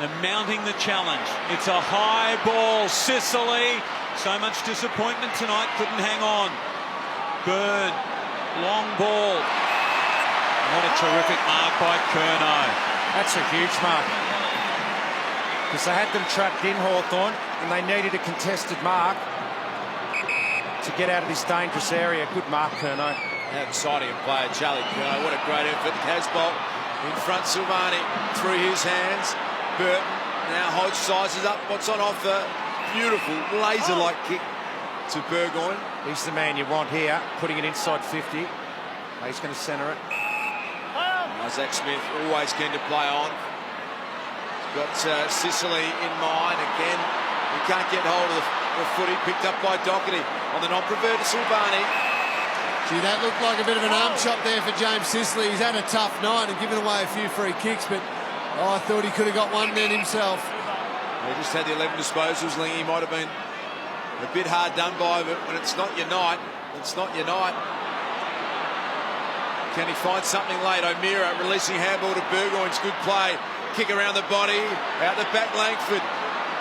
B: They're mounting the challenge. It's a high ball. Sicily. So much disappointment tonight. Couldn't hang on. Burn. Long ball. What a terrific mark by Curnow.
D: That's a huge mark. Because they had them trapped in, Hawthorn, and they needed a contested mark to get out of this dangerous area. Good mark, Curnow.
A: How exciting a player, Charlie Curnow. What a great effort. Casbolt in front, Silvani through his hands. Burton, now Hodge sizes up what's on offer. Beautiful, laser-like kick to Burgoyne.
D: He's the man you want here, putting it inside 50. He's going to centre it.
A: Isaac Smith always keen to play on. He's got Sicily in mind. Again, he can't get hold of the footy. Picked up by Doherty on the non-preferred to Silvani.
G: Gee, that looked like a bit of an arm chop there for James Sicily. He's had a tough night and given away a few free kicks, but I thought he could have got one then himself.
A: He just had the 11 disposals. Lingy might have been A bit hard done by, but when it's not your night, it's not your night. Can he find something late? O'Meara releasing handball to Burgoyne's good play. Kick around the body, out the back, Langford.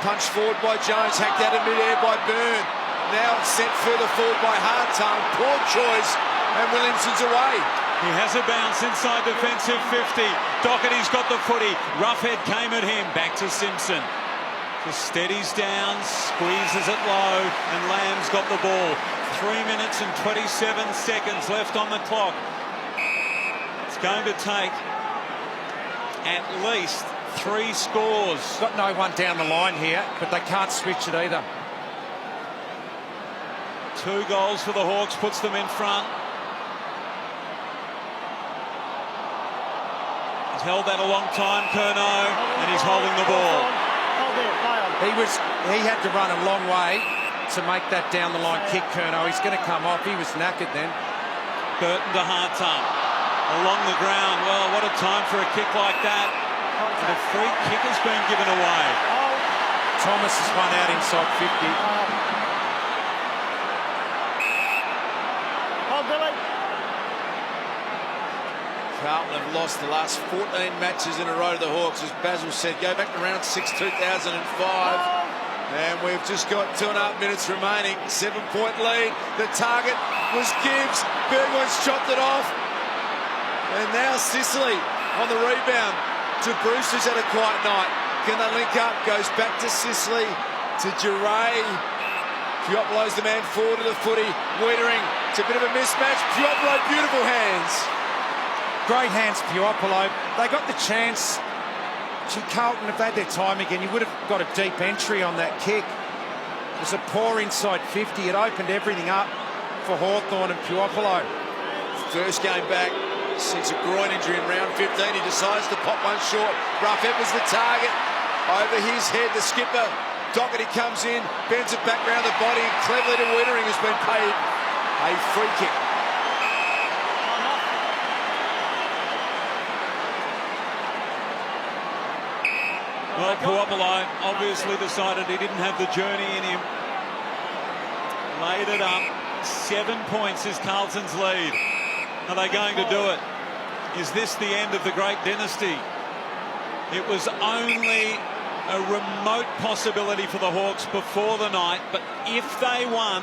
A: Punched forward by Jones, hacked out of mid-air by Byrne. Now it's sent further forward by Hawthorn. Poor choice, and Williamson's away.
B: He has a bounce inside defensive 50. Doherty's got the footy. Roughhead came at him. Back to Simpson. Just steadies down, squeezes it low, and Lamb's got the ball. 3 minutes and 27 seconds left on the clock. It's going to take at least 3 scores.
D: Got no one down the line here, but they can't switch it either.
B: 2 goals for the Hawks, puts them in front. He's held that a long time, Curnow, and he's holding the ball.
D: He had to run a long way to make that down the line kick, Curnow. He's going to come off. He was knackered then.
B: Burton to Hawthorn. Along the ground. Well, what a time for a kick like that. And a free kick has been given away.
D: Thomas has run out inside 50.
A: Carlton have lost the last 14 matches in a row to the Hawks, as Basil said. Go back to round 6, 2005. And we've just got 2.5 minutes remaining. 7-point lead. The target was Gibbs. Burgoyne's chopped it off. And now Sicily on the rebound to Bruce, who's had a quiet night. Can they link up? Goes back to Sicily, to Duray. Puopolo's the man forward to the footy. Wiedering. It's a bit of a mismatch. Puopolo, beautiful hands.
D: Great hands, Puopolo. They got the chance. Carlton, if they had their time again, you would have got a deep entry on that kick. It was a poor inside 50. It opened everything up for Hawthorn and Puopolo.
A: First game back since a groin injury in round 15. He decides to pop one short. Roughhead was the target. Over his head, the skipper. Doherty comes in, bends it back round the body. Cleverly to Wiedering, who's been paid a free kick.
B: Well, Puopolo obviously decided he didn't have the journey in him. Laid it up. 7 points is Carlton's lead. Are they going to do it? Is this the end of the great dynasty? It was only a remote possibility for the Hawks before the night, but if they won,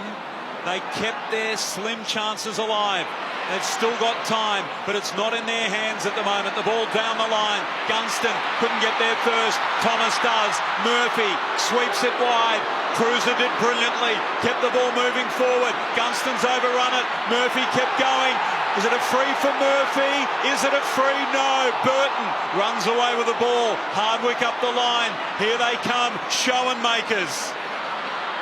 B: they kept their slim chances alive. They've still got time, but it's not in their hands at the moment. The ball down the line. Gunston couldn't get there first. Thomas does. Murphy sweeps it wide. Cruiser did brilliantly. Kept the ball moving forward. Gunston's overrun it. Murphy kept going. Is it a free for Murphy? Is it a free? No. Burton runs away with the ball. Hardwick up the line. Here they come. Show and makers.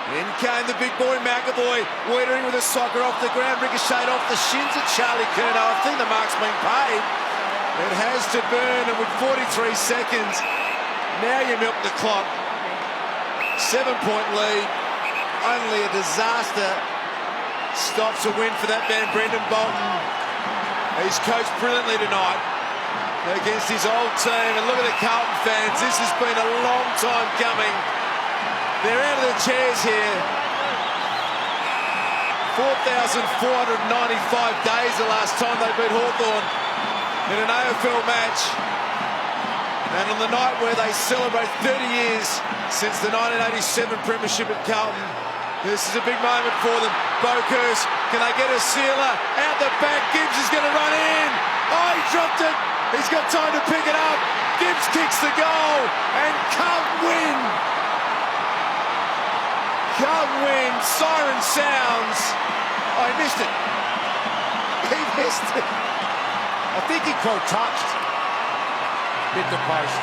A: In came the big boy McAvoy, Wiedering with a soccer off the ground, ricocheted off the shins of Charlie Curnow. I think the mark's been paid. It has to Burn, and with 43 seconds, now you milk the clock. 7-point lead, only a disaster stops a win for that man, Brendan Bolton. He's coached brilliantly tonight against his old team, and look at the Carlton fans. This has been a long time coming. They're out of their chairs here. 4,495 days the last time they beat Hawthorn in an AFL match. And on the night where they celebrate 30 years since the 1987 premiership at Carlton, this is a big moment for them. Bokus, can they get a sealer? Out the back, Gibbs is going to run in. Oh, he dropped it. He's got time to pick it up. Gibbs kicks the goal, and Carlton win. Carlton win, siren sounds. Oh, he missed it. He missed it.
D: I think he called touched. Hit the post.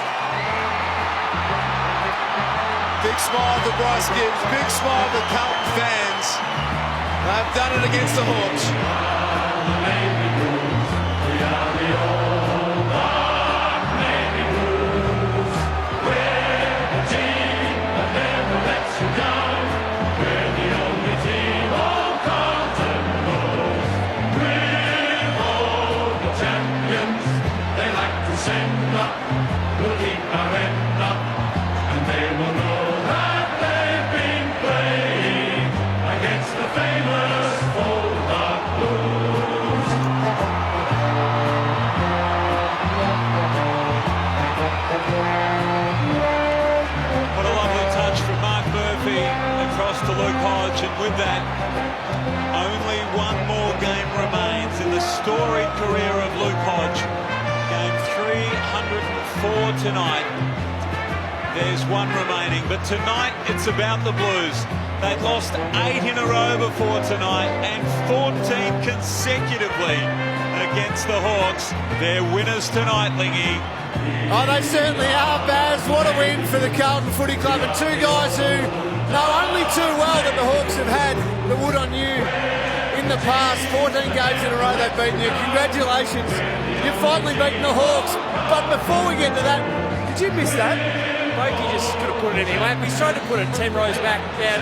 A: Big smile for Bryce Gibbs, big smile for Carlton fans. They've done it against the Hawks.
B: 4 tonight. There's 1 remaining, but tonight it's about the Blues. They've lost 8 in a row before tonight and 14 consecutively against the Hawks. They're winners tonight, Lingy.
G: Oh, they certainly are, Baz. What a win for the Carlton Footy Club, and 2 guys who know only too well that the Hawks have had the wood on you in the past. 14 games in a row they've beaten you. Congratulations. You've finally beaten the Hawks. But before we get to that, did you miss that?
H: He just could have put it anyway. He's tried to put it 10 rows back out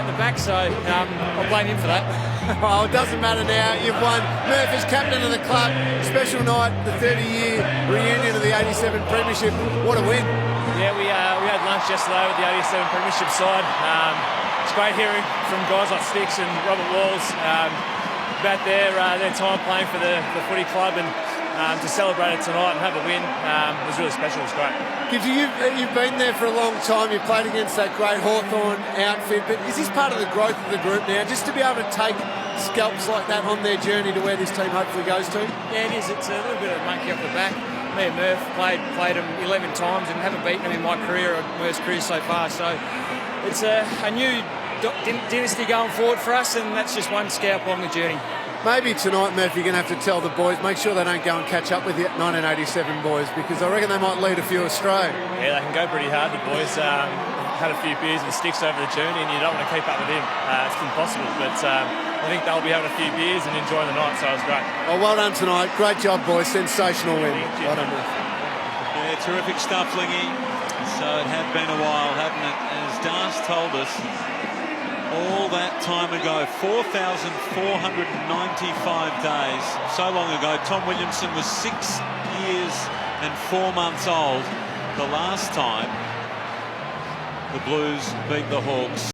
H: the back, so I'll blame him for that.
G: Well, it doesn't matter now. You've won. Murph is captain of the club. Special night, the 30-year reunion of the 87 Premiership. What a win.
H: Yeah, we had lunch yesterday with the 87 Premiership side. It's great hearing from guys like Sticks and Robert Walls about their time playing for the footy club, and to celebrate it tonight and have a win was really special. It was great.
G: You've been there for a long time. You've played against that great Hawthorn outfit, but is this part of the growth of the group now, just to be able to take scalps like that on their journey to where this team hopefully goes to?
H: Yeah, it is. It's a little bit of a monkey off the back. Me and Murph played them 11 times and haven't beaten them in my career or Murph's career so far. So it's a new dynasty going forward for us, and that's just one scalp along the journey.
G: Maybe tonight, Murph, you're going to have to tell the boys, make sure they don't go and catch up with the 1987 boys, because I reckon they might lead a few astray.
H: Yeah, they can go pretty hard, the boys. Had a few beers and Sticks over the journey, and you don't want to keep up with him. It's impossible, but I think they'll be having a few beers and enjoying the night, so it was great.
G: Well done tonight. Great job, boys. Sensational win. Well done, Murph.
B: Yeah, terrific stuff, Lingy. So it had been a while, hadn't it? As Dars told us, all that time ago, 4,495 days, so long ago. Tom Williamson was 6 years and 4 months old the last time the Blues beat the Hawks.